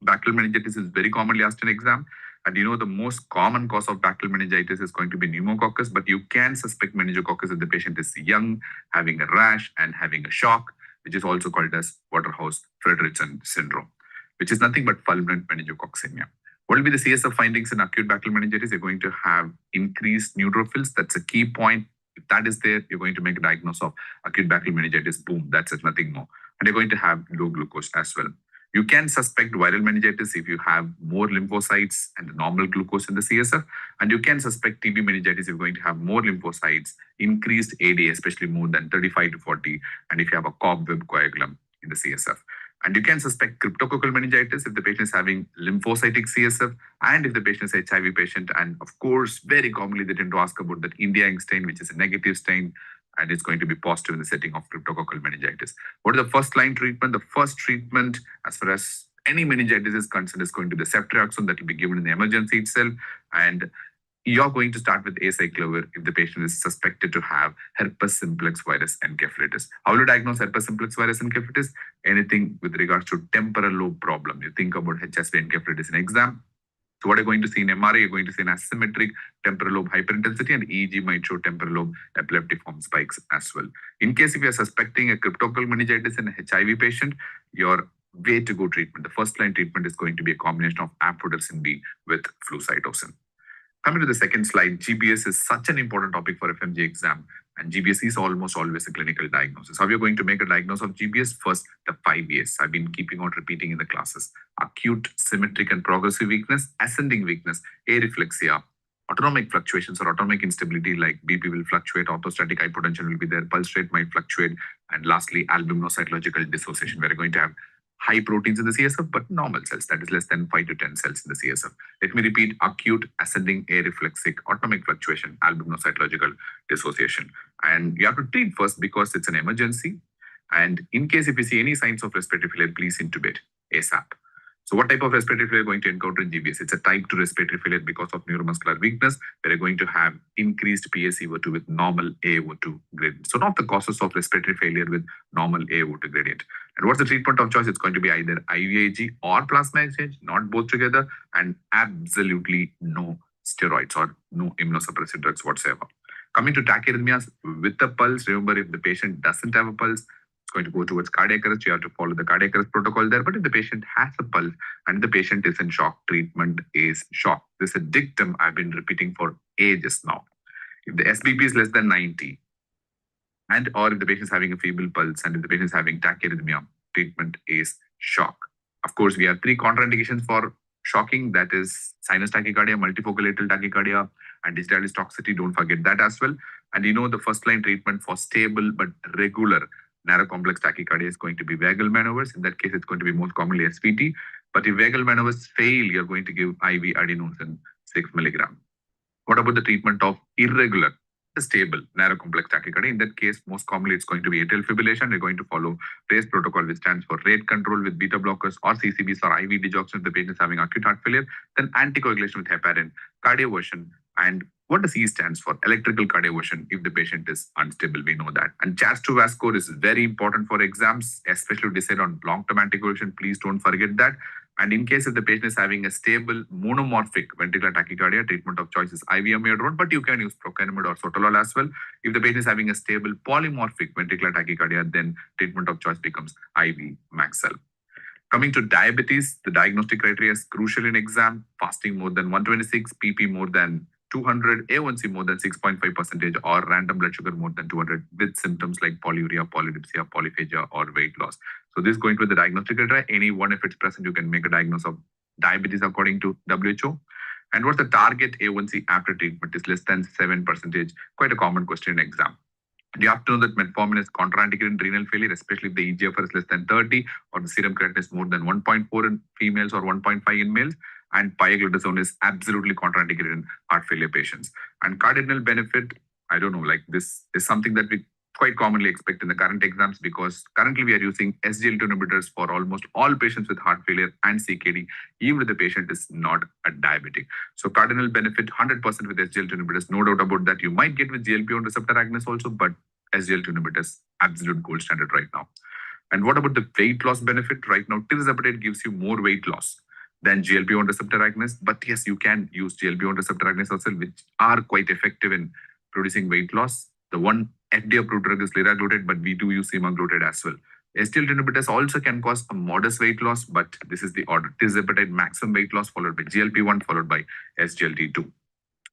[SPEAKER 12] bacterial meningitis is very commonly asked in exam. And you know the most common cause of bacterial meningitis is going to be pneumococcus, but you can suspect meningococcus if the patient is young, having a rash and having a shock, which is also called as Waterhouse-Friderichsen syndrome, which is nothing but fulminant meningococcemia. What will be the CSF findings in acute bacterial meningitis? You're going to have increased neutrophils. That's a key point. If that is there, you're going to make a diagnosis of acute bacterial meningitis. Boom, that's it, nothing more. And you're going to have low glucose as well. You can suspect viral meningitis if you have more lymphocytes and normal glucose in the CSF. And you can suspect TB meningitis if you're going to have more lymphocytes, increased ADA, especially more than 35 to 40, and if you have a cobweb coagulum in the CSF. And you can suspect cryptococcal meningitis if the patient is having lymphocytic CSF and if the patient is HIV patient. And of course, very commonly they tend to ask about that India ink stain, which is a negative stain, and it's going to be positive in the setting of cryptococcal meningitis. What is the first line treatment? The first treatment, as far as any meningitis is concerned, is going to be the ceftriaxone that will be given in the emergency itself. And you're going to start with acyclovir if the patient is suspected to have herpes simplex virus encephalitis. How will you diagnose herpes simplex virus encephalitis? Anything with regards to temporal lobe problem. You think about HSV encephalitis in exam. So what you're going to see in MRI, you're going to see an asymmetric temporal lobe hyperintensity, and EEG might show temporal lobe epileptiform spikes as well. In case if you're suspecting a cryptococcal meningitis in a HIV patient, your way to go treatment, the first line treatment is going to be a combination of amphotericin B with flucytosine. Coming to the second slide, GBS is such an important topic for FMGE exam, and GBS is almost always a clinical diagnosis. How are you going to make a diagnosis of GBS? First, the 5 A's. I've been keeping on repeating in the classes. Acute, symmetric and progressive weakness, ascending weakness, areflexia, autonomic fluctuations or autonomic instability like BP will fluctuate, orthostatic hypotension will be there, pulse rate might fluctuate, and lastly, albuminocytological dissociation. We're going to have high proteins in the CSF, but normal cells, that is less than 5 to 10 cells in the CSF. Let me repeat: acute, ascending, areflexic, autonomic fluctuation, albuminocytological dissociation. And you have to treat first because it's an emergency. And in case if you see any signs of respiratory failure, please intubate ASAP. So what type of respiratory failure are you going to encounter in GBS? It's a type 2 respiratory failure because of neuromuscular weakness. We're going to have increased PaCO2 with normal AO2 gradient. So not the causes of respiratory failure with normal AO2 gradient. And what's the treatment of choice? It's going to be either IVIG or plasma exchange, not both together, and absolutely no steroids or no immunosuppressive drugs whatsoever. Coming to tachyarrhythmias with the pulse, remember if the patient doesn't have a pulse, it's going to go towards cardiac arrest. You have to follow the cardiac arrest protocol there. But if the patient has a pulse and the patient is in shock, treatment is shock. This is a dictum I've been repeating for ages now. If the SBP is less than 90, and or if the patient is having a feeble pulse and if the patient is having tachyarrhythmia, treatment is shock. Of course, we have 3 contraindications for shocking, that is sinus tachycardia, multifocal atrial tachycardia, and digitalis toxicity. Don't forget that as well. And you know the first line treatment for stable but regular narrow complex tachycardia is going to be vagal maneuvers. In that case, it's going to be most commonly SVT. But if vagal maneuvers fail, you're going to give IV adenosine 6 milligram. What about the treatment of irregular? a stable narrow complex tachycardia. In that case, most commonly it's going to be atrial fibrillation. We're going to follow RACE protocol, which stands for rate control with beta blockers or CCBs or IV digoxin if the patient is having acute heart failure. Then anticoagulation with heparin, cardioversion, and what does E stands for? Electrical cardioversion if the patient is unstable, we know that. And CHAS2-VAS score is very important for exams, especially to decide on long-term anticoagulation. Please don't forget that. And in case if the patient is having a stable monomorphic ventricular tachycardia, treatment of choice is IV amiodarone, but you can use procainamide or sotalol as well. If the patient is having a stable polymorphic ventricular tachycardia, then treatment of choice becomes IV Maxel. Coming to diabetes, the diagnostic criteria is crucial in exam. Fasting more than 126, PP more than 200, A1C more than 6.5%, or random blood sugar more than 200 with symptoms like polyuria, polydipsia, polyphagia, or weight loss. So this is going to be the diagnostic criteria. Any one, if it's present, you can make a diagnosis of diabetes according to WHO. And what's the target A1C after treatment? Is less than 7%. Quite a common question in exam. You have to know that metformin is contraindicated in renal failure, especially if the eGFR is less than 30 or the serum creatinine is more than 1.4 in females or 1.5 in males. And pioglitazone is absolutely contraindicated in heart failure patients. And cardinal benefit, I don't know, like this is something that we quite commonly expect in the current exams, because currently we are using SGLT2 inhibitors for almost all patients with heart failure and CKD, even if the patient is not a diabetic. So cardinal benefit 100% with SGLT2 inhibitors, no doubt about that. You might get with GLP-1 receptor agonists also, but SGLT2 inhibitors, absolute gold standard right now. And what about the weight loss benefit? Right now, tirzepatide gives you more weight loss than GLP-1 receptor agonists. But yes, you can use GLP-1 receptor agonists also, which are quite effective in producing weight loss. The one FDA-approved drug is liraglutide, but we do use semaglutide as well. SGLT inhibitors also can cause a modest weight loss, but this is the order. Tirzepatide maximum weight loss, followed by GLP-1, followed by SGLT2.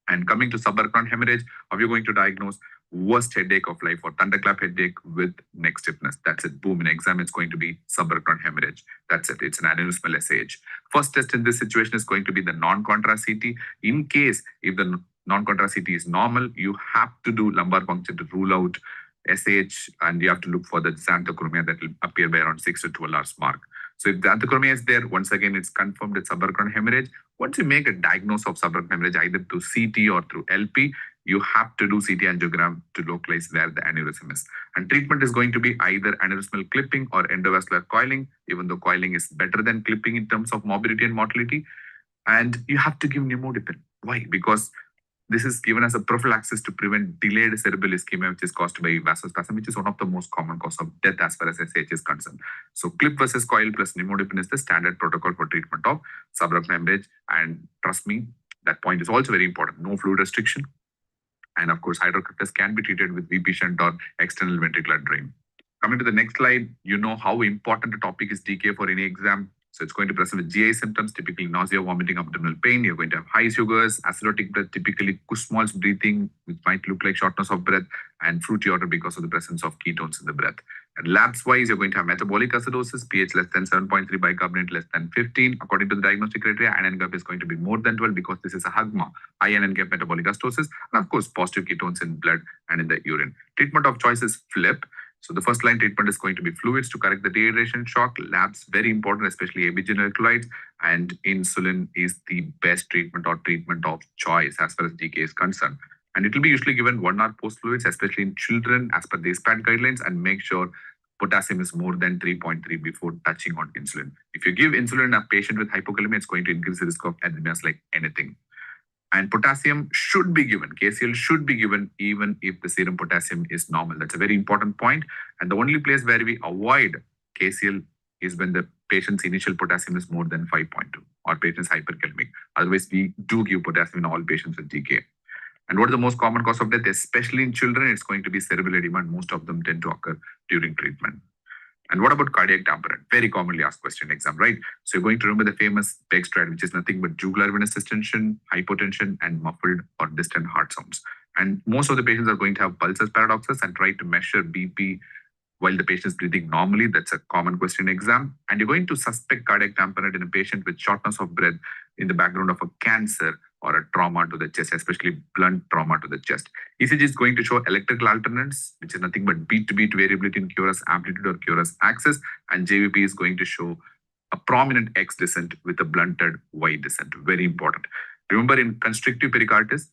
[SPEAKER 12] And coming to subarachnoid hemorrhage, how are you going to diagnose? Worst headache of life or thunderclap headache with neck stiffness. That's it. Boom. In exam, it's going to be subarachnoid hemorrhage. That's it. It's an aneurysmal SAH. First test in this situation is going to be the non-contrast CT. In case if the non-contrast CT is normal, you have to do lumbar puncture to rule out SAH, and you have to look for the xanthochromia that will appear by around 6 to 12 hours mark. So if the xanthochromia is there, once again, it's confirmed it's subarachnoid hemorrhage. Once you make a diagnosis of subarachnoid hemorrhage, either through CT or through LP, you have to do CT angiogram to localize where the aneurysm is. And treatment is going to be either aneurysmal clipping or endovascular coiling, even though coiling is better than clipping in terms of morbidity and mortality. And you have to give nimodipine. Why? Because this is given as a prophylaxis to prevent delayed cerebral ischemia, which is caused by vasospasm, which is one of the most common cause of death as far as SAH is concerned. So clip versus coil plus nimodipine is the standard protocol for treatment of subarachnoid hemorrhage. And trust me, that point is also very important. No fluid restriction. And of course, hydrocryptus can be treated with VP shunt or external ventricular drain. Coming to the next slide, you know how important the topic is DK for any exam. So it's going to present with GI symptoms, typically nausea, vomiting, abdominal pain. You're going to have high sugars, acidotic breath, typically Kussmaul's breathing, which might look like shortness of breath, and fruity odor because of the presence of ketones in the breath. And labs-wise, you're going to have metabolic acidosis, pH less than 7.3, bicarbonate less than 15. According to the diagnostic criteria, NN-GAP is going to be more than 12 because this is a HAGMA, high NN-GAP metabolic acidosis, and of course, positive ketones in blood and in the urine. Treatment of choice is FLIP. So the first line treatment is going to be fluids to correct the dehydration shock. Labs, very important, especially ABG electrolytes, and insulin is the best treatment or treatment of choice as far as DK is concerned. And it will be usually given 1 hour post fluids, especially in children as per the SPAT guidelines, and make sure potassium is more than 3.3 before touching on insulin. If you give insulin in a patient with hypokalemia, it's going to increase the risk of arrhythmias like anything. And potassium should be given, KCl should be given even if the serum potassium is normal. That's a very important point. And the only place where we avoid KCl is when the patient's initial potassium is more than 5.2 or patient's hyperkalemic. Otherwise, we do give potassium in all patients with DK. And what is the most common cause of death, especially in children? It's going to be cerebral edema, and most of them tend to occur during treatment. And what about cardiac tamponade? Very commonly asked question in exam, right? So you're going to remember the famous PEG strat, which is nothing but jugular venous distension, hypotension, and muffled or distant heart sounds. And most of the patients are going to have pulses paradoxes and try to measure BP while the patient is breathing normally. That's a common question in exam. And you're going to suspect cardiac tamponade in a patient with shortness of breath in the background of a cancer or a trauma to the chest, especially blunt trauma to the chest. ECG is going to show electrical alternates, which is nothing but beat to beat variability in QRS amplitude or QRS axis. And JVP is going to show a prominent X descent with a blunted Y descent. Very important. Remember, in constrictive pericarditis,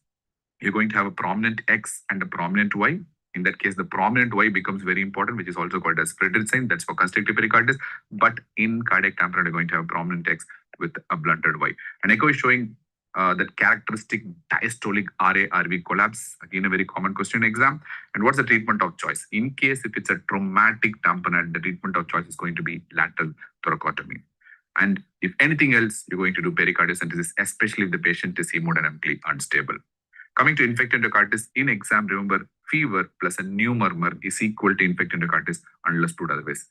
[SPEAKER 12] you're going to have a prominent X and a prominent Y. In that case, the prominent Y becomes very important, which is also called as Friedrich sign. That's for constrictive pericarditis. But in cardiac tamponade, you're going to have a prominent X with a blunted Y. And echo is showing that characteristic diastolic RA-RV collapse. Again, a very common question in exam. And what's the treatment of choice? In case if it's a traumatic tamponade, the treatment of choice is going to be lateral thoracotomy. And if anything else, you're going to do pericardiocentesis, especially if the patient is hemodynamically unstable. Coming to infected endocarditis, in exam, remember, fever plus a new murmur is equal to infected endocarditis unless proved otherwise.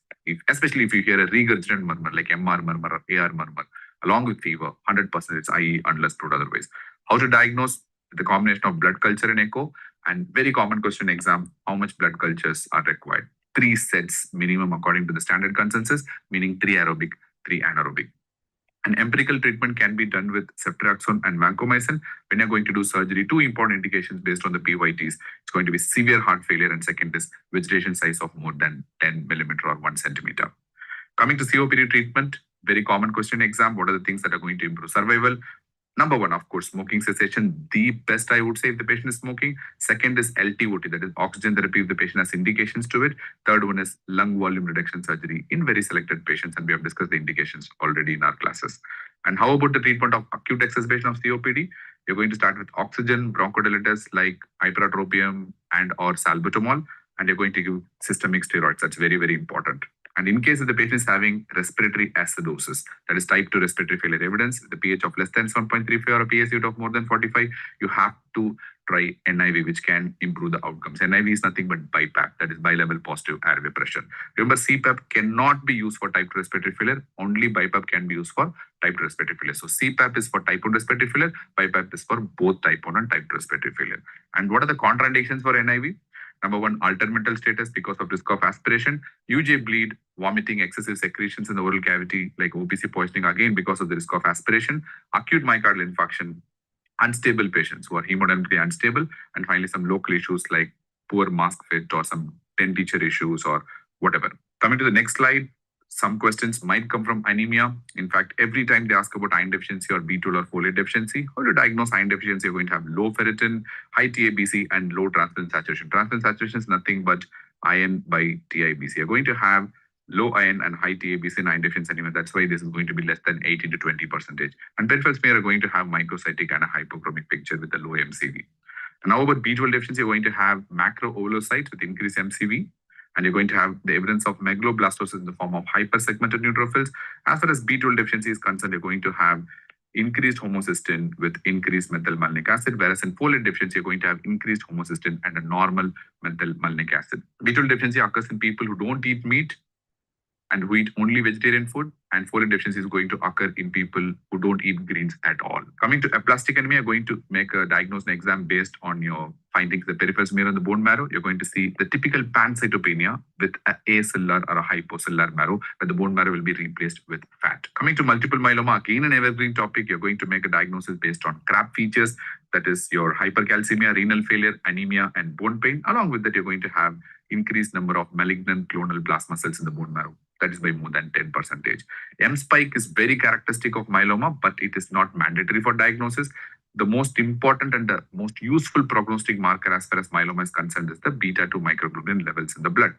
[SPEAKER 12] Especially if you hear a regurgitant murmur like MR murmur or AR murmur, along with fever, 100% it's IE unless proved otherwise. How to diagnose? The combination of blood culture and echo. And very common question in exam, how much blood cultures are required? 3 sets minimum according to the standard consensus, meaning 3 aerobic, 3 anaerobic. An empirical treatment can be done with ceftriaxone and vancomycin. When you're going to do surgery, 2 important indications based on the PYTs. It's going to be severe heart failure, and second is vegetation size of more than 10 millimeter or 1 centimeter. Coming to COPD treatment, very common question exam. What are the things that are going to improve survival? Number 1, of course, smoking cessation. The best, I would say, if the patient is smoking. Second is LTOT, that is oxygen therapy if the patient has indications to it. Third one is lung volume reduction surgery in very selected patients, and we have discussed the indications already in our classes. And how about the treatment of acute exacerbation of COPD? You're going to start with oxygen bronchodilators like ipratropium and or salbutamol, and you're going to give systemic steroids. That's very, very important. And in case if the patient is having respiratory acidosis, that is type 2 respiratory failure evidence, the pH of less than 7.35 or a PSU of more than 45, you have to try NIV, which can improve the outcomes. NIV is nothing but BiPAP, that is bilevel positive airway pressure. Remember, CPAP cannot be used for type 2 respiratory failure. Only BiPAP can be used for type 2 respiratory failure. So CPAP is for type 1 respiratory failure, BiPAP is for both type 1 and type 2 respiratory failure. And what are the contraindications for NIV? Number 1, altered mental status because of risk of aspiration, UJ bleed, vomiting, excessive secretions in the oral cavity like OPC poisoning, again because of the risk of aspiration, acute myocardial infarction, unstable patients who are hemodynamically unstable, and finally some local issues like poor mask fit or some 10 teacher issues or whatever. Coming to the next slide, some questions might come from anemia. In fact, every time they ask about iron deficiency or B12 or folate deficiency, how to diagnose iron deficiency? You're going to have low ferritin, high TABC, and low transferrin saturation. Transferrin saturation is nothing but iron by TIBC. You're going to have low iron and high TABC in iron deficiency anemia. That's why this is going to be less than 18 to 20%. And peripheral smear are going to have microcytic and a hypochromic picture with a low MCV. And now about B12 deficiency, you're going to have macroovalocytes with increased MCV. And you're going to have the evidence of megaloblastosis in the form of hypersegmented neutrophils. As far as B12 deficiency is concerned, you're going to have increased homocysteine with increased methylmalonic acid, whereas in folate deficiency, you're going to have increased homocysteine and a normal methylmalonic acid. B12 deficiency occurs in people who don't eat meat and who eat only vegetarian food, and folate deficiency is going to occur in people who don't eat greens at all. Coming to aplastic anemia, you're going to make a diagnosis and exam based on your findings, the peripheral smear and the bone marrow. You're going to see the typical pancytopenia with a acellular or a hypocellular marrow, where the bone marrow will be replaced with fat. Coming to multiple myeloma, again an evergreen topic, you're going to make a diagnosis based on CRAB features, that is your hypercalcemia, renal failure, anemia, and bone pain. Along with that, you're going to have increased number of malignant clonal plasma cells in the bone marrow. That is by more than 10%. M-spike is very characteristic of myeloma, but it is not mandatory for diagnosis. The most important and the most useful prognostic marker as far as myeloma is concerned is the beta-2 microglobulin levels in the blood.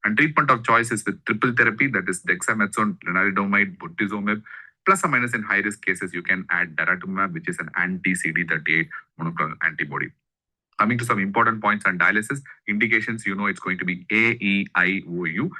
[SPEAKER 12] And treatment of choice is with triple therapy, that is dexamethasone, lenalidomide, bortezomib, plus or minus in high-risk cases, you can add daratumumab, which is an anti-CD38 monoclonal antibody. Coming to some important points on dialysis, indications, it's going to be AEIOU,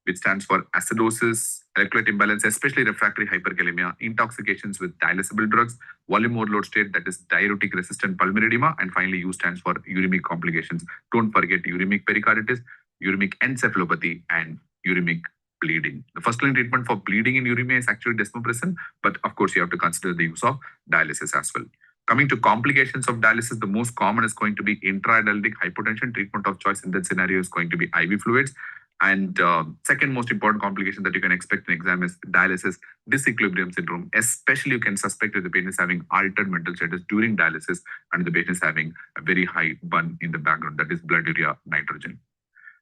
[SPEAKER 12] which stands for acidosis, electrolyte imbalance, especially refractory hyperkalemia, intoxications with dialysable drugs, volume overload state, that is diuretic resistant pulmonary edema, and finally U stands for uremic complications. Don't forget uremic pericarditis, uremic encephalopathy, and uremic bleeding. The first line treatment for bleeding in uremia is actually desmopressin, but of course you have to consider the use of dialysis as well. Coming to complications of dialysis, the most common is going to be intradialytic hypotension. Treatment of choice in that scenario is going to be IV fluids. And second most important complication that you can expect in exam is dialysis disequilibrium syndrome. Especially you can suspect that the patient is having altered mental status during dialysis and the patient is having a very high burn in the background, that is blood urea nitrogen.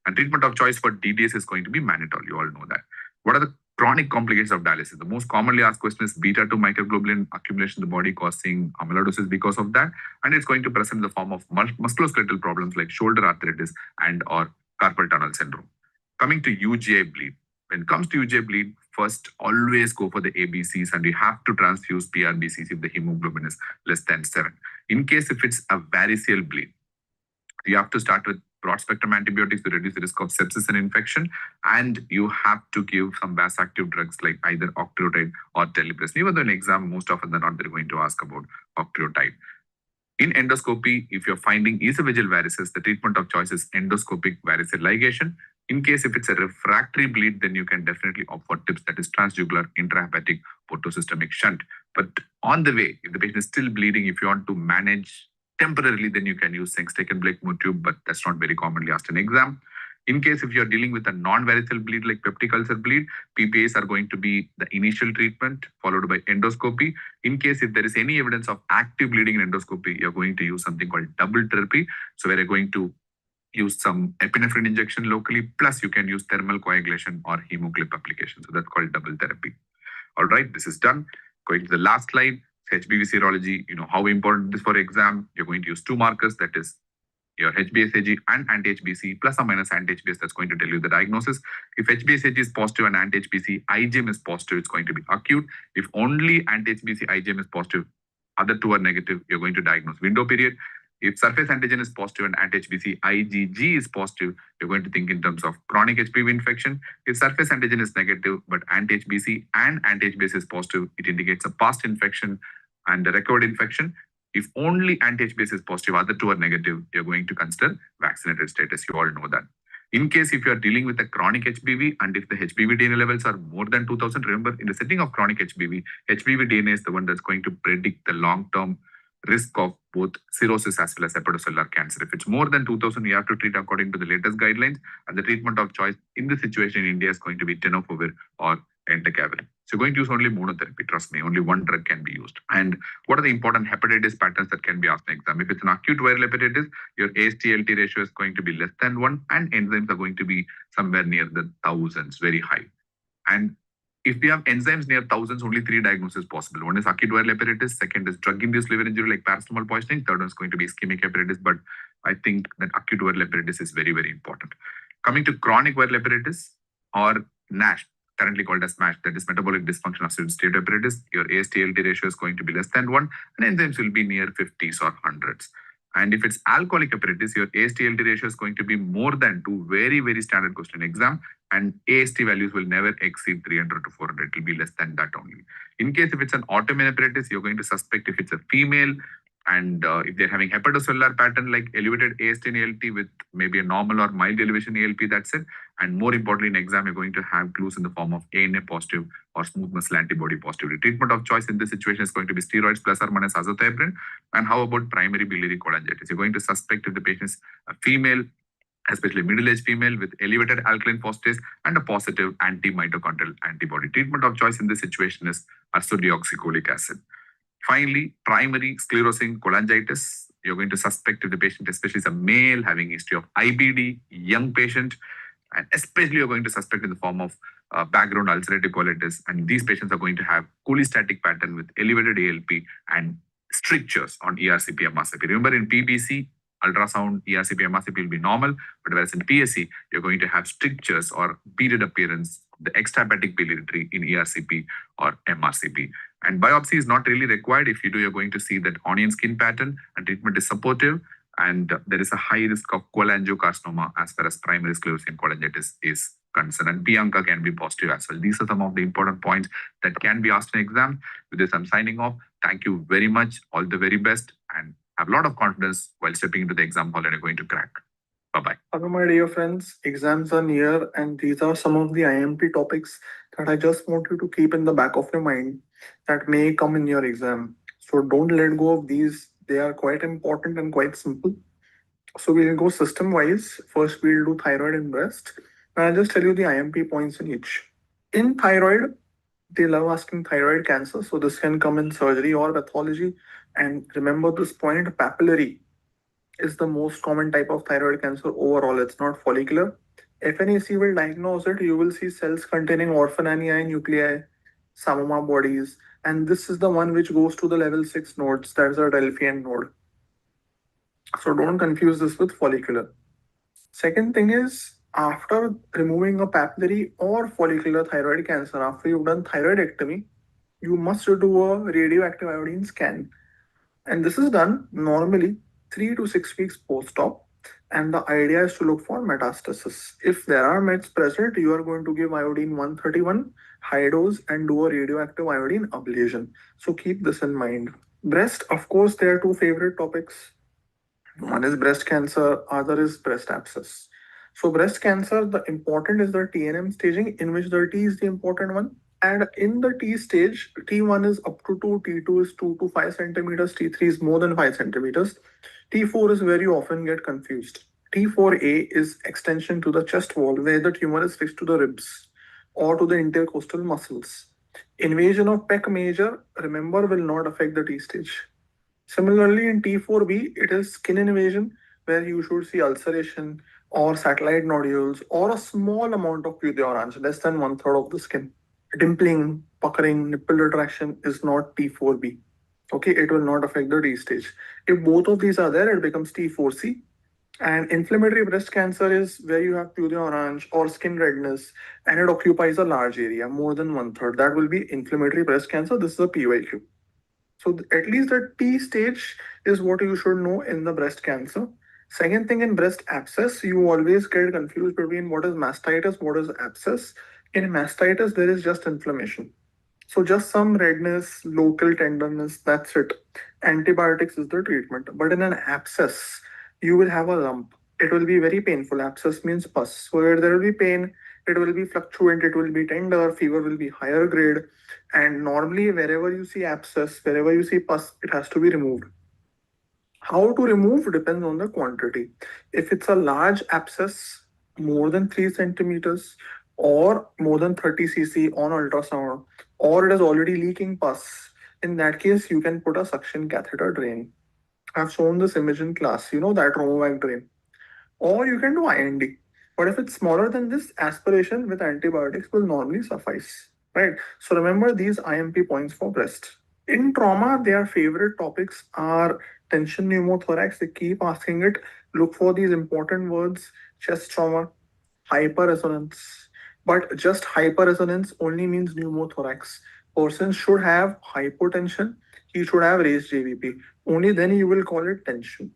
[SPEAKER 12] And treatment of choice for DDS is going to be mannitol. You all know that. What are the chronic complications of dialysis. The most commonly asked question is beta-2 microglobulin accumulation in the body causing amyloidosis because of that. And it's going to present in the form of musculoskeletal problems like shoulder arthritis and or carpal tunnel syndrome. Coming to UGI bleed. When it comes to UGI bleed, first always go for the ABCs and you have to transfuse PRBCs if the hemoglobin is less than 7. In case if it's a variceal bleed, you have to start with broad spectrum antibiotics to reduce the risk of sepsis and infection, and you have to give some vasoactive drugs like either octreotide or terlipressin. Even though in exam, most often than not, they're going to ask about octreotide. In endoscopy, if your finding is a visual varices, the treatment of choice is endoscopic variceal ligation. In case if it's a refractory bleed, then you can definitely opt for TIPS, that is transjugular intrahepatic portosystemic shunt. But on the way, if the patient is still bleeding, if you want to manage temporarily, then you can use Sengstake and Blakemore tube, but that's not very commonly asked in exam. In case if you're dealing with a non-variceal bleed like peptic ulcer bleed, PPAs are going to be the initial treatment followed by endoscopy. In case if there is any evidence of active bleeding in endoscopy, you're going to use something called double therapy. So where you're going to use some epinephrine injection locally, plus you can use thermal coagulation or hemoclip application. So that's called double therapy. All right, this is done. Going to the last slide, HBV serology. You know how important it is for exam. You're going to use 2 markers, that is your HBsAg and anti-HBC plus or minus anti-HBs. That's going to tell you the diagnosis. If HBsAg is positive and anti-HBC IgM is positive, it's going to be acute. If only anti-HBC IgM is positive, other 2 are negative, you're going to diagnose window period. If surface antigen is positive and anti-HBC IgG is positive, you're going to think in terms of chronic HBV infection. If surface antigen is negative, but anti-HBC and anti-HBs is positive, it indicates a past infection and a recovered infection. If only anti-HBs is positive, other 2 are negative, you're going to consider vaccinated status. You all know that. In case if you are dealing with a chronic HBV and if the HBV DNA levels are more than 2000, remember in the setting of chronic HBV, HBV DNA is the one that's going to predict the long-term risk of both cirrhosis as well as hepatocellular cancer. If it's more than 2000, you have to treat according to the latest guidelines, and the treatment of choice in this situation in India is going to be tenofovir or entecavir. So you're going to use only monotherapy, trust me, only one drug can be used. And what are the important hepatitis patterns that can be asked in exam? If it's an acute viral hepatitis, your AST-ALT ratio is going to be less than 1 and enzymes are going to be somewhere near the thousands, very high. And if we have enzymes near thousands, only 3 diagnoses possible. One is acute viral hepatitis, second is drug-induced liver injury like paracetamol poisoning, third one is going to be ischemic hepatitis, but I think that acute viral hepatitis is very, very important. Coming to chronic viral hepatitis or NASH, currently called as MASH, that is metabolic dysfunction associated steatohepatitis, your AST-ALT ratio is going to be less than 1 and enzymes will be near 50s or 100s. And if it's alcoholic hepatitis, your AST-ALT ratio is going to be more than 2, very, very standard question exam, and AST values will never exceed 300 to 400. It will be less than that only. In case if it's an autoimmune hepatitis, you're going to suspect if it's a female, and if they're having hepatocellular pattern like elevated AST and ALT with maybe a normal or mild elevation ALP, that's it. And more importantly, in exam, you're going to have clues in the form of ANA positive or smooth muscle antibody positivity. Treatment of choice in this situation is going to be steroids plus or minus azathioprine. And how about primary biliary cholangitis? You're going to suspect if the patient is a female, especially middle-aged female with elevated alkaline phosphatase and a positive anti-mitochondrial antibody. Treatment of choice in this situation is ursodeoxycholic acid. Finally, primary sclerosing cholangitis. You're going to suspect if the patient, especially is a male, having history of IBD, young patient, and especially you're going to suspect in the form of background ulcerative colitis. And these patients are going to have cholestatic pattern with elevated ALP and strictures on ERCP, MRCP. Remember in PBC, ultrasound, ERCP, MRCP will be normal, but whereas in PSC, you're going to have strictures or beaded appearance, the extrahepatic biliary tree in ERCP or MRCP. And biopsy is not really required. If you do, you're going to see that onion skin pattern and treatment is supportive. And there is a high risk of cholangiocarcinoma as far as primary sclerosing cholangitis is concerned. And Bianca can be positive as well. These are some of the important points that can be asked in exam. With this, I'm signing off. Thank you very much. All the very best. And have a lot of confidence while stepping into the exam hall and you're going to crack. Bye-bye.
[SPEAKER 13] Hello, my dear friends. Exams are near, and these are some of the IMP topics that I just want you to keep in the back of your mind that may come in your exam. So don't let go of these. They are quite important and quite simple. So we'll go system-wise. First, we'll do thyroid and breast. And I'll just tell you the IMP points in each. In thyroid, they love asking thyroid cancer. So this can come in surgery or pathology. And remember this point, papillary is the most common type of thyroid cancer overall. It's not follicular. FNAC will diagnose it. You will see cells containing orphan annii nuclei, Samoma bodies, and this is the one which goes to the level 6 nodes. That's a Delphian node. So don't confuse this with follicular. Second thing is, after removing a papillary or follicular thyroid cancer, after you've done thyroidectomy, you must do a radioactive iodine scan. And this is done normally 3 to 6 weeks post-op. And the idea is to look for metastasis. If there are mets present, you are going to give iodine 131 high dose and do a radioactive iodine ablation. So keep this in mind. Breast, of course, there are two favorite topics. One is breast cancer, other is breast abscess. So breast cancer, the important is the TNM staging, in which the T is the important one. And in the T stage, T1 is up to 2, T2 is 2 to 5 centimeters, T3 is more than 5 centimeters. T4 is where you often get confused. T4A is extension to the chest wall, where the tumor is fixed to the ribs or to the intercostal muscles. Invasion of pec major, remember, will not affect the T stage. Similarly, in T4B, it is skin invasion, where you should see ulceration or satellite nodules or a small amount of pude orange, less than 1/3 of the skin. Dimpling, puckering, nipple retraction is not T4B. Okay, it will not affect the D stage. If both of these are there, it becomes T4C. And inflammatory breast cancer is where you have pude orange or skin redness, and it occupies a large area, more than 1/3. That will be inflammatory breast cancer. This is a PYQ. So at least the T stage is what you should know in the breast cancer. Second thing, in breast abscess, you always get confused between what is mastitis, what is abscess. In mastitis, there is just inflammation. So just some redness, local tenderness, that's it. Antibiotics is the treatment. But in an abscess, you will have a lump. It will be very painful. Abscess means pus. So where there will be pain, it will be fluctuant, it will be tender, fever will be higher grade. And normally, wherever you see abscess, wherever you see pus, it has to be removed. How to remove depends on the quantity. If it's a large abscess, more than 3 centimeters, or more than 30 cc on ultrasound, or it is already leaking pus, in that case, you can put a suction catheter drain. I've shown this image in class, you know, that Romovac drain. Or you can do IND. But if it's smaller than this, aspiration with antibiotics will normally suffice, right? So remember these IMP points for breast. In trauma, their favorite topics are tension pneumothorax. They keep asking it. Look for these important words: chest trauma, hyperresonance. But just hyperresonance only means pneumothorax. Person should have hypotension. He should have raised JVP. Only then you will call it tension.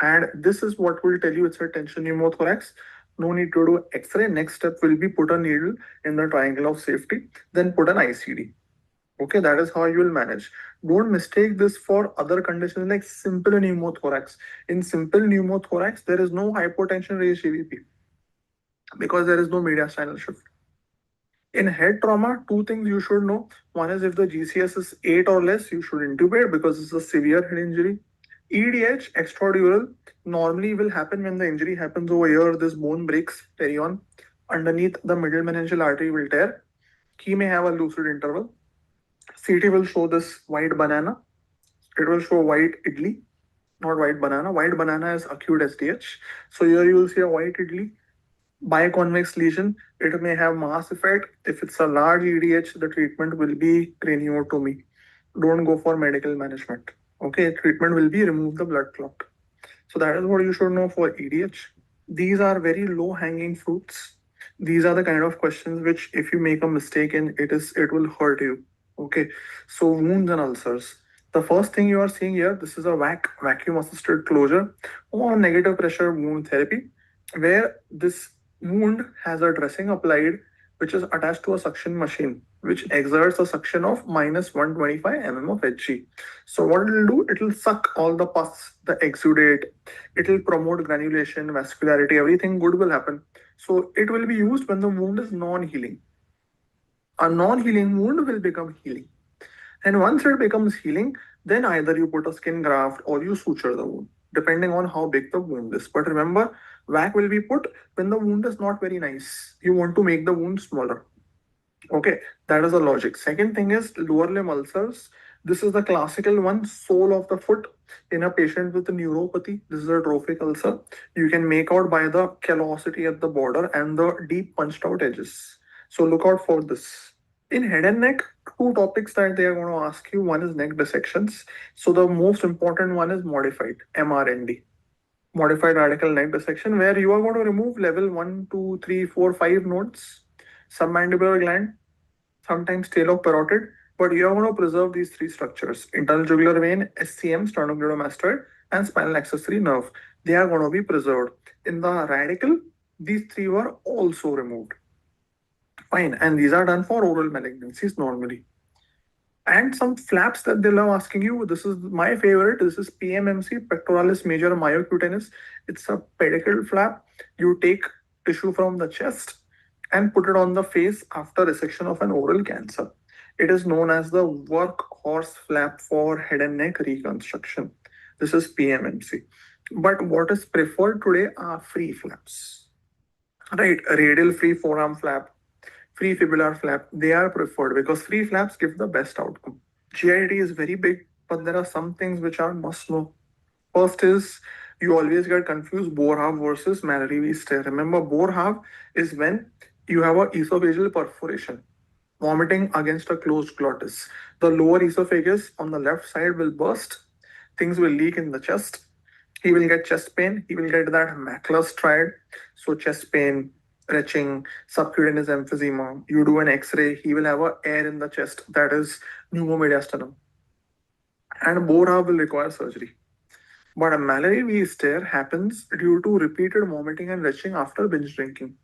[SPEAKER 13] And this is what will tell you it's a tension pneumothorax. No need to do X-ray. Next step will be put a needle in the triangle of safety, then put an ICD. Okay, that is how you will manage. Don't mistake this for other conditions like simple pneumothorax. In simple pneumothorax, there is no hypotension raised GVP because there is no mediastinal shift. In head trauma, two things you should know. One is if the GCS is 8 or less, you should intubate because it's a severe head injury. EDH, extradural, normally will happen when the injury happens over here. This bone breaks, perion. Underneath the middle meningeal artery will tear. He may have a lucid interval. CT will show this white banana. It will show white idli, not white banana. White banana is acute SDH. So here you will see a white idli. Biconvex lesion, it may have mass effect. If it's a large EDH, the treatment will be craniotomy. Don't go for medical management. Okay, treatment will be remove the blood clot. So that is what you should know for EDH. These are very low hanging fruits. These are the kind of questions which if you make a mistake in, it will hurt you. Okay, so wounds and ulcers. The first thing you are seeing here, this is a vacuum assisted closure or negative pressure wound therapy, where this wound has a dressing applied which is attached to a suction machine which exerts a suction of minus 125 mm of Hg. So what it will do, it will suck all the pus, the exudate, it will promote granulation, vascularity, everything good will happen. So it will be used when the wound is non-healing. A non-healing wound will become healing. And once it becomes healing, then either you put a skin graft or you suture the wound, depending on how big the wound is. But remember, vac will be put when the wound is not very nice. You want to make the wound smaller. Okay, that is the logic. Second thing is lower limb ulcers. This is the classical one, sole of the foot in a patient with a neuropathy. This is a trophic ulcer. You can make out by the callosity at the border and the deep punched out edges. So look out for this. In head and neck, two topics that they are going to ask you. One is neck dissections. So the most important one is modified, MRND. Modified radical neck dissection, where you are going to remove level 1, 2, 3, 4, 5 nodes, submandibular gland, sometimes tail of parotid, but you are going to preserve these three structures: internal jugular vein, SCM, sternocleidomastoid, and spinal accessory nerve. They are going to be preserved. In the radical, these three were also removed. Fine, and these are done for oral malignancies normally. And some flaps that they love asking you. This is my favorite. This is PMMC, pectoralis major myocutaneous. It's a pedicle flap. You take tissue from the chest and put it on the face after resection of an oral cancer. It is known as the workhorse flap for head and neck reconstruction. This is PMMC. But what is preferred today are free flaps. Right, radial free forearm flap, free fibular flap, they are preferred because free flaps give the best outcome. GIT is very big, but there are some things which are must know. First is you always get confused Boerhaave versus Mallory stare. Remember, Boerhaave is when you have a esophageal perforation, vomiting against a closed glottis. The lower esophagus on the left side will burst, things will leak in the chest. He will get chest pain, he will get that macular striate, so chest pain, retching, subcutaneous emphysema. You do an X-ray, he will have a air in the chest, that is pneumomediastinum. And Boerhaave will require surgery. But a Mallory stare happens due to repeated vomiting and retching after binge drinking.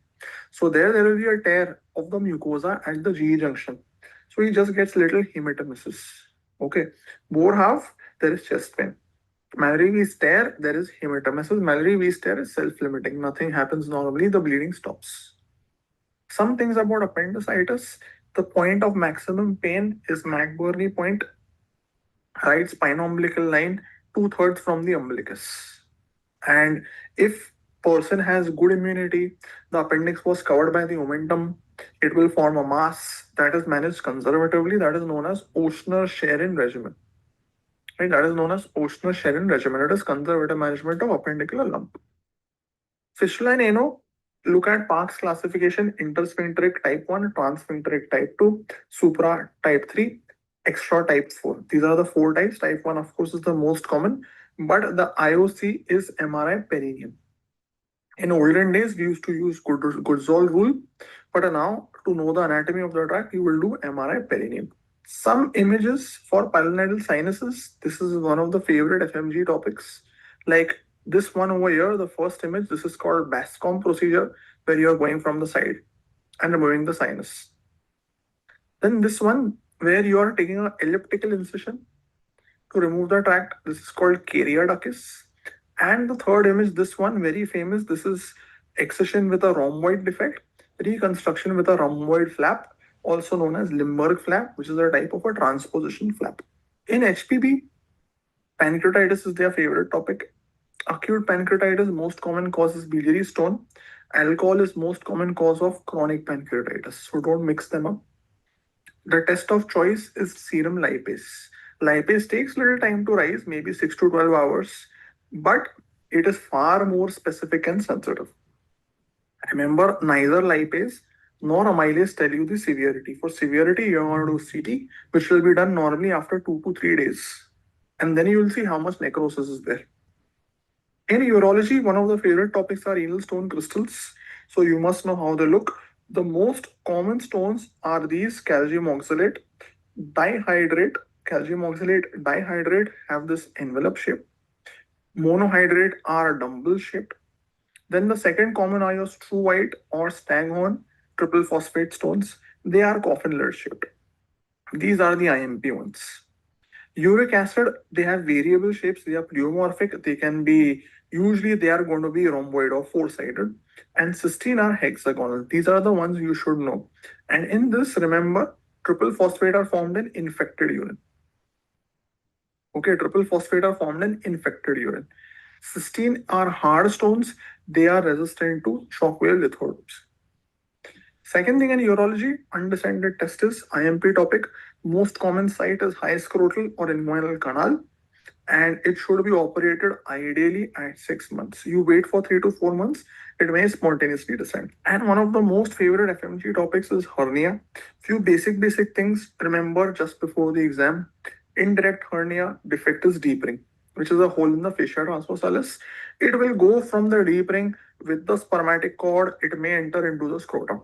[SPEAKER 13] So there will be a tear of the mucosa at the GE junction. So he just gets little hematemesis. Okay. Boerhaave, there is chest pain. Mallory stare, there is hematemesis. Mallory stare is self-limiting. Nothing happens normally. The bleeding stops. Some things about appendicitis. The point of maximum pain is McBurney point, right spinal umbilical line, 2/3 from the umbilicus. And if person has good immunity, the appendix was covered by the omentum, it will form a mass that is managed conservatively. That is known as Oshner-Sharon regimen. Right? That is known as Oshner-Sharon regimen. It is conservative management of appendicular lump. Fistula and ano, look at Park's classification: intersphincteric type 1, transsphincteric type 2, supra type 3, extra type 4. These are the four types. Type 1, of course, is the most common, but the IOC is MRI perineum. In olden days, we used to use Goodsall rule, but now to know the anatomy of the tract, you will do MRI perineum. Some images for pilonidal sinuses. This is one of the favorite FMG topics. Like this one over here, the first image, this is called Bascom procedure, where you are going from the side and removing the sinus. Then this one, where you are taking an elliptical incision to remove the tract, this is called Cariadakis. And the third image, this one, very famous, this is excision with a rhomboid defect, reconstruction with a rhomboid flap, also known as Limburg flap, which is a type of a transposition flap. In HPB, pancreatitis is their favorite topic. Acute pancreatitis, most common cause is biliary stone. Alcohol is most common cause of chronic pancreatitis, so don't mix them up. The test of choice is serum lipase. Lipase takes little time to rise, maybe 6 to 12 hours, but it is far more specific and sensitive. Remember, neither lipase nor amylase tell you the severity. For severity, you are going to do CT, which will be done normally after 2 to 3 days. And then you will see how much necrosis is there. In urology, one of the favorite topics are renal stone crystals. So you must know how they look. The most common stones are these: calcium oxalate, dihydrate. Calcium oxalate, dihydrate have this envelope shape. Monohydrate are dumbbell shaped. Then the second common are your true white or staghorn triple phosphate stones. They are coffin lid shaped. These are the IMP ones. Uric acid, they have variable shapes. They are pleomorphic. They can be, usually they are going to be rhomboid or four-sided. And cysteine are hexagonal. These are the ones you should know. And in this, remember, triple phosphate are formed in infected urine. Okay, triple phosphate are formed in infected urine. Cysteine are hard stones. They are resistant to shockwave lithotrops. Second thing in urology, undescended testis, IMP topic. Most common site is high scrotal or inguinal canal, and it should be operated ideally at 6 months. You wait for 3 to 4 months, it may spontaneously descend. And one of the most favorite FMG topics is hernia. Few basic things remember just before the exam. Indirect hernia defect is deep ring, which is a hole in the fascia transversalis. It will go from the deep ring with the spermatic cord, it may enter into the scrotum.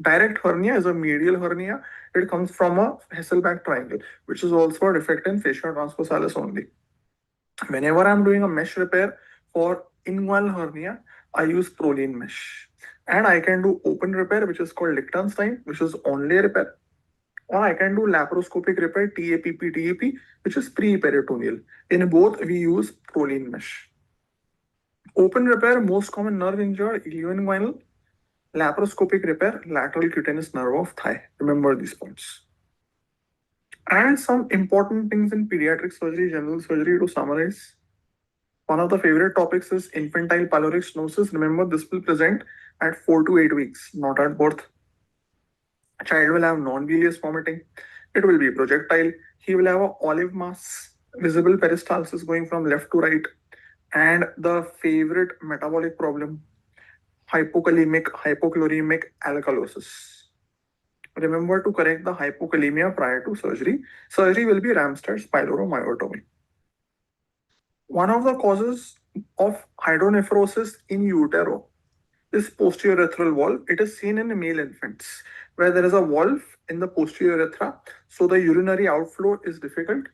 [SPEAKER 13] Direct hernia is a medial hernia. It comes from a Hasselbalch triangle, which is also a defect in fascia transversalis only. Whenever I'm doing a mesh repair for inguinal hernia, I use Prolene mesh. And I can do open repair, which is called Lichtenstein, which is only repair. Or I can do laparoscopic repair, TAPP, which is pre-peritoneal. In both, we use Prolene mesh. Open repair, most common nerve injured, ilioinguinal. Laparoscopic repair, lateral cutaneous nerve of thigh. Remember these points. And some important things in pediatric surgery, general surgery to summarize. One of the favorite topics is infantile pyloric stenosis. Remember, this will present at 4 to 8 weeks, not at birth. A child will have non-bilious vomiting. It will be projectile. He will have an olive mass, visible peristalsis going from left to right. And the favorite metabolic problem, hypokalemic, hypochloremic alkalosis. Remember to correct the hypokalemia prior to surgery. Surgery will be Ramstad's pyloromyotomy. One of the causes of hydronephrosis in utero is posterior urethral valve. It is seen in male infants where there is a valve in the posterior urethra, so the urinary outflow is difficult.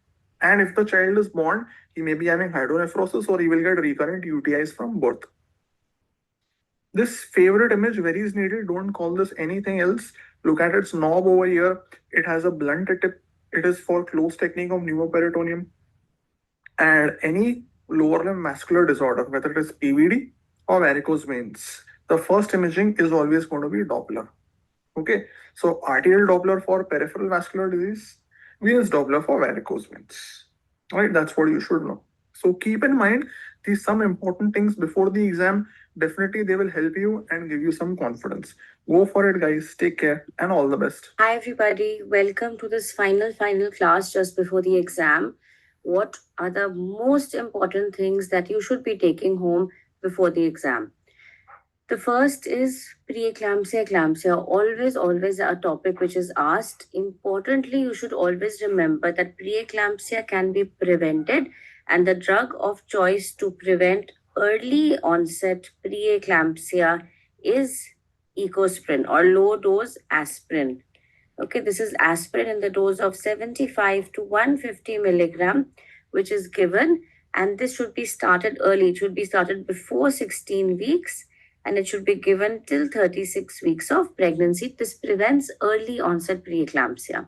[SPEAKER 13] And if the child is born, he may be having hydronephrosis or he will get recurrent UTIs from birth. This favorite image, varies needle, don't call this anything else. Look at its knob over here. It has a blunt tip. It is for close technique of pneumoperitoneum. And any lower limb vascular disorder, whether it is PVD or varicose veins, the first imaging is always going to be Doppler. Okay, so arterial Doppler for peripheral vascular disease, venous Doppler for varicose veins. Right, that's what you should know. So keep in mind these some important things before the exam. Definitely they will help you and give you some confidence. Go for it, guys. Take care and all the best.
[SPEAKER 3] Hi, everybody. Welcome to this final class just before the exam. What are the most important things that you should be taking home before the exam? The first is preeclampsia, eclampsia. Always a topic which is asked. Importantly, you should always remember that preeclampsia can be prevented, and the drug of choice to prevent early onset preeclampsia is ecosprin or low dose aspirin. Okay, this is aspirin in the dose of 75 to 150 milligram, which is given, and this should be started early. It should be started before 16 weeks, and it should be given till 36 weeks of pregnancy. This prevents early onset preeclampsia.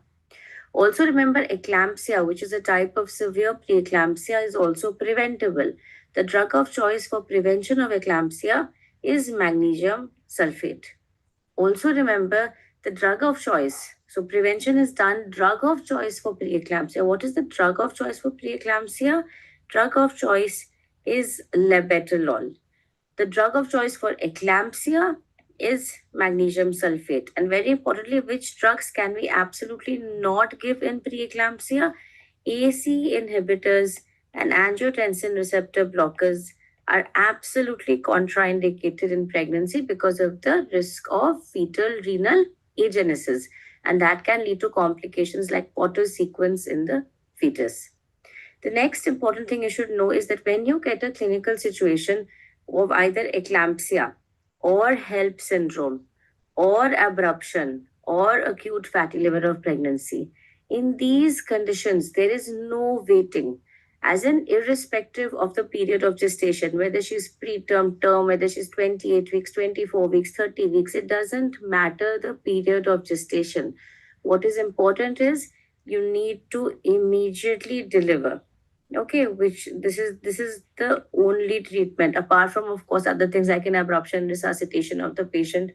[SPEAKER 3] Also remember, eclampsia, which is a type of severe preeclampsia, is also preventable. The drug of choice for prevention of eclampsia is magnesium sulfate. Also remember the drug of choice. So prevention is done, drug of choice for preeclampsia. What is the drug of choice for preeclampsia? Drug of choice is labetalol. The drug of choice for eclampsia is magnesium sulfate. And very importantly, which drugs can we absolutely not give in preeclampsia? AC inhibitors and angiotensin receptor blockers are absolutely contraindicated in pregnancy because of the risk of fetal renal agenesis. And that can lead to complications like Potter sequence in the fetus. The next important thing you should know is that when you get a clinical situation of either eclampsia or HELP syndrome or abruption or acute fatty liver of pregnancy, in these conditions, there is no waiting. As in, irrespective of the period of gestation, whether she's preterm, term, whether she's 28 weeks, 24 weeks, 30 weeks, it doesn't matter the period of gestation. What is important is you need to immediately deliver. Okay, which this is the only treatment, apart from, of course, other things like an abruption, resuscitation of the patient.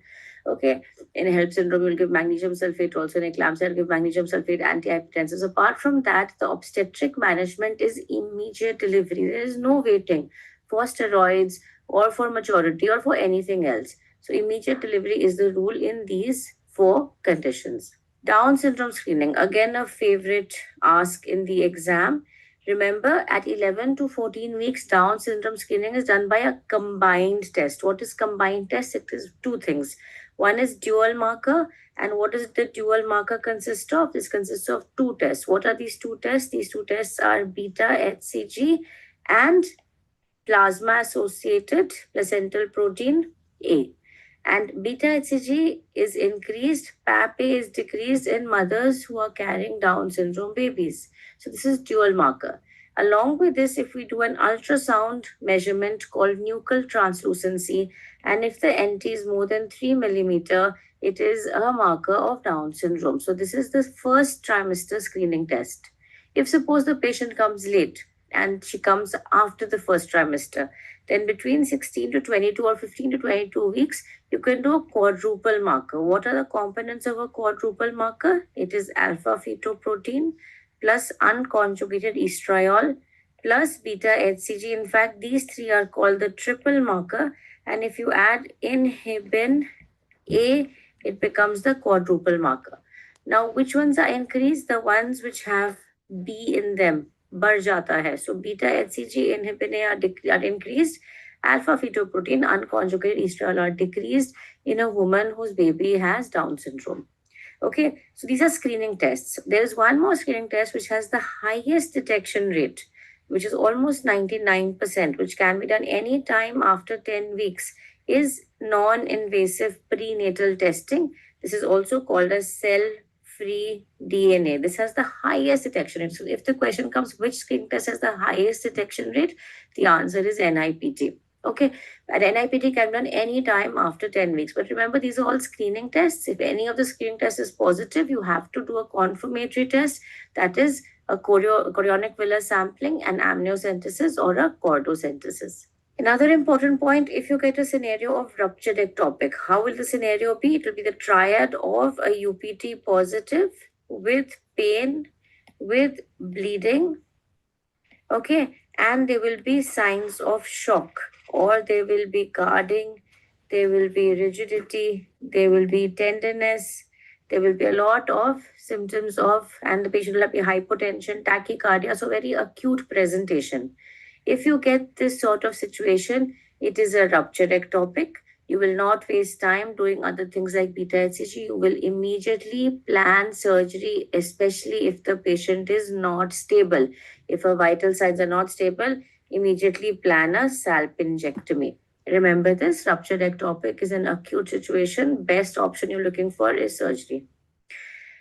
[SPEAKER 3] Okay, in a HELP syndrome, you'll give magnesium sulfate. Also in eclampsia, you'll give magnesium sulfate, antihypertensives. Apart from that, the obstetric management is immediate delivery. There is no waiting for steroids or for maturity or for anything else. So immediate delivery is the rule in these 4 conditions. Down syndrome screening, again a favorite ask in the exam. Remember, at 11 to 14 weeks, Down syndrome screening is done by a combined test. What is combined test? It is 2 things. One is dual marker. And what does the dual marker consist of? This consists of 2 tests. What are these 2 tests? These 2 tests are beta HCG and plasma associated placental protein A. And beta HCG is increased, PAP A is decreased in mothers who are carrying Down syndrome babies. So this is dual marker. Along with this, if we do an ultrasound measurement called nuchal translucency, and if the NT is more than 3 millimeter, it is a marker of Down syndrome. So this is the first trimester screening test. If suppose the patient comes late and she comes after the first trimester, then between 16 to 22 or 15 to 22 weeks, you can do a quadruple marker. What are the components of a quadruple marker? It is alpha fetoprotein plus unconjugated estriol plus beta HCG. In fact, these 3 are called the triple marker. And if you add inhibin A, it becomes the quadruple marker. Now, which ones are increased? The ones which have B in them. बढ़ जाता है. So beta HCG, inhibin A are increased. Alpha fetoprotein, unconjugated estriol are decreased in a woman whose baby has Down syndrome. Okay, so these are screening tests. There is one more screening test which has the highest detection rate, which is almost 99%, which can be done any time after 10 weeks, is non-invasive prenatal testing. This is also called as cell-free DNA. This has the highest detection rate. So if the question comes, which screening test has the highest detection rate? The answer is NIPT. Okay, and NIPT can be done any time after 10 weeks. But remember, these are all screening tests. If any of the screening tests is positive, you have to do a confirmatory test. That is a chorionic villus sampling, an amniocentesis, or a chordocentesis. Another important point, if you get a scenario of ruptured ectopic, how will the scenario be? It will be the triad of a UPT positive with pain, with bleeding, okay, and there will be signs of shock, or there will be guarding, there will be rigidity, there will be tenderness, there will be a lot of symptoms of, and the patient will have hypotension, tachycardia, so very acute presentation. If you get this sort of situation, it is a ruptured ectopic. You will not waste time doing other things like beta HCG. You will immediately plan surgery, especially if the patient is not stable. If her vital signs are not stable, immediately plan a salpingectomy. Remember this, ruptured ectopic is an acute situation. Best option you're looking for is surgery.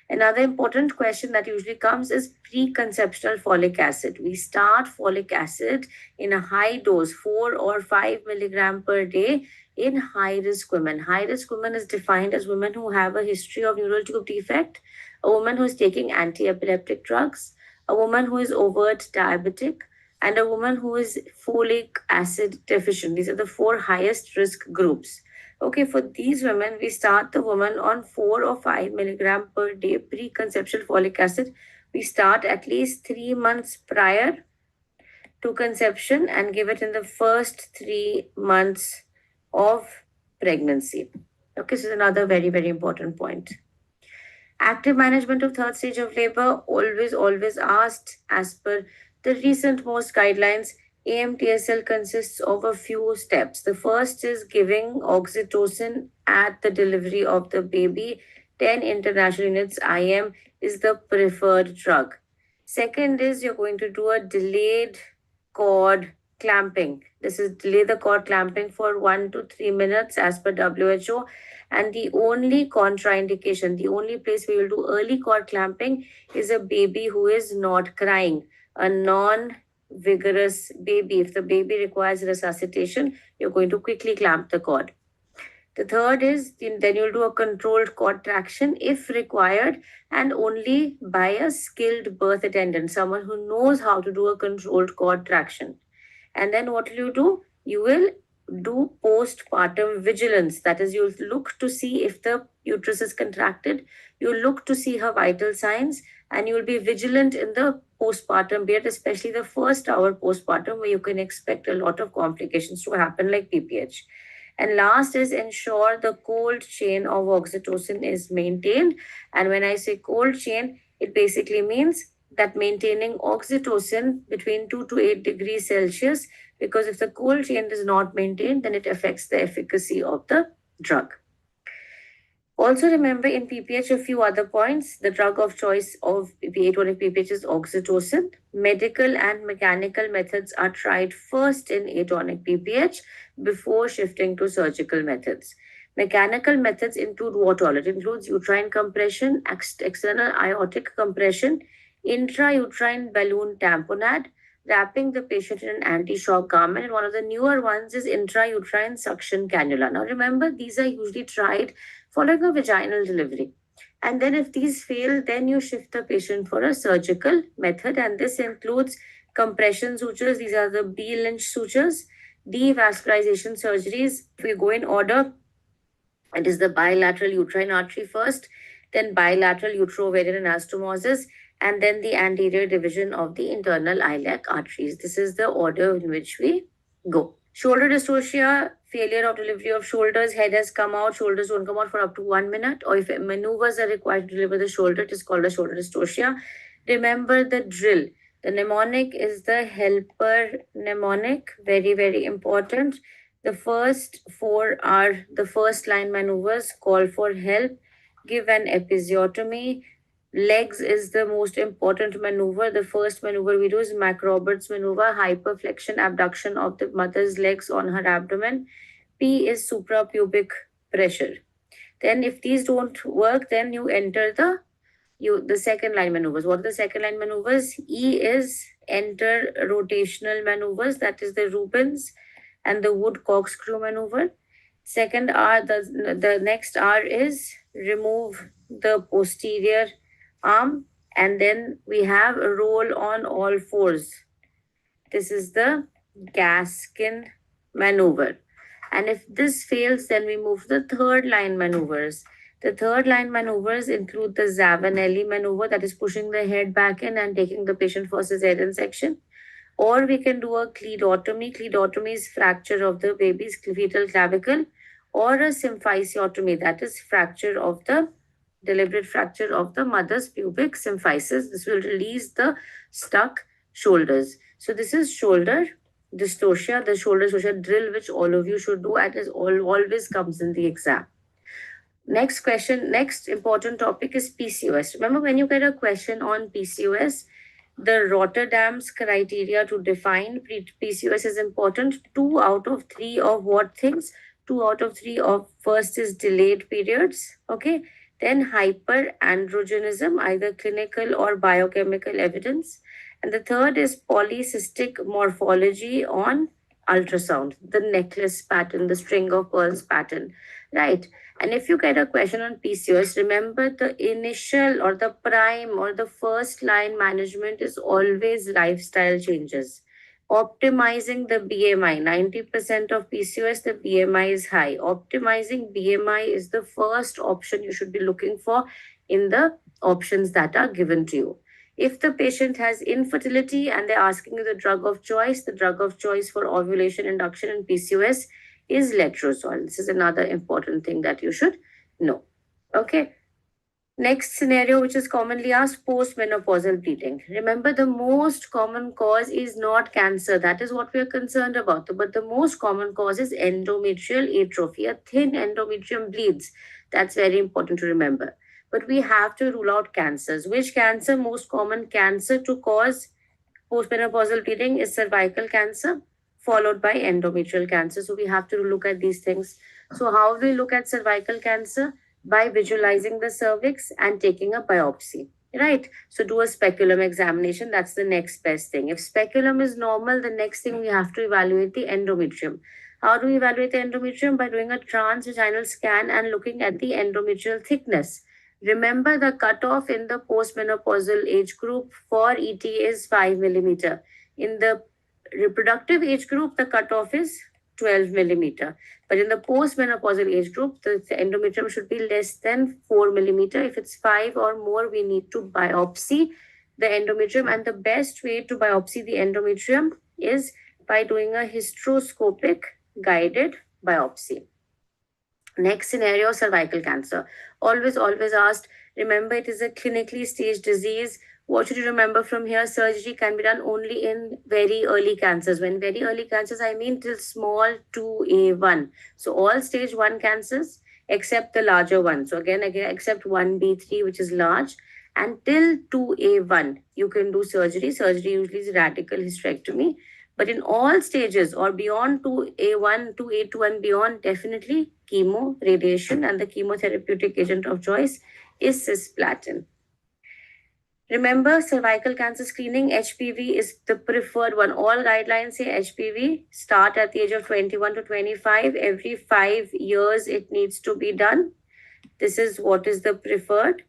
[SPEAKER 3] Another important question that usually comes is preconceptional folic acid. We start folic acid in a high dose, 4 or 5 milligram per day in high-risk women. High-risk women is defined as women who have a history of neural tube defect, a woman who is taking anti-epileptic drugs, a woman who is overt diabetic, and a woman who is folic acid deficient. These are the 4 highest risk groups. Okay, for these women, we start the woman on 4 or 5 milligram per day preconception folic acid. We start at least 3 months prior to conception and give it in the first 3 months of pregnancy. Okay, so another very, very important point. Active management of 3rd stage of labor, always asked as per the recent most guidelines. AMTSL consists of a few steps. The first is giving oxytocin at the delivery of the baby. 10 international units IM is the preferred drug. Second is you're going to do a delayed cord clamping. This is delay the cord clamping for 1 to 3 minutes as per WHO. And the only contraindication, the only place we will do early cord clamping is a baby who is not crying, a non-vigorous baby. If the baby requires resuscitation, you're going to quickly clamp the cord. The third is then you'll do a controlled cord traction if required, and only by a skilled birth attendant, someone who knows how to do a controlled cord traction. And then what will you do? You will do postpartum vigilance. That is, you'll look to see if the uterus is contracted. You'll look to see her vital signs, and you'll be vigilant in the postpartum period, especially the first hour postpartum, where you can expect a lot of complications to happen like PPH. And last is ensure the cold chain of oxytocin is maintained. And when I say cold chain, it basically means that maintaining oxytocin between 2 to 8 degrees Celsius, because if the cold chain is not maintained, then it affects the efficacy of the drug. Also remember in PPH a few other points. The drug of choice of atonic PPH is oxytocin. Medical and mechanical methods are tried first in atonic PPH before shifting to surgical methods. Mechanical methods include what all? It includes uterine compression, external aortic compression, intrauterine balloon tamponade, wrapping the patient in an anti-shock garment. And one of the newer ones is intrauterine suction cannula. Now remember, these are usually tried following a vaginal delivery. And then if these fail, then you shift the patient for a surgical method. And this includes compression sutures. These are the B-Lynch sutures, devascularization surgeries. If we go in order, it is the bilateral uterine artery first, then bilateral uterovarian anastomosis, and then the anterior division of the internal iliac arteries. This is the order in which we go. Shoulder dystocia, failure of delivery of shoulders, head has come out, shoulders don't come out for up to 1 minute, or if maneuvers are required to deliver the shoulder, it is called a shoulder dystocia. Remember the drill. The mnemonic is the helper mnemonic, very, very important. The first four are the first line maneuvers: call for help, give an episiotomy. Legs is the most important maneuver. The first maneuver we do is McRoberts maneuver, hyperflexion, abduction of the mother's legs on her abdomen. P is suprapubic pressure. Then if these don't work, then you enter the second line maneuvers. What are the second line maneuvers? E is enter rotational maneuvers, that is the Rubens and the Wood corkscrew maneuver. Second R, the next R is remove the posterior arm, and then we have a roll on all fours. This is the Gaskin maneuver. And if this fails, then we move to the third line maneuvers. The third line maneuvers include the Zavanelli maneuver, that is pushing the head back in and taking the patient for cesarean section. Or we can do a cleidotomy. Cleidotomy is fracture of the baby's fetal clavicle, or a symphysiotomy, that is fracture of the deliberate fracture of the mother's pubic symphysis. This will release the stuck shoulders. So this is shoulder dystocia, the shoulder dystocia drill, which all of you should do, and is always comes in the exam. Next question, next important topic is PCOS. Remember, when you get a question on PCOS, the Rotterdam's criteria to define PCOS is important. 2 out of 3 of what things? 2 out of 3 of first is delayed periods. Okay. Then hyperandrogenism, either clinical or biochemical evidence. And the third is polycystic morphology on ultrasound, the necklace pattern, the string of pearls pattern, right? And if you get a question on PCOS, remember the initial or the prime or the first line management is always lifestyle changes. Optimizing the BMI, 90% of PCOS, the BMI is high. Optimizing BMI is the first option you should be looking for in the options that are given to you. If the patient has infertility and they're asking you the drug of choice, the drug of choice for ovulation induction in PCOS is letrozole. This is another important thing that you should know. Okay. Next scenario, which is commonly asked, postmenopausal bleeding. Remember, the most common cause is not cancer. That is what we are concerned about. But the most common cause is endometrial atrophy. A thin endometrium bleeds. That's very important to remember. But we have to rule out cancers. Which cancer? Most common cancer to cause postmenopausal bleeding is cervical cancer, followed by endometrial cancer. So we have to look at these things. So how do we look at cervical cancer? By visualizing the cervix and taking a biopsy, right? So do a speculum examination. That's the next best thing. If speculum is normal, the next thing we have to evaluate the endometrium. How do we evaluate the endometrium? By doing a transvaginal scan and looking at the endometrial thickness. Remember, the cutoff in the postmenopausal age group for ET is 5 millimeter. In the reproductive age group, the cutoff is 12 millimeter. But in the postmenopausal age group, the endometrium should be less than 4 millimeter. If it's 5 or more, we need to biopsy the endometrium. And the best way to biopsy the endometrium is by doing a hysteroscopic guided biopsy. Next scenario, cervical cancer. Always asked. Remember, it is a clinically staged disease. What should you remember from here? Surgery can be done only in very early cancers. When very early cancers, I mean till small 2A1. So all stage 1 cancers except the larger one. So again, except 1B3, which is large. And till 2A1, you can do surgery. Surgery usually is radical hysterectomy. But in all stages or beyond 2A1, 2A2 and beyond, definitely chemo, radiation, and the chemotherapeutic agent of choice is cisplatin. Remember, cervical cancer screening, HPV is the preferred one. All guidelines say HPV start at the age of 21 to 25. Every 5 years, it needs to be done. This is what is the preferred.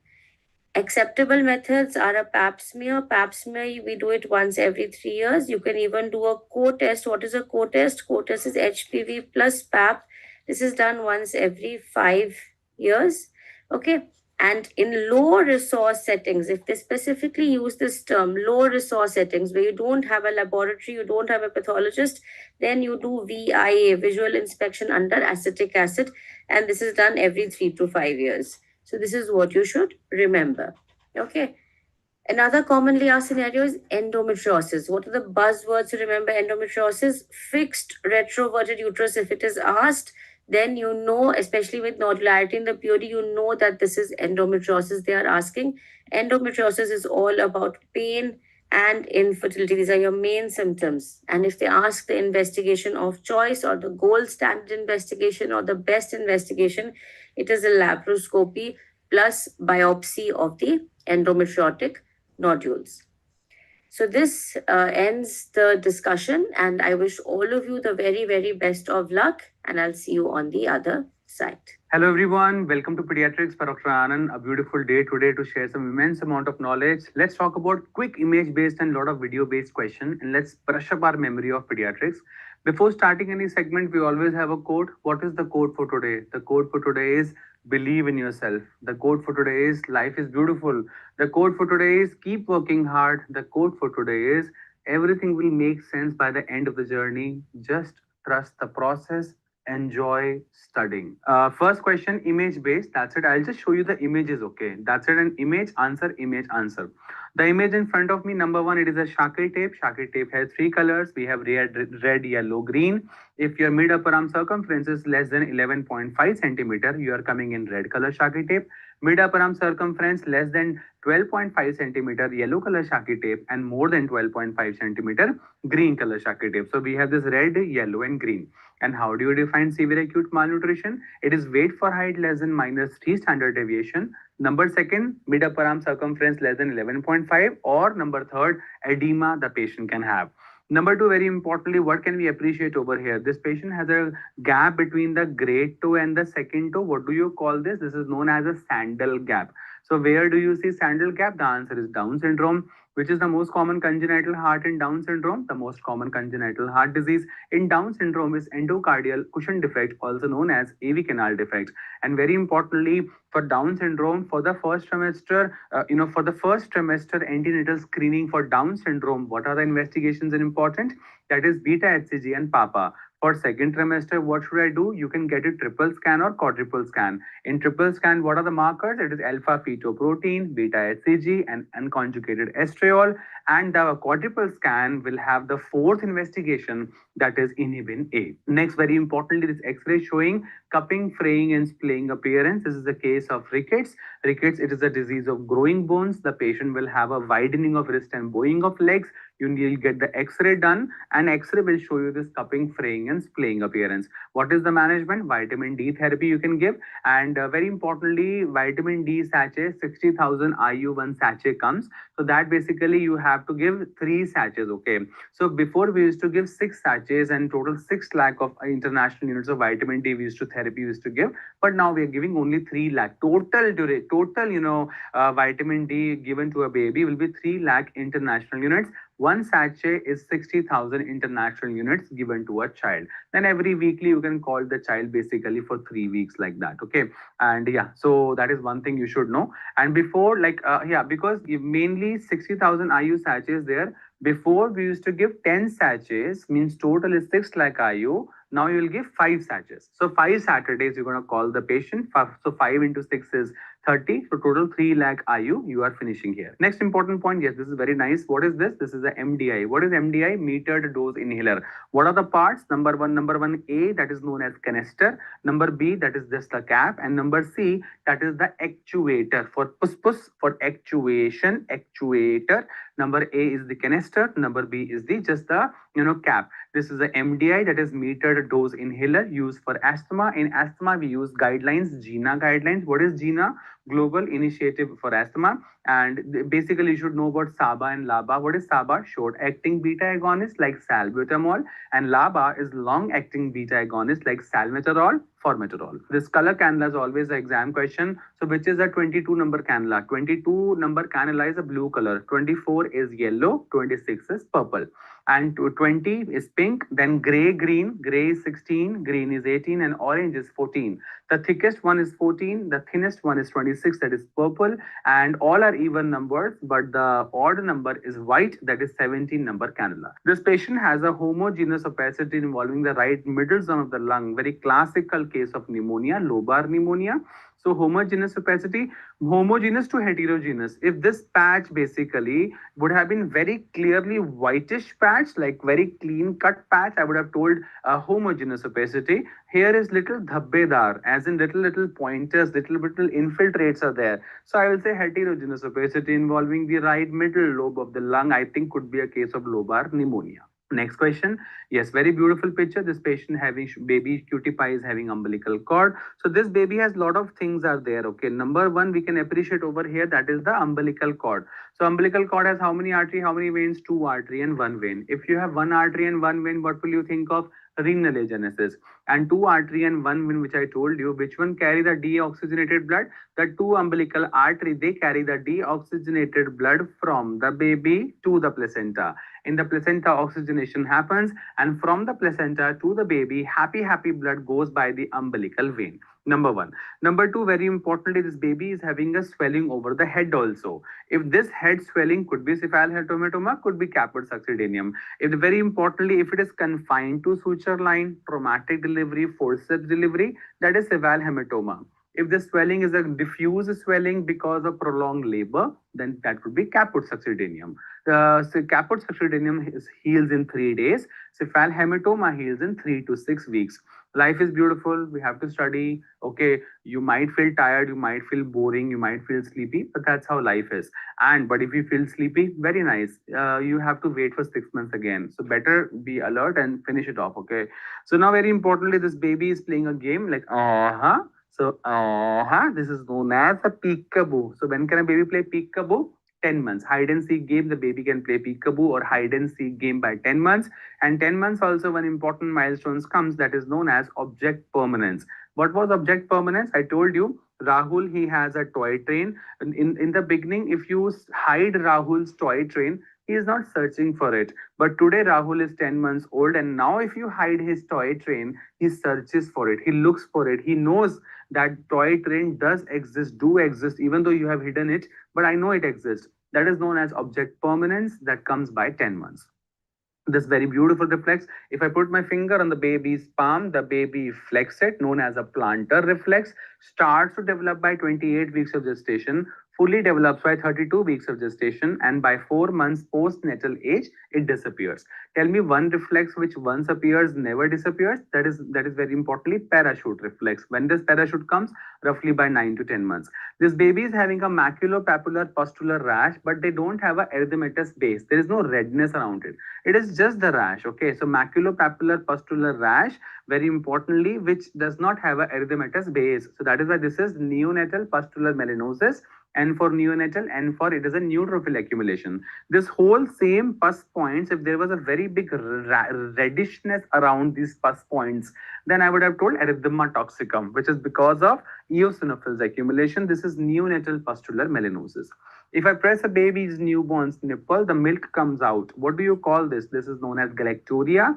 [SPEAKER 3] Acceptable methods are a pap smear. Pap smear, we do it once every 3 years. You can even do a co-test. What is a co-test? Co-test is HPV plus pap. This is done once every 5 years. Okay. And in low resource settings, if they specifically use this term, low resource settings, where you don't have a laboratory, you don't have a pathologist, then you do VIA, visual inspection under acetic acid. And this is done every 3 to 5 years. So this is what you should remember. Okay. Another commonly asked scenario is endometriosis. What are the buzzwords to remember? Endometriosis, fixed retroverted uterus. If it is asked, then you know, especially with nodularity in the POD, you know that this is endometriosis they are asking. Endometriosis is all about pain and infertility. These are your main symptoms. And if they ask the investigation of choice or the gold standard investigation or the best investigation, it is a laparoscopy plus biopsy of the endometriotic nodules. So this ends the discussion, and I wish all of you the very, very best of luck, and I'll see you on the other side.
[SPEAKER 11] Hello everyone, welcome to Pediatrics by Dr. Anand. A beautiful day today to share some immense amount of knowledge. Let's talk about quick image based and lot of video based question, and let's brush up our memory of pediatrics. Before starting any segment, we always have a quote. What is the quote for today? The quote for today is believe in yourself. The quote for today is life is beautiful. The quote for today is keep working hard. The quote for today is everything will make sense by the end of the journey. Just trust the process. Enjoy studying. First question, image based. That's it. I'll just show you the images. Okay, that's it. An image answer, image answer. The image in front of me, number one, it is a shackle tape. Shackle tape has 3 colors. We have red, yellow, green. If your mid upper arm circumference is less than 11.5 centimeter, you are coming in red color shackle tape. Mid upper arm circumference less than 12.5 centimeter, yellow color shackle tape, and more than 12.5 centimeter, green color shackle tape. So we have this red, yellow, and green. And how do you define severe acute malnutrition? It is weight for height less than -3 standard deviation. Number second, mid upper arm circumference less than 11.5, or number third, edema the patient can have. Number two, very importantly, what can we appreciate over here? This patient has a gap between the great toe and the second toe. What do you call this? This is known as a sandal gap. So where do you see sandal gap? The answer is Down syndrome. Which is the most common congenital heart in Down syndrome? The most common congenital heart disease in Down syndrome is endocardial cushion defect, also known as AV canal defect. And very importantly, for Down syndrome, for the first trimester, antenatal screening for Down syndrome, what are the investigations and important? That is beta HCG and PAPA. For second trimester, what should I do? You can get a triple scan or quadruple scan. In triple scan, what are the markers? It is alpha fetoprotein, beta HCG, and unconjugated estriol. And the quadruple scan will have the fourth investigation, that is inhibin A. Next, very importantly, this X-ray showing cupping, fraying, and splaying appearance. This is the case of rickets. Rickets, it is a disease of growing bones. The patient will have a widening of wrist and bowing of legs. You will get the X-ray done, and X-ray will show you this cupping, fraying, and splaying appearance. What is the management? Vitamin D therapy you can give, and very importantly, vitamin D sachet, 60,000 IU one sachet comes. So that basically you have to give 3 sachets. Okay. So before we used to give 6 sachets and total 6 lakh of international units of vitamin D we used to give, but now we are giving only 3 lakh. Total vitamin D given to a baby will be 3 lakh international units. One sachet is 60,000 international units given to a child. Then every weekly you can call the child basically for 3 weeks like that. Okay. And yeah, so that is one thing you should know. And before, because mainly 60,000 IU sachets there. Before we used to give 10 sachets, means total is 6 lakh IU. Now you will give 5 sachets. So 5 Saturdays you're going to call the patient. So 5 into 6 is 30. So total 3 lakh IU you are finishing here. Next important point. Yes, this is very nice. What is this? This is the MDI. What is MDI? Metered dose inhaler. What are the parts? Number one A, that is known as canister. Number B, that is just the cap. And number C, that is the actuator. For pus, for actuation, actuator. Number A is the canister. Number B is the just the cap. This is the MDI, that is metered dose inhaler, used for asthma. In asthma, we use guidelines, GINA guidelines. What is GINA? Global Initiative for Asthma. And basically, you should know about SABA and LABA. What is SABA? Short-acting beta agonist like salbutamol, and LABA is long-acting beta agonist like salmeterol, formoterol. This color cannula is always an exam question. So which is a 22 number cannula? 22 number cannula is a blue color. 24 is yellow. 26 is purple. And 20 is pink, then gray is 16, green is 18, and orange is 14. The thickest one is 14, the thinnest one is 26, that is purple, and all are even numbers, but the odd number is white, that is 17 number cannula. This patient has a homogeneous opacity involving the right middle zone of the lung, very classical case of pneumonia, lobar pneumonia. So homogeneous opacity, homogeneous to heterogeneous. If this patch basically would have been very clearly whitish patch, like very clean cut patch, I would have told homogeneous opacity. Here is little dhabbedar, as in little pointers, little infiltrates are there. So I will say heterogeneous opacity involving the right middle lobe of the lung, I think could be a case of lobar pneumonia. Next question. Yes, very beautiful picture. This patient having baby cutie pie is having umbilical cord. So this baby has lot of things are there. Okay, number one we can appreciate over here, that is the umbilical cord. So umbilical cord has how many artery, how many veins? 2 artery and 1 vein. If you have 1 artery and 1 vein, what will you think of? Renal agenesis. And 2 artery and 1 vein, which I told you, which one carry the deoxygenated blood? The 2 umbilical artery, they carry the deoxygenated blood from the baby to the placenta. In the placenta, oxygenation happens, and from the placenta to the baby, happy blood goes by the umbilical vein. Number one. Number two, very importantly, this baby is having a swelling over the head also. If this head swelling could be cephalhematoma, could be caput succedaneum. If very importantly, if it is confined to suture line, traumatic delivery, forceps delivery, that is cephalhematoma. If the swelling is a diffuse swelling because of prolonged labor, then that would be caput succedaneum. So caput succedaneum heals in 3 days. Cephalhematoma heals in 3 to 6 weeks. Life is beautiful. We have to study. Okay, you might feel tired, you might feel boring, you might feel sleepy, but that's how life is. But if you feel sleepy, very nice. You have to wait for 6 months again. So better be alert and finish it off. Okay. So now, very importantly, this baby is playing a game like So this is known as a peekaboo. So when can a baby play peekaboo? 10 months. Hide and seek game, the baby can play peekaboo or hide and seek game by 10 months. And 10 months also one important milestone comes, that is known as object permanence. What was object permanence? I told you, Rahul, he has a toy train. In the beginning, if you hide Rahul's toy train, he is not searching for it. But today Rahul is 10 months old, and now if you hide his toy train, he searches for it. He looks for it. He knows that toy train does exist, even though you have hidden it, but I know it exists. That is known as object permanence, that comes by 10 months. This very beautiful reflex. If I put my finger on the baby's palm, the baby flex it, known as a plantar reflex, starts to develop by 28 weeks of gestation, fully develops by 32 weeks of gestation, and by 4 months postnatal age, it disappears. Tell me one reflex which once appears, never disappears. That is very importantly parachute reflex. When this parachute comes, roughly by 9 to 10 months. This baby is having a maculopapular pustular rash, but they don't have a erythematous base. There is no redness around it. It is just the rash. Okay, so maculopapular pustular rash, very importantly, which does not have a erythematous base. So that is why this is neonatal pustular melanosis. N for neonatal, N for it is a neutrophil accumulation. This whole same pus points, if there was a very big reddishness around these pus points, then I would have told erythema toxicum, which is because of eosinophils accumulation. This is neonatal pustular melanosis. If I press a baby's newborn's nipple, the milk comes out. What do you call this? This is known as galacturia.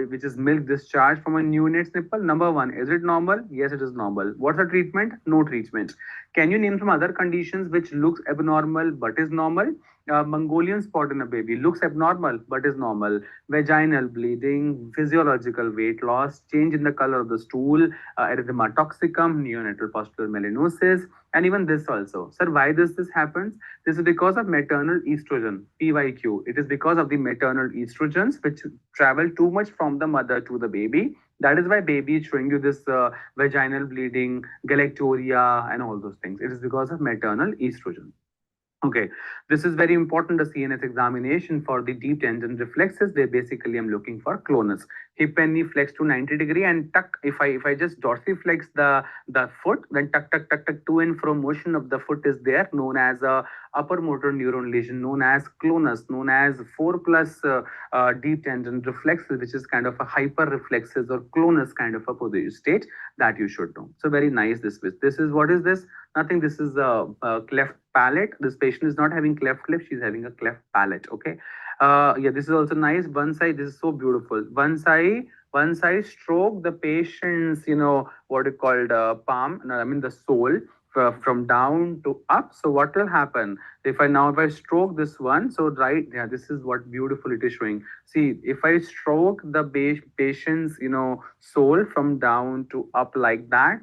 [SPEAKER 11] which is milk discharge from a neonate's nipple. Number one, is it normal? Yes, it is normal. What's the treatment? No treatment. Can you name some other conditions which looks abnormal but is normal? Mongolian spot in a baby looks abnormal but is normal. Vaginal bleeding, physiological weight loss, change in the color of the stool, erythema toxicum, neonatal pustular melanosis, and even this also. Sir, why this happens? This is because of maternal estrogen, PYQ. It is because of the maternal estrogens which travel too much from the mother to the baby. That is why baby is showing you this vaginal bleeding, galactorrhea, and all those things. It is because of maternal estrogen. Okay, this is very important, the CNS examination for the deep tendon reflexes. They basically I'm looking for clonus. Hip and knee flex to 90 degree and tuck. If I just dorsiflex the foot, then tuck to and fro motion of the foot is there, known as a upper motor neuron lesion, known as clonus, known as 4 plus deep tendon reflexes, which is kind of a hyper reflexes or clonus kind of a positive state that you should know. So very nice. This is what is this? Nothing. This is a cleft palate. This patient is not having cleft lip. She's having a cleft palate. Okay. Yeah, this is also nice. One side, this is so beautiful. One side stroke the patient's, what you called palm. No, I mean the sole from down to up. So what will happen if I stroke this one? So right, yeah, this is what beautiful it is showing. See, if I stroke the patient's, sole from down to up like that,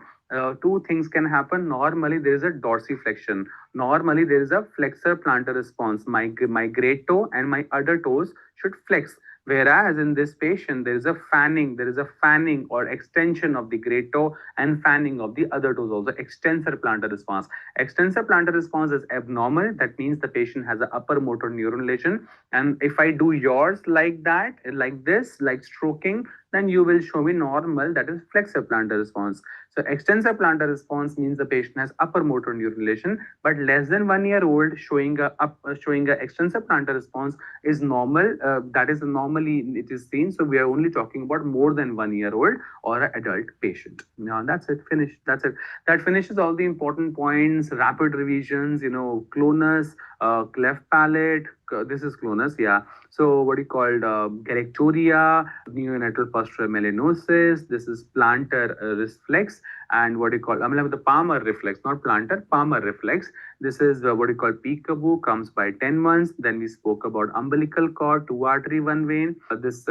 [SPEAKER 11] two things can happen. Normally, there is a dorsiflexion. Normally, there is a flexor plantar response. My great toe and my other toes should flex. Whereas in this patient, there is a fanning or extension of the great toe and fanning of the other toes also. Extensor plantar response. Extensor plantar response is abnormal. That means the patient has an upper motor neuron lesion. And if I do yours like that, like this, like stroking, then you will show me normal, that is flexor plantar response. So extensor plantar response means the patient has upper motor neuron lesion, but less than 1 year old showing a extensor plantar response is normal. That is normally it is seen. So we are only talking about more than 1 year old or an adult patient. Now that's it. Finished. That's it. That finishes all the important points. Rapid revisions. Clonus, cleft palate. This is clonus. Yeah. So what you called galactorrhea, neonatal pustular melanosis. This is plantar reflex, and what you call the palmar reflex, not plantar, palmar reflex. This is what you call peekaboo, comes by 10 months. Then we spoke about umbilical cord, 2 artery, 1 vein. This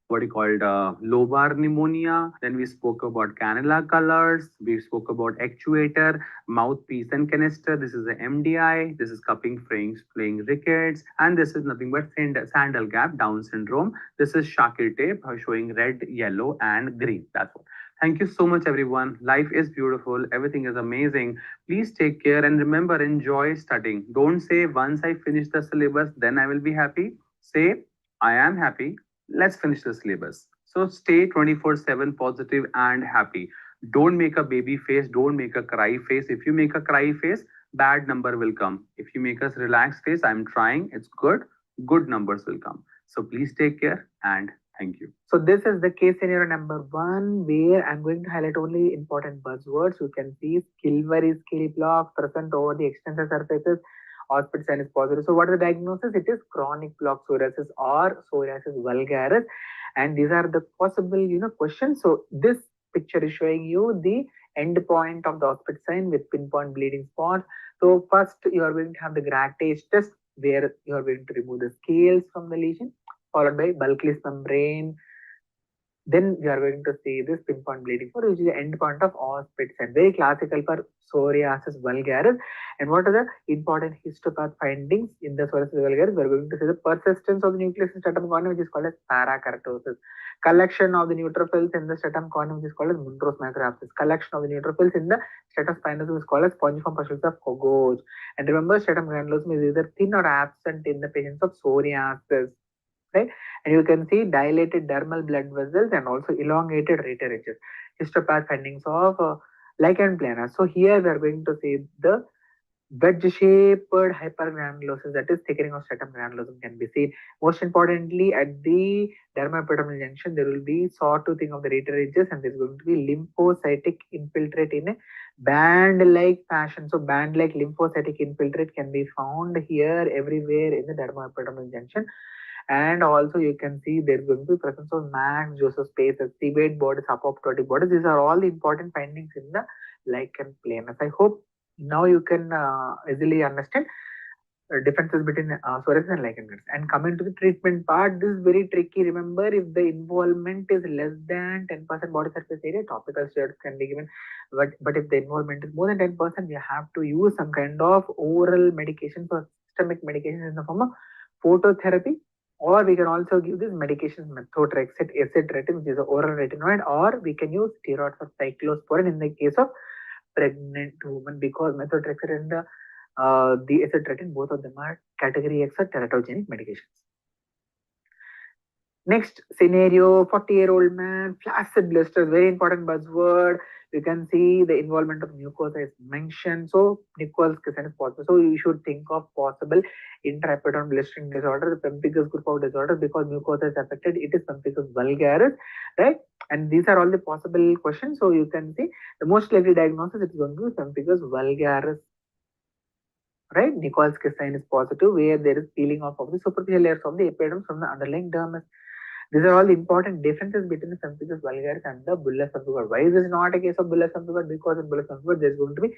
[SPEAKER 11] what you called lobar pneumonia. Then we spoke about cannula colors. We spoke about actuator, mouthpiece and canister. This is the MDI. This is cupping playing rickets. And this is nothing but sandal gap, Down syndrome. This is Shakir tape showing red, yellow, and green. That's what. Thank you so much, everyone. Life is beautiful. Everything is amazing. Please take care and remember, enjoy studying. Don't say once I finish the syllabus, then I will be happy. Say, I am happy. Let's finish the syllabus. So stay 24/7 positive and happy. Don't make a baby face. Don't make a cry face. If you make a cry face, bad number will come. If you make us relaxed face, I'm trying. It's good. Good numbers will come. So please take care and thank you.
[SPEAKER 14] So this is the case scenario number 1, where I'm going to highlight only important buzzwords. You can see skill block present over the extensor surfaces. Hospital sign is positive. So what is the diagnosis? It is chronic plaque psoriasis or psoriasis vulgaris. And these are the possible, questions. So this picture is showing you the end point of the hospital sign with pinpoint bleeding spots. So first you are going to have the Grattage test, where you are going to remove the scales from the lesion, followed by bulkless membrane. Then we are going to see this pinpoint bleeding, which is the end point of hospital sign. Very classical for psoriasis vulgaris. And what are the important histopath findings in the psoriasis vulgaris? We are going to see the persistence of the nucleus in stratum corneum, which is called as parakeratosis. Collection of the neutrophils in the stratum corneum, which is called as Munro's macroapsis. Collection of the neutrophils in the stratum spinosum is called as spongiform pustules of Kogoch. And remember, stratum granulosum is either thin or absent in the patients of psoriasis. Right? And you can see dilated dermal blood vessels and also elongated rater edges. Histopath findings of lichen planus. So here we are going to see the wedge-shaped hypergranulosis, that is thickening of stratum granulosum can be seen. Most importantly, at the dermatoepidermal junction, there will be sawtoothing of the rater edges, and there is going to be lymphocytic infiltrate in a band-like fashion. So band-like lymphocytic infiltrate can be found here everywhere in the dermatoepidermal junction. And also you can see there's going to be presence of max Joseph spaces, sebate bodies, apoptotic bodies. These are all the important findings in the lichen planus. I hope now you can easily understand differences between psoriasis and lichen planus. And coming to the treatment part, this is very tricky. Remember, if the involvement is less than 10% body surface area, topical steroids can be given. But if the involvement is more than 10%, you have to use some kind of oral medications or systemic medications in the form of phototherapy, or we can also give this medications methotrexate, acitretin, which is an oral retinoid, or we can use steroids or cyclosporin in the case of pregnant women, because methotrexate and the acitretin, both of them are category X or teratogenic medications. Next scenario, 40-year-old man, flaccid blisters, very important buzzword. You can see the involvement of mucosa is mentioned. So Nichols Kissen is possible. So you should think of possible intraepidermal blistering disorder, the pemphigus group of disorders, because mucosa is affected. It is pemphigus vulgaris, right? And these are all the possible questions. So you can see the most likely diagnosis is going to be pemphigus vulgaris, right? Nichols Kissen is positive, where there is peeling off of the superficial layers of the epidermis from the underlying dermis. These are all the important differences between the pemphigus vulgaris and the bullous pemphigoid. Why is this not a case of bullous pemphigoid? Because in bullous pemphigoid there is going to be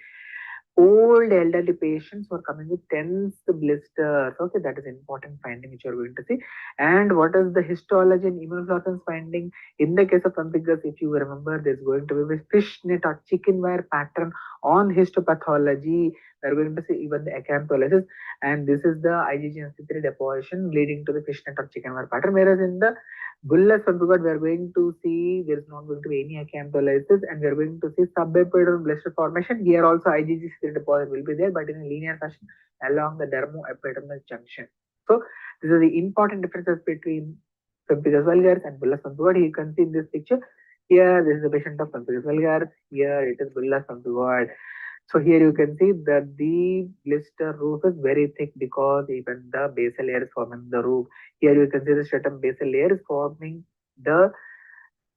[SPEAKER 14] old elderly patients who are coming with tense blisters. Okay, that is important finding which you are going to see. And what is the histology and immunofluorescence finding? In the case of pemphigus, if you remember, there is going to be a fishnet or chicken wire pattern on histopathology. We are going to see even the acantholysis, and this is the IgG and C3 deposition leading to the fishnet or chicken wire pattern. Whereas in the bullous pemphigoid, we are going to see there is not going to be any acantholysis, and we are going to see subepidermal blister formation. Here also IgG C3 deposit will be there, but in a linear fashion along the dermoepidermal junction. So these are the important differences between pemphigus vulgaris and bullous pemphigoid. You can see in this picture. Here, this is the patient of pemphigus vulgaris. Here, it is bullous pemphigoid. So here you can see that the blister roof is very thick because even the basal layer is forming the roof. Here you can see the stratum basal layer is forming the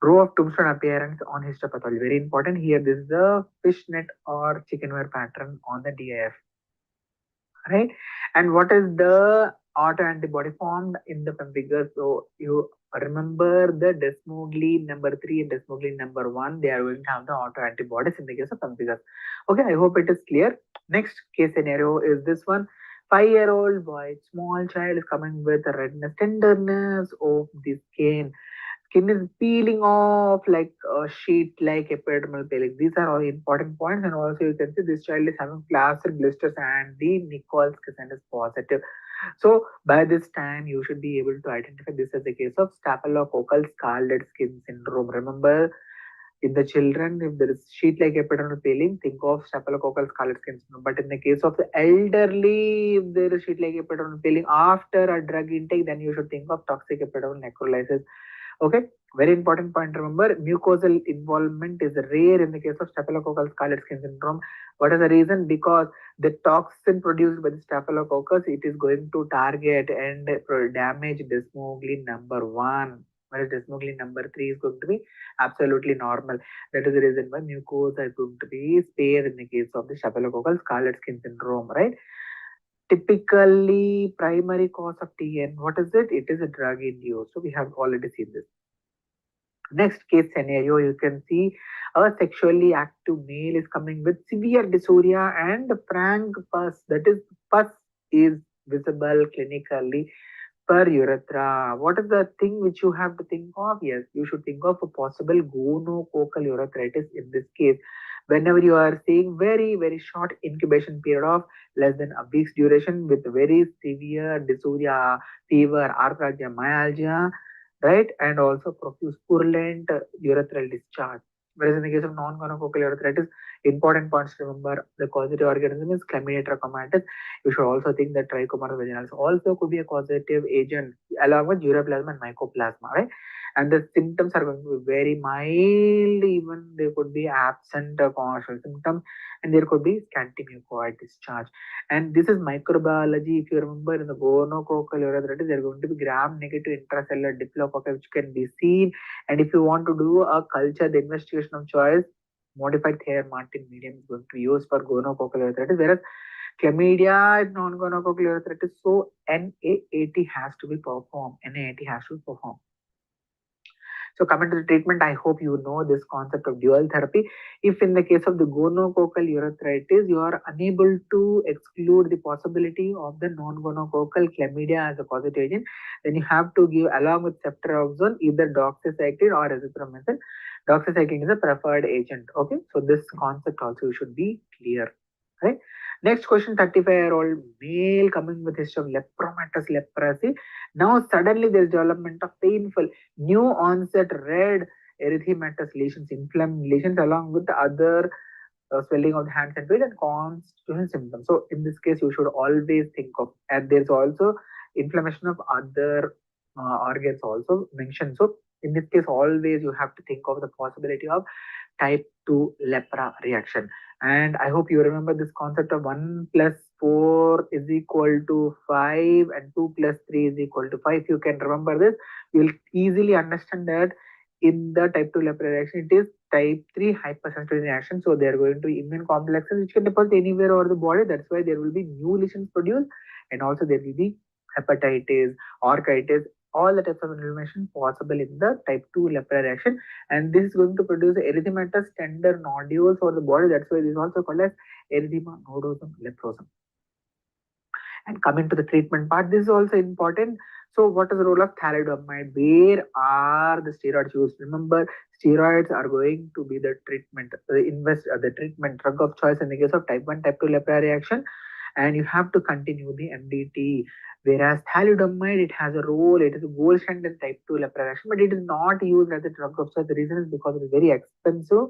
[SPEAKER 14] row of tombstone appearance on histopathology. Very important. Here this is the fishnet or chicken wire pattern on the DIF. Right? And what is the autoantibody formed in the pemphigus? So you remember the desmoglein number 3 and desmoglein number 1, they are going to have the autoantibodies in the case of pemphigus. Okay, I hope it is clear. Next case scenario is this one. 5-year-old boy, small child, is coming with redness, tenderness of the skin. Skin is peeling off like a sheet like epidermal peeling. These are all important points. And also you can see this child is having flaccid blisters and the Nichols Kissen is positive. So by this time you should be able to identify this as a case of staphylococcal scarlet skin syndrome. Remember, in the children, if there is sheet-like epidermal peeling, think of staphylococcal scarlet skin syndrome. But in the case of the elderly, if there is sheet-like epidermal peeling after a drug intake, then you should think of toxic epidermal necrolysis. Okay, very important point. Remember, mucosal involvement is rare in the case of staphylococcal scarlet skin syndrome. What is the reason? Because the toxin produced by the staphylococcus, it is going to target and damage desmoglein number 1, whereas desmoglein number 3 is going to be absolutely normal. That is the reason why mucosa is going to be spared in the case of the staphylococcal scarlet skin syndrome, right? Typically, primary cause of TN, what is it? It is a drug induced. So we have already seen this. Next case scenario, you can see a sexually active male is coming with severe dysuria and frank pus. That is, pus is visible clinically per urethra. What is the thing which you have to think of? Yes, you should think of a possible gonococcal urethritis in this case. Whenever you are seeing very short incubation period of less than a week's duration with very severe dysuria, fever, arthralgia, myalgia, right? And also profuse purulent urethral discharge. Whereas in the case of non-gonococcal urethritis, important points to remember, the causative organism is Chlamydia trachomatis. You should also think that Trichomonas vaginalis also could be a causative agent along with uroplasma and mycoplasma, right? And the symptoms are going to be very mild, even they could be absent conjugal symptoms, and there could be scanty mucoid discharge. And this is microbiology. If you remember, in the gonococcal urethritis, there are going to be gram-negative intracellular diplococci which can be seen. And if you want to do a culture, the investigation of choice, modified Thayer-Martin medium is going to be used for gonococcal urethritis, whereas Chlamydia is non-gonococcal urethritis, so NAAT has to be performed. NAAT has to be performed. So coming to the treatment, I hope you know this concept of dual therapy. If in the case of the gonococcal urethritis, you are unable to exclude the possibility of the non-gonococcal chlamydia as a causative agent, then you have to give along with ceftriaxone either doxycycline or azithromycin. Doxycycline is a preferred agent. Okay, so this concept also should be clear. Right. Next question, 35-year-old male coming with history of lepromatous leprosy. Now suddenly there is development of painful new onset red erythematous lesions, inflamed lesions along with the other swelling of the hands and feet and constitutional symptoms. So in this case, you should always think of, and there's also inflammation of other organs also mentioned. So in this case, always you have to think of the possibility of type 2 lepra reaction. And I hope you remember this concept of 1 plus 4 is equal to 5 and 2 plus 3 is equal to 5. If you can remember this, you will easily understand that in the type 2 lepra reaction, it is type 3 hypersensitivity reaction. So they are going to be immune complexes which can deposit anywhere over the body. That's why there will be new lesions produced, and also there will be hepatitis, orchitis, all the types of inflammation possible in the type 2 lepra reaction. And this is going to produce erythematous tender nodules over the body. That's why this is also called as erythema nodosum leprosum. And coming to the treatment part, this is also important. So what is the role of thalidomide? Where are the steroids used? Remember, steroids are going to be the treatment, the treatment drug of choice in the case of type 1, type 2 lepra reaction. And you have to continue the MDT. Whereas thalidomide, it has a role, it is a gold standard type 2 lepra reaction, but it is not used as a drug of choice. The reason is because it is very expensive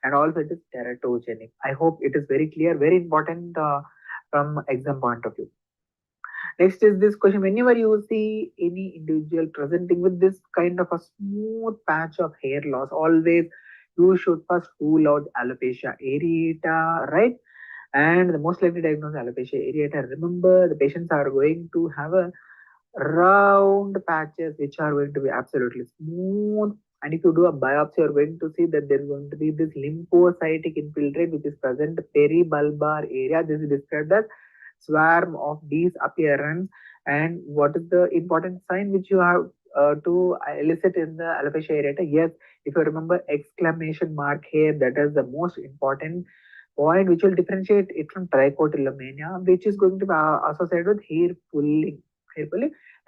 [SPEAKER 14] and also it is teratogenic. I hope it is very clear, very important from exam point of view. Next is this question. Whenever you see any individual presenting with this kind of a smooth patch of hair loss, always you should first rule out alopecia areata, right? And the most likely diagnosis alopecia areata. Remember, the patients are going to have a round patches which are going to be absolutely smooth. And if you do a biopsy, you're going to see that there's going to be this lymphocytic infiltrate which is present peribulbar area. This is described as swarm of these appearance. And what is the important sign which you have to elicit in the alopecia areata? Yes, if you remember exclamation mark here, that is the most important point which will differentiate it from trichotillomania, which is going to be associated with hair pulling,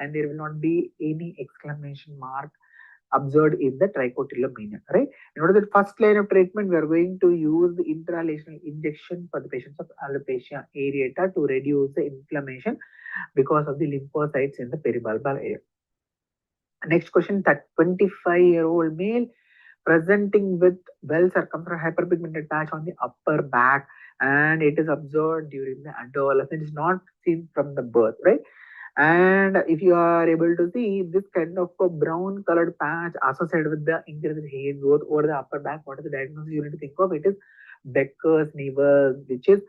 [SPEAKER 14] and there will not be any exclamation mark observed in the trichotillomania, right? In order the first line of treatment, we are going to use the intralesional injection for the patients of alopecia areata to reduce the inflammation because of the lymphocytes in the peribulbar area. Next question, that 25-year-old male presenting with well circumference hyperpigmented patch on the upper back, and it is observed during the adolescence. It is not seen from the birth, right? And if you are able to see this kind of a brown colored patch associated with the increased hair growth over the upper back, what is the diagnosis you need to think of? It is Becker's nevus, which is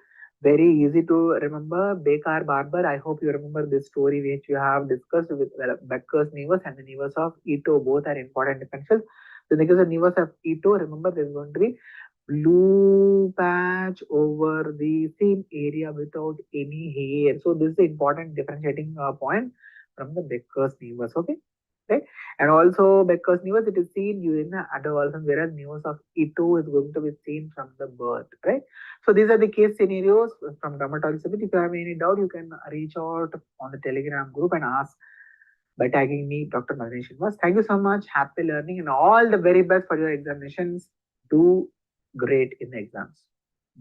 [SPEAKER 14] very easy to remember. Bekar Barber, I hope you remember this story which you have discussed with Becker's nevus and the nevus of Ito. Both are important differentials. So in the case of nevus of Ito, remember there is going to be blue patch over the same area without any hair. So this is the important differentiating point from the Becker's nevus. Okay, right? And also Becker's nevus, it is seen during the adolescence, whereas nevus of Ito is going to be seen from the birth, right? So these are the case scenarios from dermatology. If you have any doubt, you can reach out on the Telegram group and ask by tagging me, Dr. Madhuri Srinivas. Thank you so much. Happy learning and all the very best for your examinations. Do great in the exams.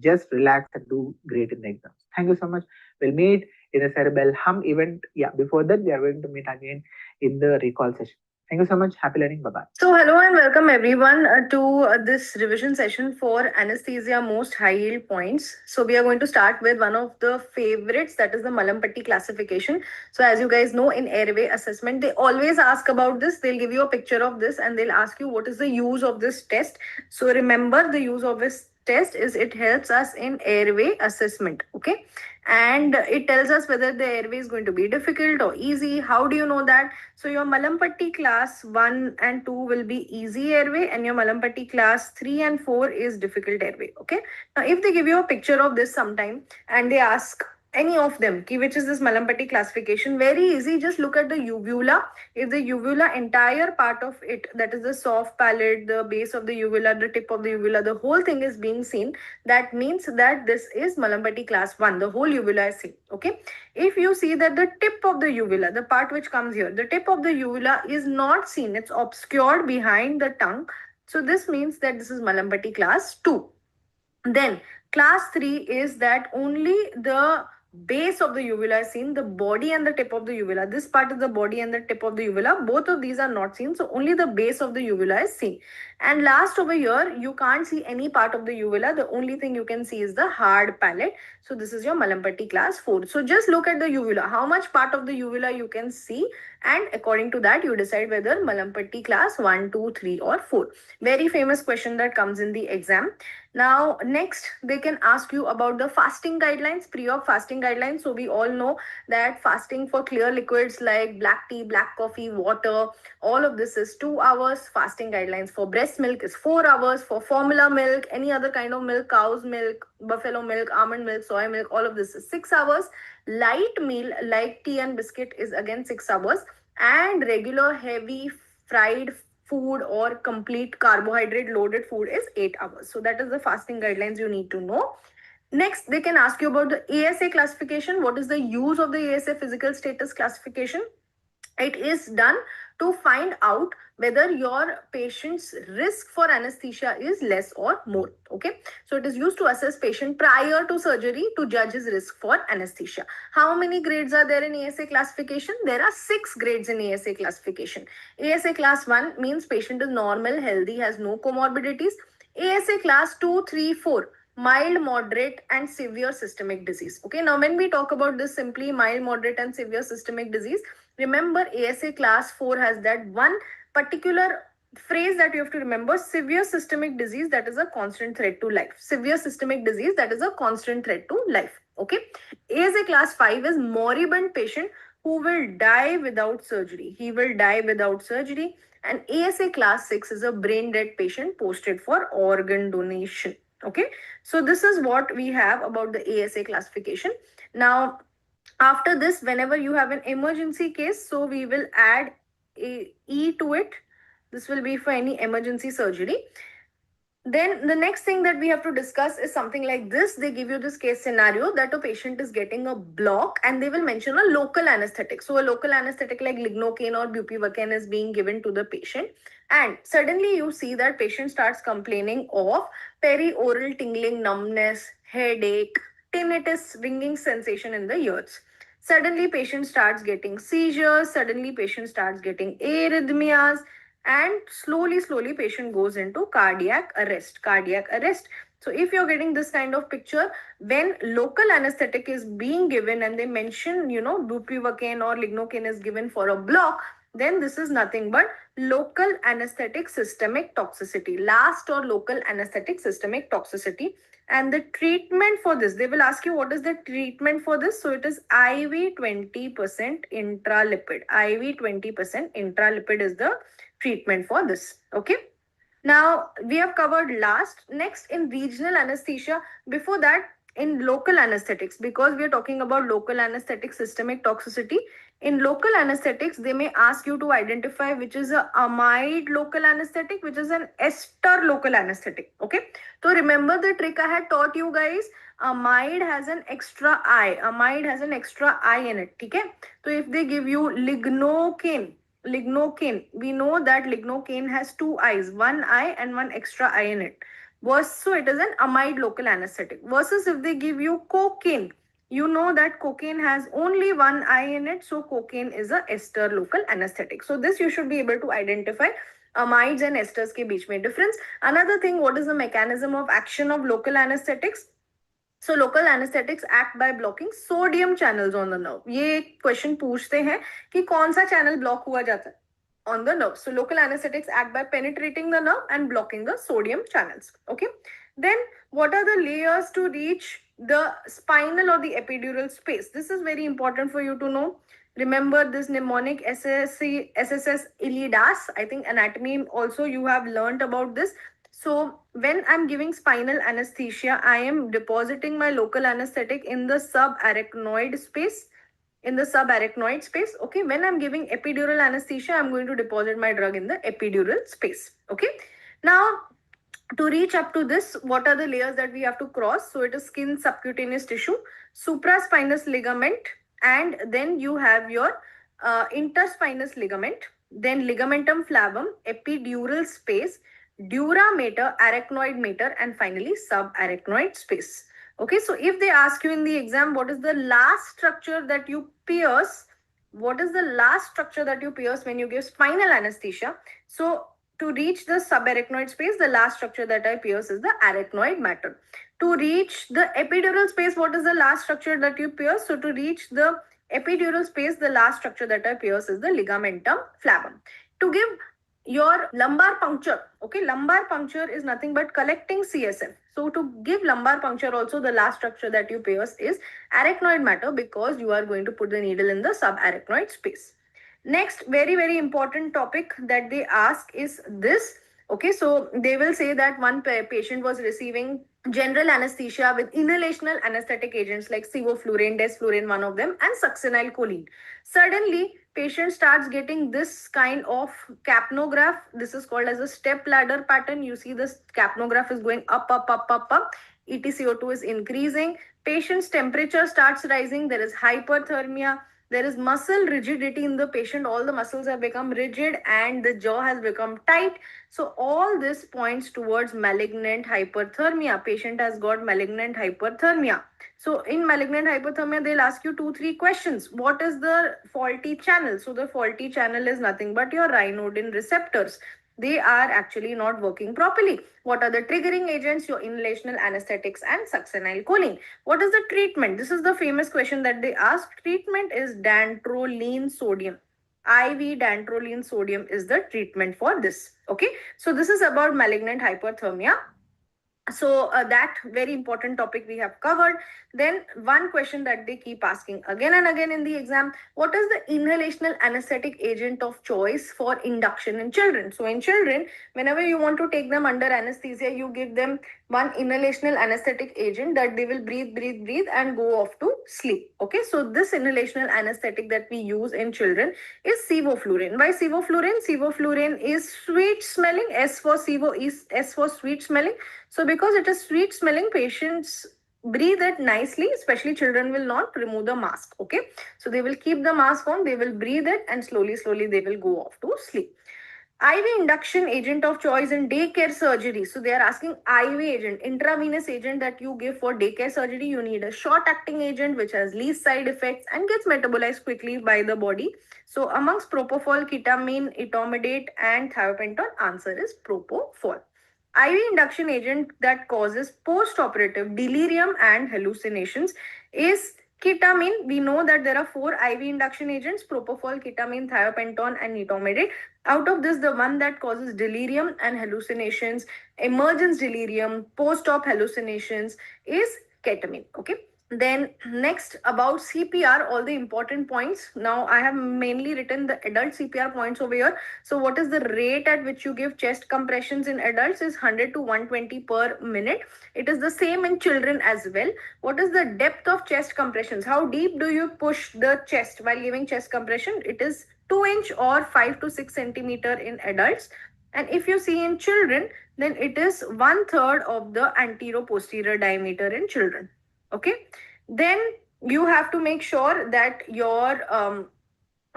[SPEAKER 14] Just relax and do great in the exams. Thank you so much. We'll meet in the Cerebellum event. Yeah, before that, we are going to meet again in the recall session. Thank you so much. Happy learning. Bye-bye.
[SPEAKER 15] So hello and welcome everyone to this revision session for anesthesia most high yield points. So we are going to start with one of the favorites, that is the Malampatti classification. So as you guys know, in airway assessment, they always ask about this. They'll give you a picture of this and they'll ask you what is the use of this test. So remember, the use of this test is it helps us in airway assessment. Okay, and it tells us whether the airway is going to be difficult or easy. How do you know that? So your Malampatti class 1 and 2 will be easy airway, and your Malampatti class 3 and 4 is difficult airway. Okay, now if they give you a picture of this sometime and they ask Any of them, which is this Malampati classification. Very easy, just look at the uvula. If the uvula, entire part of it, that is the soft palate, the base of the uvula, the tip of the uvula, the whole thing is being seen, that means that this is Malampati class 1, the whole uvula is seen. Okay, if you see that the tip of the uvula, the part which comes here, the tip of the uvula is not seen, it's obscured behind the tongue, so this means that this is Malampati class 2. Then class 3 is that only the base of the uvula is seen, the body and the tip of the uvula. This part is the body and the tip of the uvula. Both of these are not seen. So only the base of the uvula is seen. And last over here, you can't see any part of the uvula. The only thing you can see is the hard palate. So this is your Malampati class 4. So just look at the uvula. How much part of the uvula you can see, and according to that you decide whether Malampati class 1, 2, 3 or 4. Very famous question that comes in the exam. Now, next, they can ask you about the fasting guidelines, pre-op fasting guidelines. So we all know that fasting for clear liquids like black tea, black coffee, water, all of this is 2 hours. Fasting guidelines for breast milk is 4 hours. For formula milk, any other kind of milk, cow's milk, buffalo milk, almond milk, soy milk, all of this is 6 hours. Light meal like tea and biscuit is again 6 hours. And regular heavy fried food or complete carbohydrate loaded food is 8 hours. So that is the fasting guidelines you need to know. Next, they can ask you about the ASA classification. What is the use of the ASA physical status classification? It is done to find out whether your patient's risk for anesthesia is less or more. Okay, so it is used to assess patient prior to surgery to judge his risk for anesthesia. How many grades are there in ASA classification? There are 6 grades in ASA classification. ASA class 1 means patient is normal, healthy, has no comorbidities. ASA class 2, 3, 4, mild, moderate and severe systemic disease. Okay, now when we talk about this simply mild, moderate and severe systemic disease, remember ASA class 4 has that one particular phrase that you have to remember: severe systemic disease, that is a constant threat to life. Severe systemic disease, that is a constant threat to life. Okay, ASA class 5 is moribund patient who will die without surgery. He will die without surgery. And ASA class 6 is a brain dead patient posted for organ donation. Okay, so this is what we have about the ASA classification. Now, after this, whenever you have an emergency case, so we will add a E to it. This will be for any emergency surgery. Then the next thing that we have to discuss is something like this. They give you this case scenario that a patient is getting a block and they will mention a local anesthetic. So a local anesthetic like lignocaine or bupivacaine is being given to the patient. And suddenly you see that patient starts complaining of perioral tingling, numbness, headache, tinnitus, ringing sensation in the ears. Suddenly patient starts getting seizures. Suddenly patient starts getting arrhythmias. And slowly patient goes into cardiac arrest. So if you're getting this kind of picture, when local anesthetic is being given and they mention, bupivacaine or lignocaine is given for a block, then this is nothing but local anesthetic systemic toxicity. Last or local anesthetic systemic toxicity. And the treatment for this, they will ask you what is the treatment for this. So it is IV 20% intralipid. IV 20% intralipid is the treatment for this. Okay, now we have covered last. Next, in regional anesthesia, before that, in local anesthetics, because we are talking about local anesthetic systemic toxicity. In local anesthetics, they may ask you to identify which is a amide local anesthetic, which is an ester local anesthetic. Okay, so remember the trick I had taught you guys. Amide has an extra I. Amide has an extra I in it. Okay, so if they give you lignocaine, we know that lignocaine has 2 I's, 1 I and 1 extra I in it. So it is an amide local anesthetic. Versus if they give you cocaine, you know that cocaine has only 1 I in it. So cocaine is a ester local anesthetic. So this you should be able to identify amides and esters ke beech mein difference. Another thing, what is the mechanism of action of local anesthetics? So local anesthetics act by blocking sodium channels on the nerve. ये question पूछते हैं कि कौन सा channel block हुआ जाता है on the nerve. So local anesthetics act by penetrating the nerve and blocking the sodium channels. Okay. Then what are the layers to reach the spinal or the epidural space? This is very important for you to know. Remember this mnemonic SSS ilidas. I think anatomy also you have learned about this. So when I'm giving spinal anesthesia, I am depositing my local anesthetic in the subarachnoid space. Okay, when I'm giving epidural anesthesia, I'm going to deposit my drug in the epidural space. Okay, now to reach up to this, what are the layers that we have to cross? So it is skin, subcutaneous tissue, supraspinous ligament, and then you have your interspinous ligament, then ligamentum flavum, epidural space, dura mater, arachnoid mater, and finally subarachnoid space. Okay, so if they ask you in the exam, what is the last structure that you pierce? What is the last structure that you pierce when you give spinal anesthesia? So to reach the subarachnoid space, the last structure that I pierce is the arachnoid mater. To reach the epidural space, what is the last structure that you pierce? So to reach the epidural space, the last structure that I pierce is the ligamentum flavum. To give your lumbar puncture, okay, lumbar puncture is nothing but collecting CSF. So to give lumbar puncture also, the last structure that you pierce is arachnoid mater, because you are going to put the needle in the subarachnoid space. Next, very important topic that they ask is this. Okay, so they will say that one patient was receiving general anesthesia with inhalational anesthetic agents like sevoflurane, desflurane, one of them, and succinylcholine. Suddenly, patient starts getting this kind of capnograph. This is called as a step ladder pattern. You see this capnograph is going up. EtCO2 is increasing. Patient's temperature starts rising. There is hyperthermia. There is muscle rigidity in the patient. All the muscles have become rigid and the jaw has become tight. So all this points towards malignant hyperthermia. Patient has got malignant hyperthermia. So in malignant hyperthermia, they'll ask you 2-3 questions. What is the faulty channel? So the faulty channel is nothing but your ryanodine receptors. They are actually not working properly. What are the triggering agents? Your inhalational anesthetics and succinylcholine. What is the treatment? This is the famous question that they ask. Treatment is dantrolene sodium. IV dantrolene sodium is the treatment for this. Okay, so this is about malignant hyperthermia. So that very important topic we have covered. Then one question that they keep asking again and again in the exam: what is the inhalational anesthetic agent of choice for induction in children? So in children, whenever you want to take them under anesthesia, you give them one inhalational anesthetic agent that they will breathe and go off to sleep. Okay, so this inhalational anesthetic that we use in children is sevoflurane. Why sevoflurane? Sevoflurane is sweet smelling. S for sevo is S for sweet smelling. So because it is sweet smelling, patients breathe it nicely, especially children will not remove the mask. Okay, so they will keep the mask on, they will breathe it, and slowly they will go off to sleep. IV induction agent of choice in daycare surgery. So they are asking IV agent, intravenous agent that you give for daycare surgery. You need a short acting agent which has least side effects and gets metabolized quickly by the body. So amongst propofol, ketamine, etomidate, and thiopentone, answer is propofol. IV induction agent that causes post-operative delirium and hallucinations is ketamine. We know that there are 4 IV induction agents: propofol, ketamine, thiopentone, and etomidate. Out of this, the one that causes delirium and hallucinations, emergence delirium, post-op hallucinations, is ketamine. Okay. Then next, about CPR, all the important points. Now I have mainly written the adult CPR points over here. So what is the rate at which you give chest compressions in adults is 100 to 120 per minute. It is the same in children as well. What is the depth of chest compressions? How deep do you push the chest while giving chest compression? It is 2-inch or 5 to 6 centimeter in adults. And if you see in children, then it is 1/3 of the antero-posterior diameter in children. Okay, then you have to make sure that your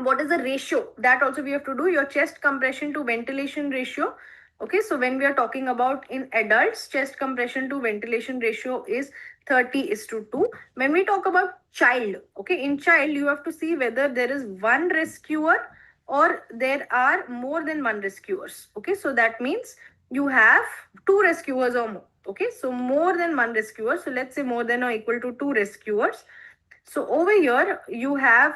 [SPEAKER 15] what is the ratio, that also we have to do, your chest compression to ventilation ratio. Okay, so when we are talking about in adults, chest compression to ventilation ratio is 30:2. When we talk about child, okay, in child you have to see whether there is one rescuer or there are more than one rescuers. Okay, so that means you have 2 rescuers or more. Okay, so more than one rescuer. So let's say more than or equal to 2 rescuers. So over here you have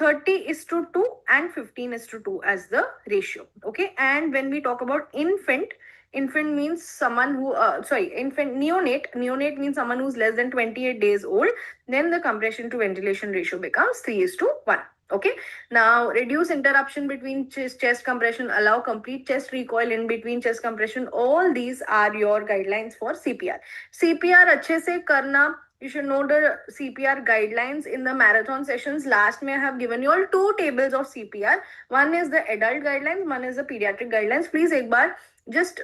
[SPEAKER 15] 30:2 and 15:2 as the ratio. Okay, and when we talk about infant, Infant means someone who, neonate. Neonate means someone who's less than 28 days old. Then the compression to ventilation ratio becomes 3:1. Okay. Now, reduce interruption between chest compression, allow complete chest recoil in between chest compression. All these are your guidelines for CPR. CPR अच्छे से करना. You should know the CPR guidelines in the marathon sessions. Last may I have given you all 2 tables of CPR. One is the adult guidelines, one is the pediatric guidelines. Please एक बार just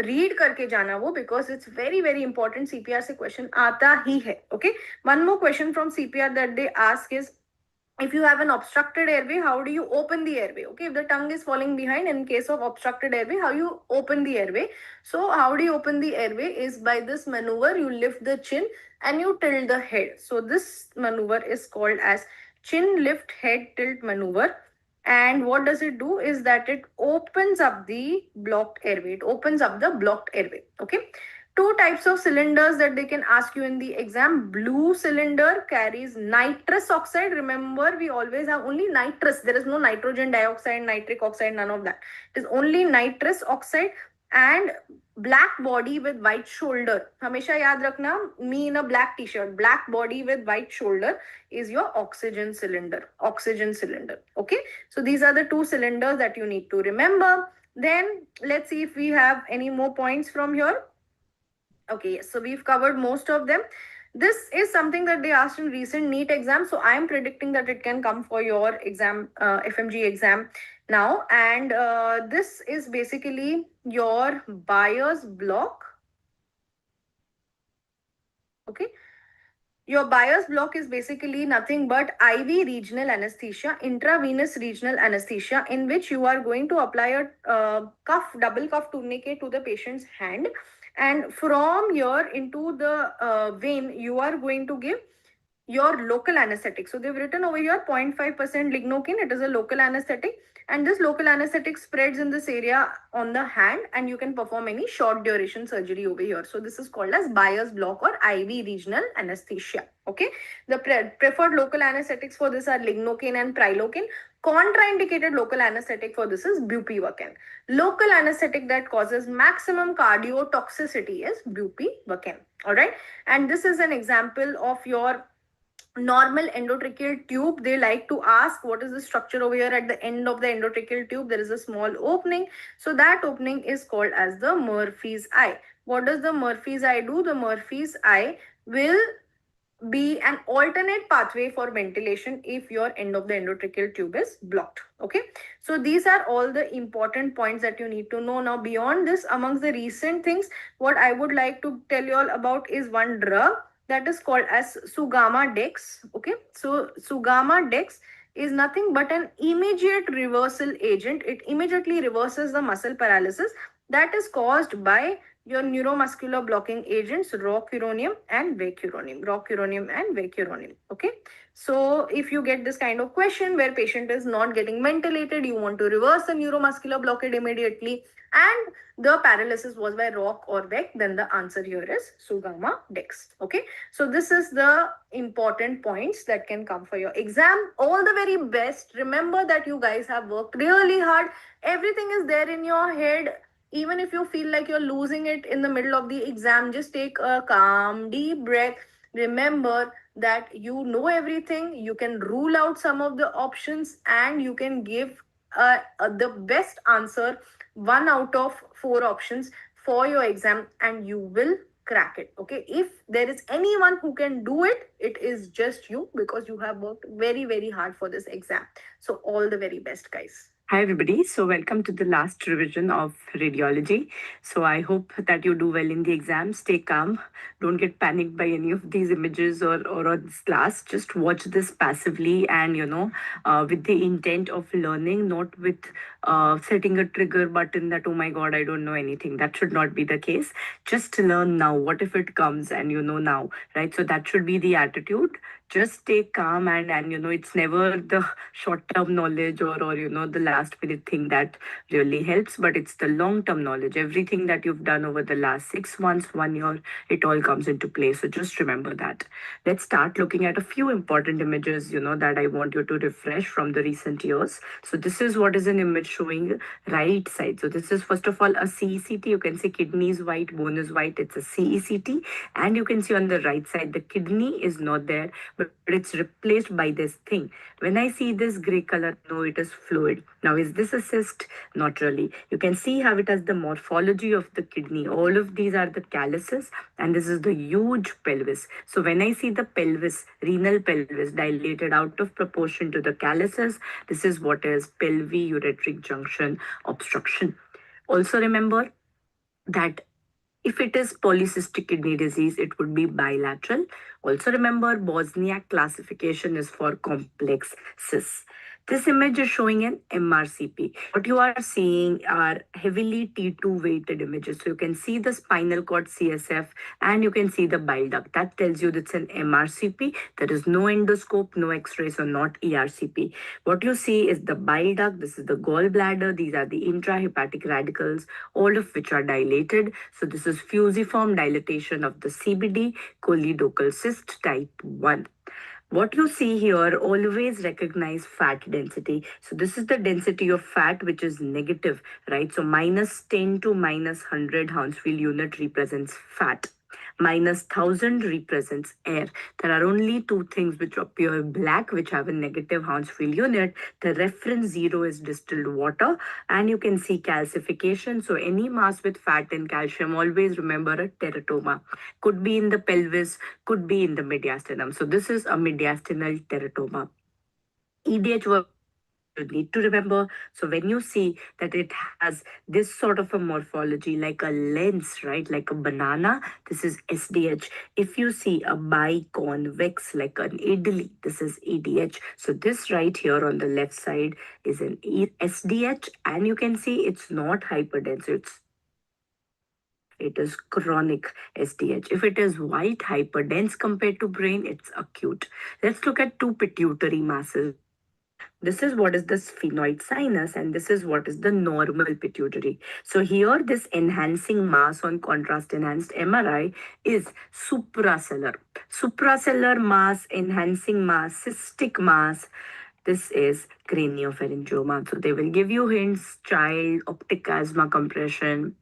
[SPEAKER 15] read करके जाना वो, because it's very important. CPR से question आता ही है. Okay. One more question from CPR that they ask is, if you have an obstructed airway, how do you open the airway? Okay, if the tongue is falling behind, in case of obstructed airway, how you open the airway? So how do you open the airway is by this maneuver. You lift the chin and you tilt the head. So this maneuver is called as chin lift head tilt maneuver. And what does it do is that it opens up the blocked airway. It opens up the blocked airway. Okay. 2 types of cylinders that they can ask you in the exam. Blue cylinder carries nitrous oxide. Remember, we always have only nitrous. There is no nitrogen dioxide, nitric oxide, none of that. It is only nitrous oxide. And black body with white shoulder. Hamesha yaad rakhna, me in a black t-shirt. Black body with white shoulder is your oxygen cylinder. Oxygen cylinder. Okay. So these are the 2 cylinders that you need to remember. Then let's see if we have any more points from here. Okay, so we've covered most of them. This is something that they asked in recent NEET exam. So I am predicting that it can come for your exam, FMG exam now. And this is basically your buyer's block. Okay. Your buyer's block is basically nothing but IV regional anesthesia, intravenous regional anesthesia, in which you are going to apply a double cuff tourniquet to the patient's hand. And from here into the vein, you are going to give your local anesthetic. So they've written over here 0.5% lignocaine. It is a local anesthetic. And this local anesthetic spreads in this area on the hand, and you can perform any short duration surgery over here. So this is called as buyer's block or IV regional anesthesia. Okay. The preferred local anesthetics for this are lignocaine and prilocaine. Contraindicated local anesthetic for this is bupivacaine. Local anesthetic that causes maximum cardiotoxicity is bupivacaine. All right. And this is an example of your normal endotracheal tube. They like to ask what is the structure over here at the end of the endotracheal tube. There is a small opening. So that opening is called as the Murphy's eye. What does the Murphy's eye do? The Murphy's eye will be an alternate pathway for ventilation if your end of the endotracheal tube is blocked. Okay. So these are all the important points that you need to know. Now, beyond this, amongst the recent things, what I would like to tell you all about is one drug that is called as Sugama Dex. Okay. So Sugama Dex is nothing but an immediate reversal agent. It immediately reverses the muscle paralysis that is caused by your neuromuscular blocking agents, rocuronium and vecuronium. Rocuronium and vecuronium. Okay. So if you get this kind of question where patient is not getting ventilated, you want to reverse the neuromuscular blockade immediately, and the paralysis was by rock or vec, then the answer here is Sugama Dex. Okay. So this is the important points that can come for your exam. All the very best. Remember that you guys have worked really hard. Everything is there in your head. Even if you feel like you're losing it in the middle of the exam, just take a calm, deep breath. Remember that you know everything. You can rule out some of the options and you can give the best answer, 1 out of 4 options for your exam, and you will crack it. Okay. If there is anyone who can do it, it is just you, because you have worked very hard for this exam. So all the very best, guys.
[SPEAKER 16] Hi everybody, so welcome to the last revision of radiology. So I hope that you do well in the exam. Stay calm, don't get panicked by any of these images or this class. Just watch this passively and with the intent of learning, not with setting a trigger button that, oh my god, I don't know anything. That should not be the case. Just learn now. What if it comes and you know now, right? So that should be the attitude. Just stay calm and it's never the short-term knowledge or the last-minute thing that really helps, but it's the long-term knowledge. Everything that you've done over the last 6 months, 1 year, it all comes into play. So just remember that. Let's start looking at a few important images, that I want you to refresh from the recent years. So this is what is an image showing right side. So this is first of all a CECT. You can see kidney is white, bone is white. It's a CECT. And you can see on the right side, the kidney is not there, but it's replaced by this thing. When I see this gray color, no, it is fluid. Now, is this a cyst? Not really. You can see how it has the morphology of the kidney. All of these are the calyces, and this is the huge pelvis. So when I see the pelvis, renal pelvis dilated out of proportion to the calyces, this is what is pelviureteric junction obstruction. Also remember that if it is polycystic kidney disease, it would be bilateral. Also remember, Bosniak classification is for complex cysts. This image is showing an MRCP. What you are seeing are heavily T2 weighted images. So you can see the spinal cord CSF and you can see the bile duct. That tells you it's an MRCP. There is no endoscope, no x-ray, so not ERCP. What you see is the bile duct. This is the gallbladder. These are the intrahepatic radicals, all of which are dilated. So this is fusiform dilatation of the CBD, choledochal cyst type 1. What you see here, always recognize fat density. So this is the density of fat, which is negative, right? So minus 10 to minus 100 Hounsfield unit represents fat. Minus 1000 represents air. There are only two things which appear black, which have a negative Hounsfield unit. The reference 0 is distilled water, and you can see calcification. So any mass with fat and calcium, always remember a teratoma. Could be in the pelvis, could be in the mediastinum. So this is a mediastinal teratoma. EDH work you need to remember. So when you see that it has this sort of a morphology like a lens, right, like a banana, this is SDH. If you see a biconvex like an idli, this is EDH. So this right here on the left side is an SDH, and you can see it's not hyperdense. It is chronic SDH. If it is white, hyperdense compared to brain, it's acute. Let's look at two pituitary masses. This is what is the sphenoid sinus, and this is what is the normal pituitary. So here, this enhancing mass on contrast enhanced MRI is suprasellar. Suprasellar mass, enhancing mass, cystic mass. This is craniopharyngioma. So they will give you hints: child, optic asthma compression,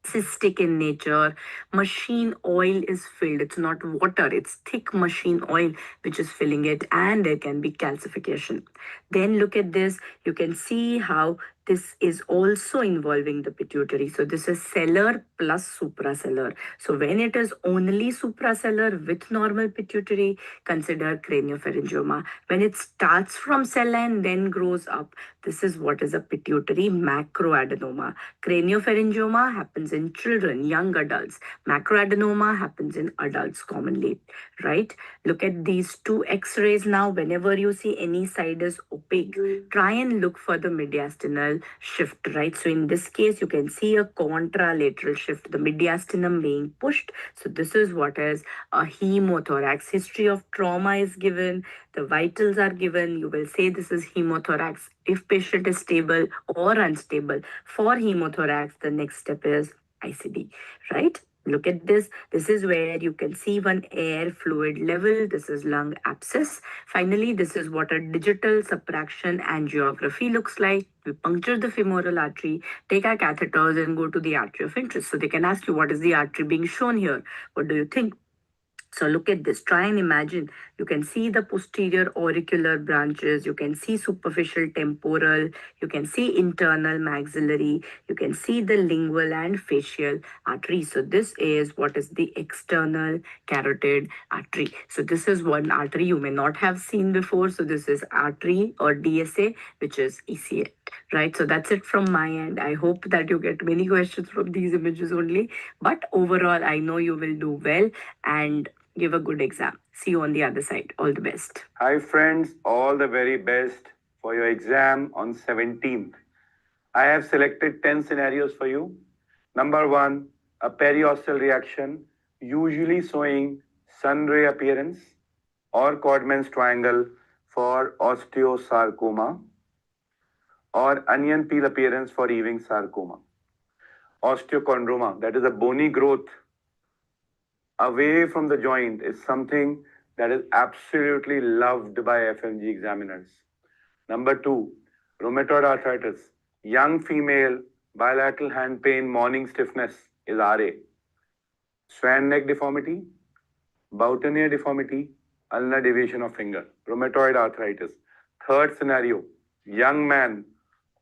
[SPEAKER 16] cystic in nature. Machine oil is filled. It's not water, it's thick machine oil which is filling it, and there can be calcification. Then look at this. You can see how this is also involving the pituitary. So this is sellar plus suprasellar. So when it is only suprasellar with normal pituitary, consider craniopharyngioma. When it starts from sella and then grows up, this is what is a pituitary macroadenoma. Craniopharyngioma happens in children, young adults. Macroadenoma happens in adults commonly, right? Look at these two X-rays now. Whenever you see any side is opaque, try and look for the mediastinal shift, right? So in this case, you can see a contralateral shift, the mediastinum being pushed. So this is what is a hemothorax. History of trauma is given. The vitals are given. You will say this is hemothorax. If patient is stable or unstable for hemothorax, the next step is ICD, right? Look at this. This is where you can see one air fluid level. This is lung abscess. Finally, this is what a digital subtraction angiography looks like. We puncture the femoral artery, take our catheters and go to the artery of interest. So they can ask you, what is the artery being shown here? What do you think? So look at this. Try and imagine. You can see the posterior auricular branches. You can see superficial temporal. You can see internal maxillary. You can see the lingual and facial artery. So this is what is the external carotid artery. So this is one artery you may not have seen before. So this is artery or DSA, which is ECA, right? So that's it from my end. I hope that you get many questions from these images only. But overall, I know you will do well and give a good exam. See you on the other side. All the best.
[SPEAKER 17] Hi friends, all the very best for your exam on 17th. I have selected 10 scenarios for you. Number 1, a periostal reaction, usually showing sun ray appearance or Codman's triangle for osteosarcoma, or onion peel appearance for Ewing sarcoma. Osteochondroma, that is a bony growth away from the joint, is something that is absolutely loved by FMG examiners. Number 2, rheumatoid arthritis, Young female, bilateral hand pain, morning stiffness is RA. Swan neck deformity, Boutonniere deformity, ulnar deviation of finger, rheumatoid arthritis. Third scenario, young man,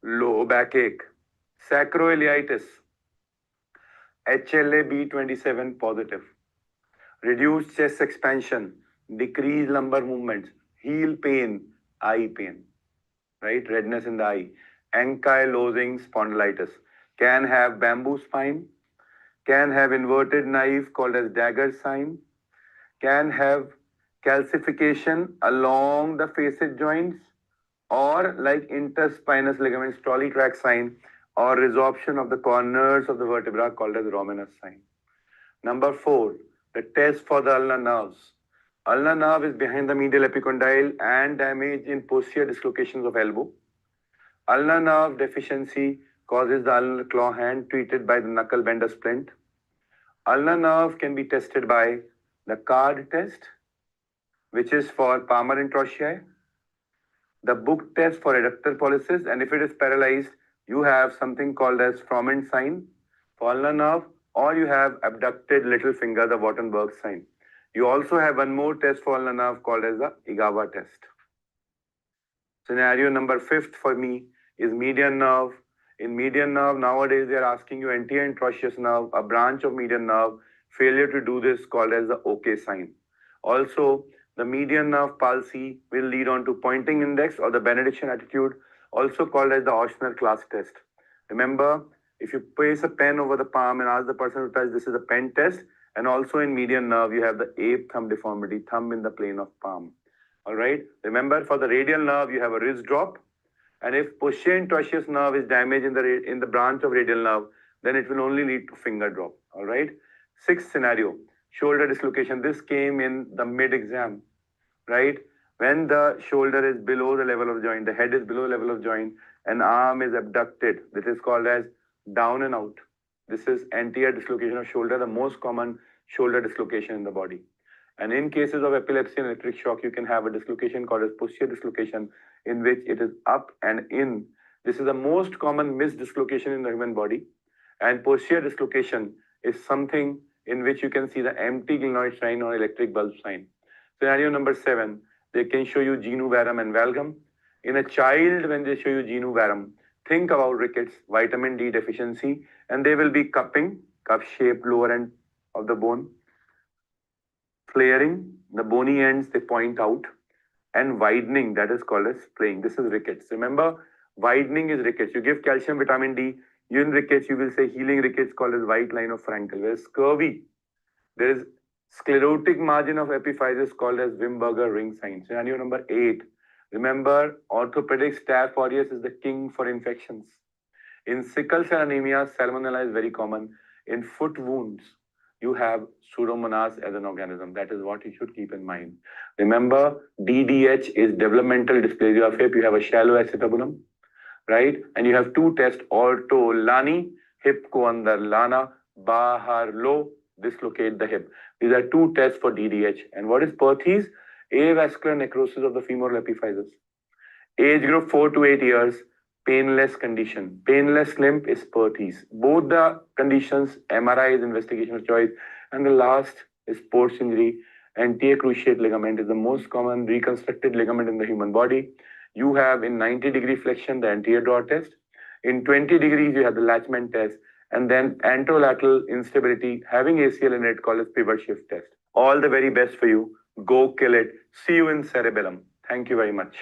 [SPEAKER 17] low backache, sacroiliitis, HLA-B27 positive, reduced chest expansion, decreased lumbar movements, heel pain, eye pain, right? Redness in the eye, ankylosing spondylitis, can have bamboo spine, can have inverted knife called as dagger sign, can have calcification along the facet joints, or like interspinous ligaments, trolley track sign, or resorption of the corners of the vertebra called as Romanus sign. Number 4, the test for the ulnar nerves. Ulnar nerve is behind the medial epicondyle and damage in posterior dislocations of elbow. Ulnar nerve deficiency causes the ulnar claw hand treated by the knuckle bender splint. Ulnar nerve can be tested by the card test, which is for palmar introitii, the book test for adductor pollicis, and if it is paralyzed, you have something called as Froment sign for ulnar nerve, or you have abducted little finger, the Wartenberg sign. You also have one more test for ulnar nerve called as the Igawa test. Scenario number 5 for me is median nerve. In median nerve, nowadays they are asking you anterior introitious nerve, a branch of median nerve. Failure to do this called as the OK sign. Also, the median nerve palsy will lead on to pointing index or the benediction attitude, also called as the Ochsner class test. Remember, if you place a pen over the palm and ask the person to touch, this is a pen test. And also in median nerve, you have the ape thumb deformity, thumb in the plane of palm. All right. Remember, for the radial nerve, you have a wrist drop. And if posterior introitious nerve is damaged in the branch of radial nerve, then it will only lead to finger drop. All right. 6th scenario, shoulder dislocation. This came in the mid-exam, right? When the shoulder is below the level of joint, the head is below the level of joint, and arm is abducted. This is called as down and out. This is anterior dislocation of shoulder, the most common shoulder dislocation in the body. And in cases of epilepsy and electric shock, you can have a dislocation called as posterior dislocation, in which it is up and in. This is the most common misdislocation in the human body. And posterior dislocation is something in which you can see the empty glenoid sign or electric bulb sign. Scenario number 7, they can show you genu varum and valgum. In a child, when they show you genu varum, think about rickets, vitamin D deficiency, and they will be cupping, cup-shaped lower end of the bone, flaring, the bony ends, they point out, and widening, that is called as splaying. This is rickets. Remember, widening is rickets. You give calcium, vitamin D, you in rickets, you will say healing rickets called as white line of Frankel. Whereas scurvy, there is sclerotic margin of epiphysis called as Wimberger ring sign. Scenario number 8. Remember, orthopedic Staph aureus is the king for infections. In sickle cell anemia, salmonella is very common. In foot wounds, you have Pseudomonas as an organism. That is what you should keep in mind. Remember, DDH is developmental dysplasia of hip. You have a shallow acetabulum, right? And you have 2 tests, ortolani, hip ko andar lana, bahar lo, dislocate the hip. These are 2 tests for DDH. And what is Perthes? Avascular necrosis of the femoral epiphysis. Age group 4 to 8 years, painless condition. Painless limb is Perthes. Both the conditions, MRI is investigation of choice. And the last is sports injury. Anterior cruciate ligament is the most common reconstructed ligament in the human body. You have in 90-degree flexion, the anterior draw test. In 20 degrees, you have the Latchman test. And then anterolateral instability, having ACL in it, called as pivot shift test. All the very best for you. Go kill it. See you in Cerebellum. Thank you very much.